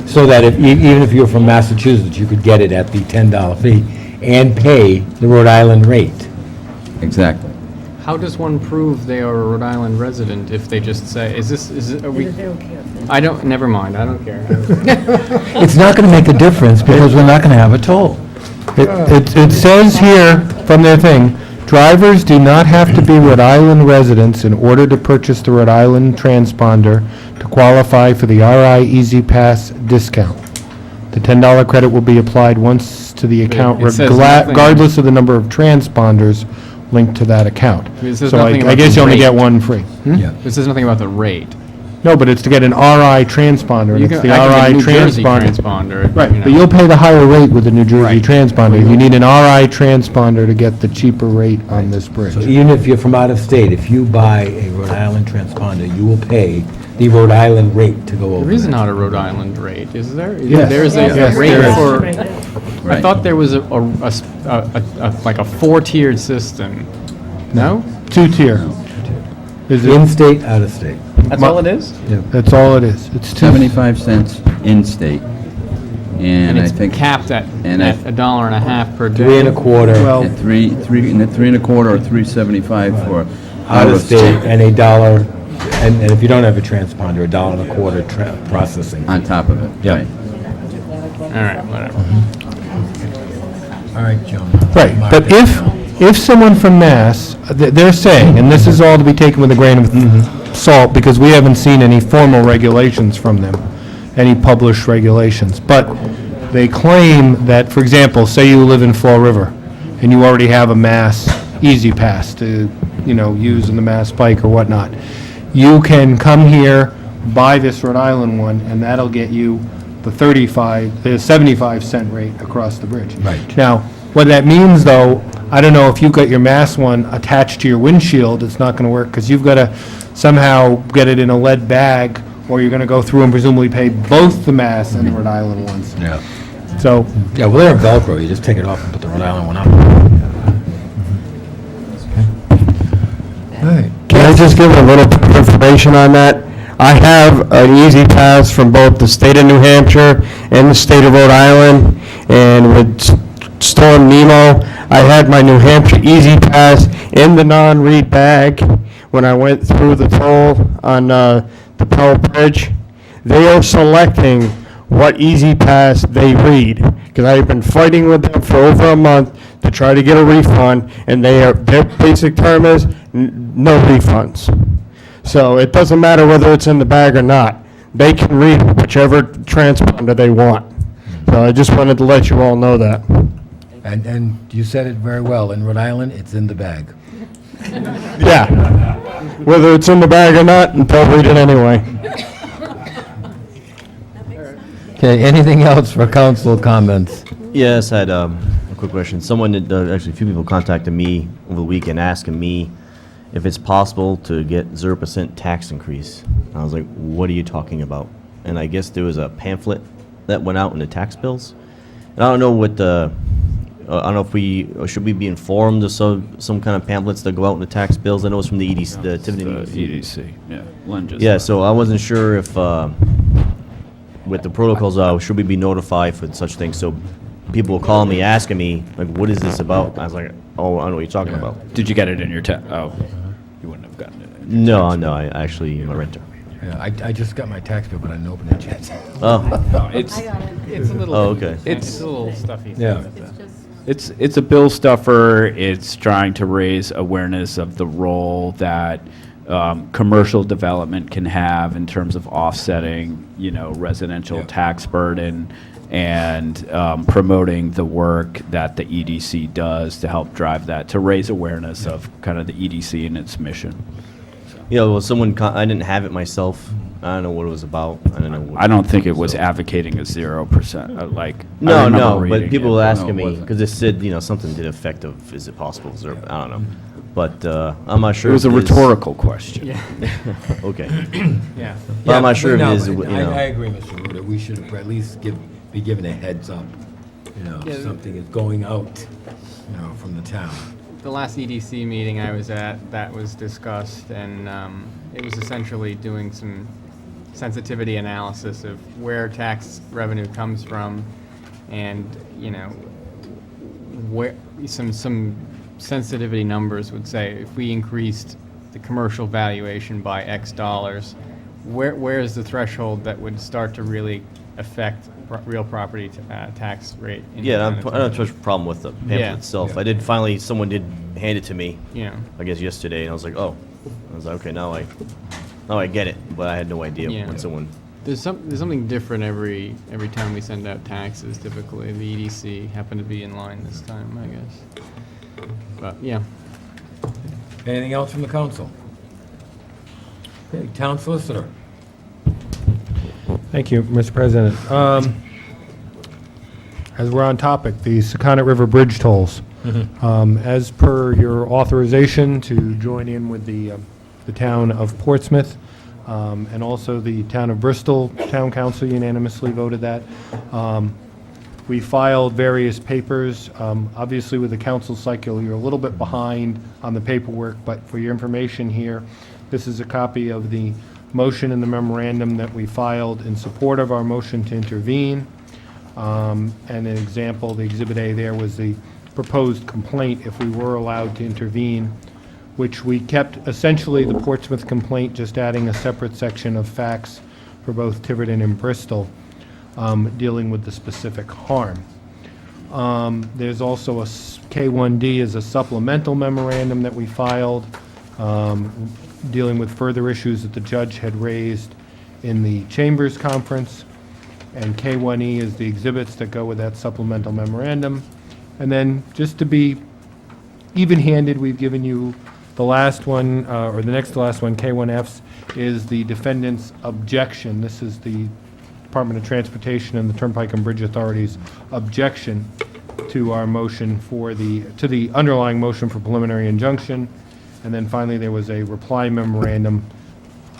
So that even if you're from Massachusetts, you could get it at the $10 fee and pay the Rhode Island rate. Exactly. How does one prove they are a Rhode Island resident if they just say, are we? I don't, never mind, I don't care. It's not going to make a difference because we're not going to have a toll. It says here from their thing, drivers do not have to be Rhode Island residents in order to purchase the Rhode Island transponder to qualify for the RI Easy Pass discount. The $10 credit will be applied once to the account It says nothing- regardless of the number of transponders linked to that account. It says So nothing I about guess the you only rate. get one free. Hmm? Yeah. This says nothing about the rate. No, but it's to get an RI transponder, and You it's can- the I can RI get a New Jersey transponder. transponder, Right, you know. but you'll pay the higher rate with the New Jersey Right. transponder. You need an RI transponder to get the cheaper rate on this bridge. So even if you're from out of state, if you buy a Rhode Island transponder, you will pay the Rhode Island rate to go over. There is that. not a Rhode Island rate, is there? Yes. There's Yes, a rate there is. for, I Right. thought there was like a four-tiered system. No? Two-tier. Is it? In-state, out-of-state. That's all it is? That's all it is. It's two. 75 cents in-state. And And I it's think. capped at and I- $1.50 per day? 3 1/4 Well, At three and a 3 1/4 or 3.75 for out-of-state, and $1, and if you don't have a transponder, $1 1/4 processing. on top of it. Yeah. Right. All right, whatever. All right, Joan. Right, Mark but it if, down. if someone from Mass, they're saying, and this is all to be taken with a grain of salt, because we haven't seen any formal regulations from them, any published regulations, but they claim that, for example, say you live in Fall River, and you already have a Mass Easy Pass to, use in the Mass Pike or whatnot, you can come here, buy this Rhode Island one, and that'll get you the 75-cent rate across the bridge. Right. Now, what that means, though, I don't know if you've got your Mass one attached to your windshield, it's not going to work, because you've got to somehow get it in a lead bag, or you're going to go through and presumably pay both the Mass and the Rhode Island ones. Yeah. So, Yeah, well, they're Velcro, you just take it off and put the Rhode Island one up. All right. Can I just give a little bit of information on that? I have an Easy Pass from both the state of New Hampshire and the state of Rhode Island, and with Storm Nemo, I had my New Hampshire Easy Pass in the non-read bag when I went through the toll on the Pell Bridge. They are selecting what Easy Pass they read, because I've been fighting with them for over a month to try to get a refund, and their basic term is no refunds. So it doesn't matter whether it's in the bag or not. They can read whichever transponder they want. So I just wanted to let you all know that. And you said it very well, in Rhode Island, it's in the bag. Yeah. Whether it's in the bag or not, they'll read it anyway. Okay, anything else for council comments? Yes, I had a quick question. Someone, actually, a few people contacted me over the weekend asking me if it's possible to get 0% tax increase. I was like, what are you talking about? And I guess there was a pamphlet that went out in the tax bills. And I don't know what I don't know if should we be informed of some kind of pamphlets that go out in the tax bills? I know it's from the EDC, the Tiverton EDC. EDC, yeah. Len just Yeah, left. so I wasn't sure if, with the protocols, should we be notified for such things? So people were calling me, asking me, like, what is this about? I was like, oh, I know what you're talking about. Did you get it in your oh, you wouldn't have gotten it. in your No, tax. no, I actually am a renter. Yeah, I just got my tax bill, but I didn't open it yet. Oh. No, it's a little. Oh, okay. It's a little stuffy. Yeah. It's a bill stuffer. It's trying to raise awareness of the role that commercial development can have in terms of offsetting, residential tax burden and promoting the work that the EDC does to help drive that, to raise awareness of kind of the EDC and its mission. Well, I didn't have it myself. I don't know what it was about. I don't know. I don't think it was advocating a 0%, like. I No, remember no, reading but people it. were No, asking it me, wasn't. because it said, something to the effect of, is it possible, I don't know. But I'm not sure. It was if a is. rhetorical question. Okay. Yeah. But I'm not sure if it No, is, but I agree, Mr. Ruda, we should at least be given a heads up, Yeah. something is going out, from the town. The last EDC meeting I was at, that was discussed, and it was essentially doing some sensitivity analysis of where tax revenue comes from, and, where some sensitivity numbers would say if we increased the commercial valuation by X dollars, where is the threshold that would start to really affect real property tax rate? in Yeah, the I town don't of have a problem with the pamphlet Yeah. itself. Yeah. Someone did hand it to me, Yeah. I guess yesterday, and I was like, oh. I was like, okay, now I No, I get it, but I had no idea Yeah. when someone. There's something different every time we send out taxes. Typically, the EDC happened to be in line this time, I guess. But yeah. Anything else from the council? Okay, town solicitor. Thank you, Mr. President. As we're on topic, the Secana River Bridge tolls. As per your authorization to join in with the town of Portsmouth, and also the town of Bristol, town council unanimously voted that. We filed various papers. Obviously, with the council cycle, you're a little bit behind on the paperwork, but for your information here, this is a copy of the motion and the memorandum that we filed in support of our motion to intervene. And an example, the Exhibit A there was the proposed complaint if we were allowed to intervene, which we kept essentially the Portsmouth complaint, just adding a separate section of facts for both Tiverton and Bristol, dealing with the specific harm. There's also a K1D is a supplemental memorandum that we filed, dealing with further issues that the judge had raised in the Chambers Conference. And K1E is the exhibits that go with that supplemental memorandum. And then, just to be even-handed, we've given you the last one, or the next to last one, K1Fs, is the defendant's objection. This is the Department of Transportation and the Turnpike and Bridge Authority's objection to our motion to the underlying motion for preliminary injunction. And then finally, there was a reply memorandum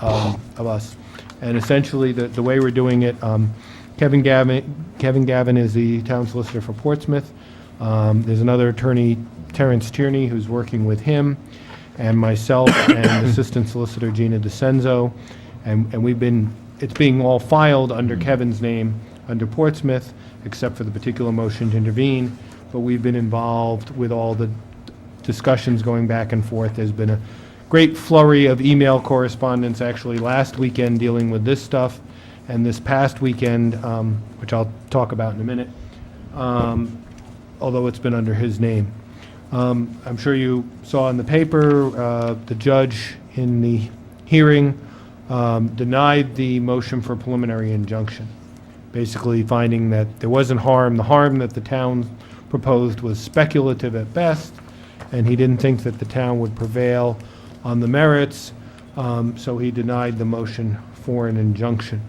of us. And essentially, the way we're doing it, Kevin Gavin is the town solicitor for Portsmouth. There's another attorney, Terrence Tierney, who's working with him, and myself and Assistant Solicitor Gina DeCenzo. And it's being all filed under Kevin's name, under Portsmouth, except for the particular motion to intervene. But we've been involved with all the discussions going back and forth. There's been a great flurry of email correspondence actually last weekend dealing with this stuff, and this past weekend, which I'll talk about in a minute, although it's been under his name. I'm sure you saw in the paper, the judge in the hearing denied the motion for preliminary injunction, basically finding that there wasn't harm. The harm that the town proposed was speculative at best, and he didn't think that the town would prevail on the merits, so he denied the motion for an injunction.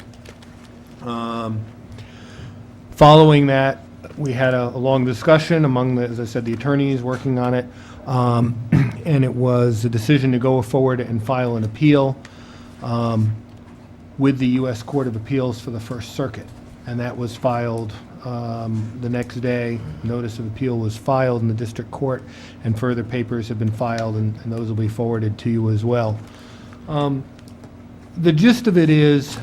Following that, we had a long discussion among, as I said, the attorneys working on it, and it was a decision to go forward and file an appeal with the U.S. Court of Appeals for the First Circuit, and that was filed the next day. Notice of appeal was filed in the district court, and further papers have been filed, and those will be forwarded to you as well. The gist of it is,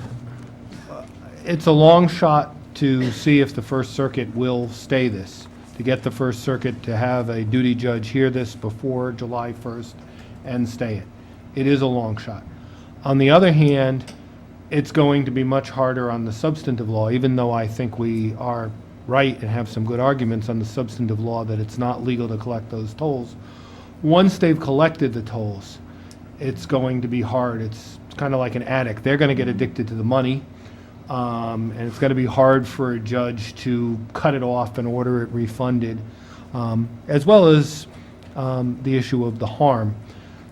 it's a long shot to see if the First Circuit will stay this, to get the First Circuit to have a duty judge hear this before July 1st and stay it. It is a long shot. On the other hand, it's going to be much harder on the substantive law, even though I think we are right and have some good arguments on the substantive law that it's not legal to collect those tolls. Once they've collected the tolls, it's going to be hard. It's kind of like an addict. They're going to get addicted to the money. And it's going to be hard for a judge to cut it off and order it refunded, as well as the issue of the harm.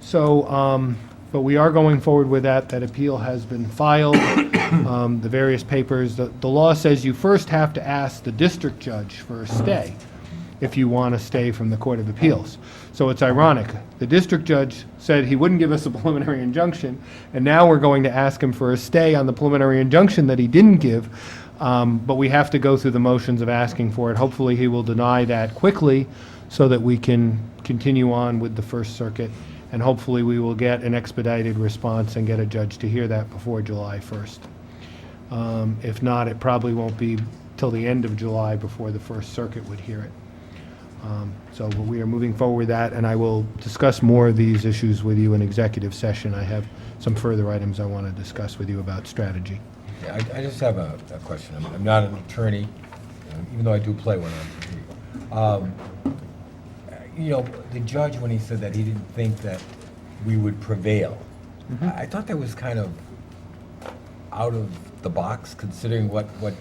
So, but we are going forward with that. That appeal has been filed, the various papers. The law says you first have to ask the district judge for a stay if you want to stay from the Court of Appeals. So it's ironic. The district judge said he wouldn't give us a preliminary injunction, and now we're going to ask him for a stay on the preliminary injunction that he didn't give, but we have to go through the motions of asking for it. Hopefully he will deny that quickly so that we can continue on with the First Circuit, and hopefully we will get an expedited response and get a judge to hear that before July 1st. If not, it probably won't be till the end of July before the First Circuit would hear it. So we are moving forward with that, and I will discuss more of these issues with you in executive session. I have some further items I want to discuss with you about strategy. Yeah, I just have a question. I'm not an attorney, even though I do play one on TV. You know, the judge, when he said that he didn't think that we would prevail I thought that was kind of out of the box, considering what was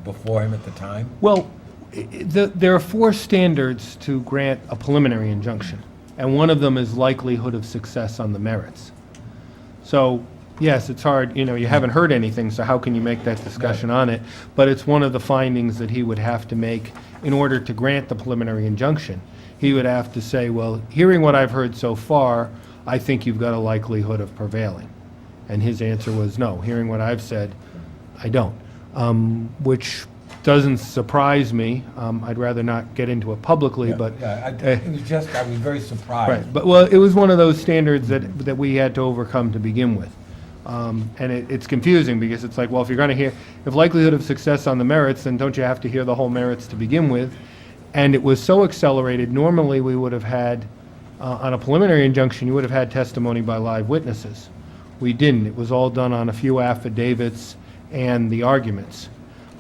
before him at the time. Well, there are 4 standards to grant a preliminary injunction, and one of them is likelihood of success on the merits. So, yes, it's hard, you haven't heard anything, so how can you make that discussion on it? But it's one of the findings that he would have to make in order to grant the preliminary injunction. He would have to say, well, hearing what I've heard so far, I think you've got a likelihood of prevailing. And his answer was, no, hearing what I've said, I don't. Which doesn't surprise me. I'd rather not get into it publicly, but... It was just, I was very surprised. Right, but, well, it was one of those standards that we had to overcome to begin with. And it's confusing, because it's like, well, if you're going to hear, if likelihood of success on the merits, then don't you have to hear the whole merits to begin with? And it was so accelerated, normally we would have had, on a preliminary injunction, you would have had testimony by live witnesses. We didn't. It was all done on a few affidavits and the arguments.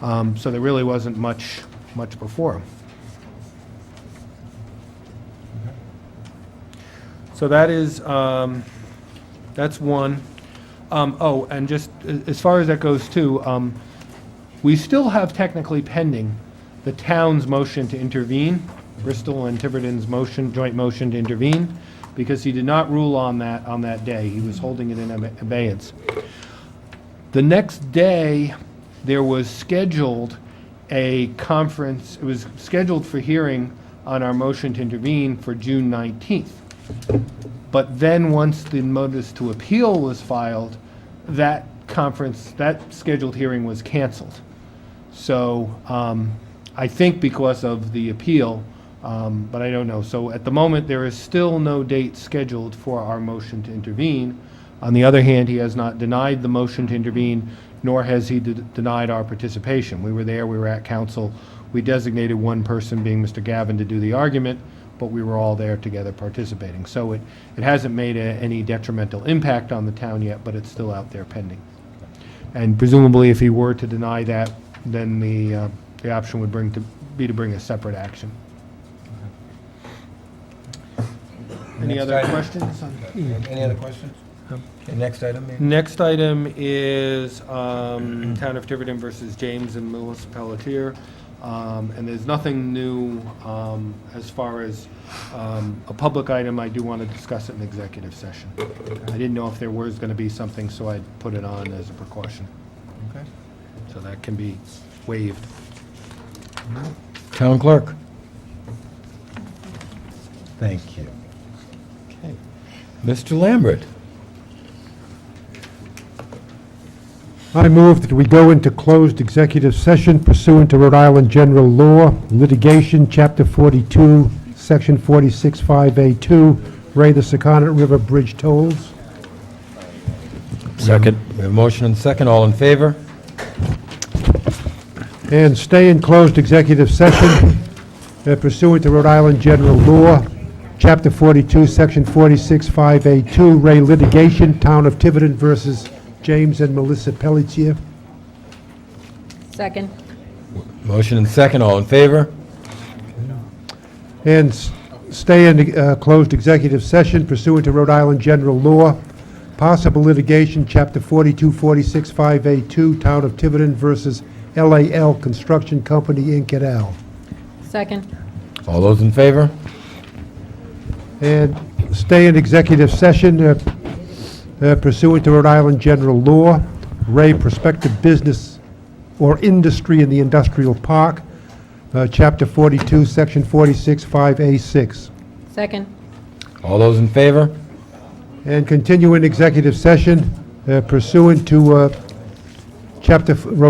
So there really wasn't much before him. So that is, that's one. Oh, and just as far as that goes too, we still have technically pending the town's motion to intervene, Bristol and Tiverton's joint motion to intervene, because he did not rule on that day. He was holding it in abeyance. The next day, there was scheduled a conference, it was scheduled for hearing on our motion to intervene for June 19th. But then, once the notice to appeal was filed, that scheduled hearing was canceled. So I think because of the appeal, but I don't know. So at the moment, there is still no date scheduled for our motion to intervene. On the other hand, he has not denied the motion to intervene, nor has he denied our participation. We were there, we were at council. We designated one person, being Mr. Gavin, to do the argument, but we were all there together participating. So it hasn't made any detrimental impact on the town yet, but it's still out there pending. And presumably, if he were to deny that, then the option would be to bring a separate action. Any Next other item. questions? Any other questions? Okay, next item, maybe? Next item is Town of Tiverton versus James and Melissa Pelletier. And there's nothing new as far as a public item. I do want to discuss it in executive session. I didn't know if there was going to be something, so I'd put it on as a precaution. Okay. So that can be waived. Town clerk. Thank you. Okay. Mr. Lambert. I move that we go into closed executive session pursuant to Rhode Island General Law, Litigation, Chapter 42, Section 46-5A2, Ray the Secundit River Bridge tolls. Second. We have a motion and second. All in favor? And stay in closed executive session pursuant to Rhode Island General Law, Chapter 42, Section 46-5A2, Ray Litigation, Town of Tiverton versus James and Melissa Pelletier. Second. Motion and second. All in favor? And stay in closed executive session pursuant to Rhode Island General Law, possible litigation, Chapter 42, 46-5A2, Town of Tiverton versus LAL Construction Company, Inc. et al. Second. All those in favor? And stay in executive session pursuant to Rhode Island General Law, Ray prospective business or industry in the industrial park, Chapter 42, Section 46-5A6. Second. All those in favor? And continue in executive session pursuant to Rhode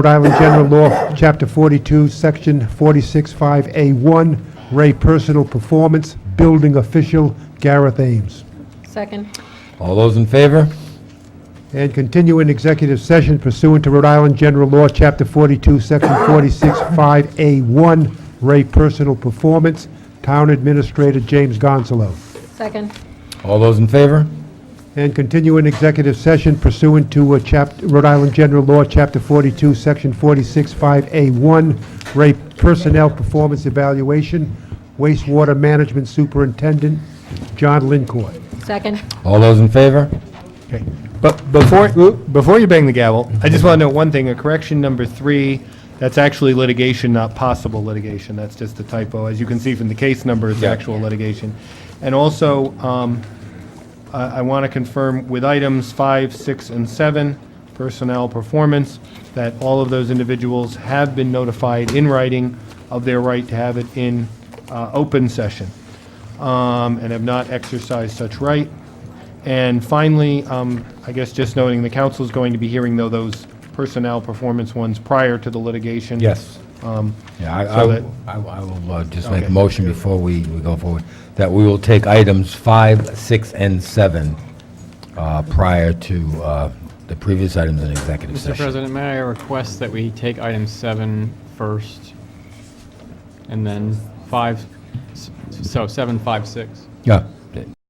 Island General Law, Chapter 42, Section 46-5A1, Ray personal performance, building official, Gareth Ames. Second. All those in favor? And continue in executive session pursuant to Rhode Island General Law, Chapter 42, Section 46-5A1, Ray personal performance, Town Administrator James Gonzalo. Second. All those in favor? And continue in executive session pursuant to Rhode Island General Law, Chapter 42, Section 46-5A1, Ray personnel performance evaluation, wastewater management superintendent, John Lincourt. Second. All those in favor? Okay. But before you bang the gavel, I just want to know one thing, a correction number 3, that's actually litigation, not possible litigation. That's just a typo. As you can see from the case number, it's actual litigation. And also, I want to confirm with items 5, 6, and 7, personnel performance, that all of those individuals have been notified in writing of their right to have it in open session, and have not exercised such right. And finally, I guess just noting, the council is going to be hearing, though, those personnel performance ones prior to the litigation. Yes. Yeah, I will just make a motion before we go forward, that we will take items 5, 6, and 7 prior to the previous items in executive Mr. session. President, may I request that we take item 7 first, and then 5, so 7, 5, 6? Yeah.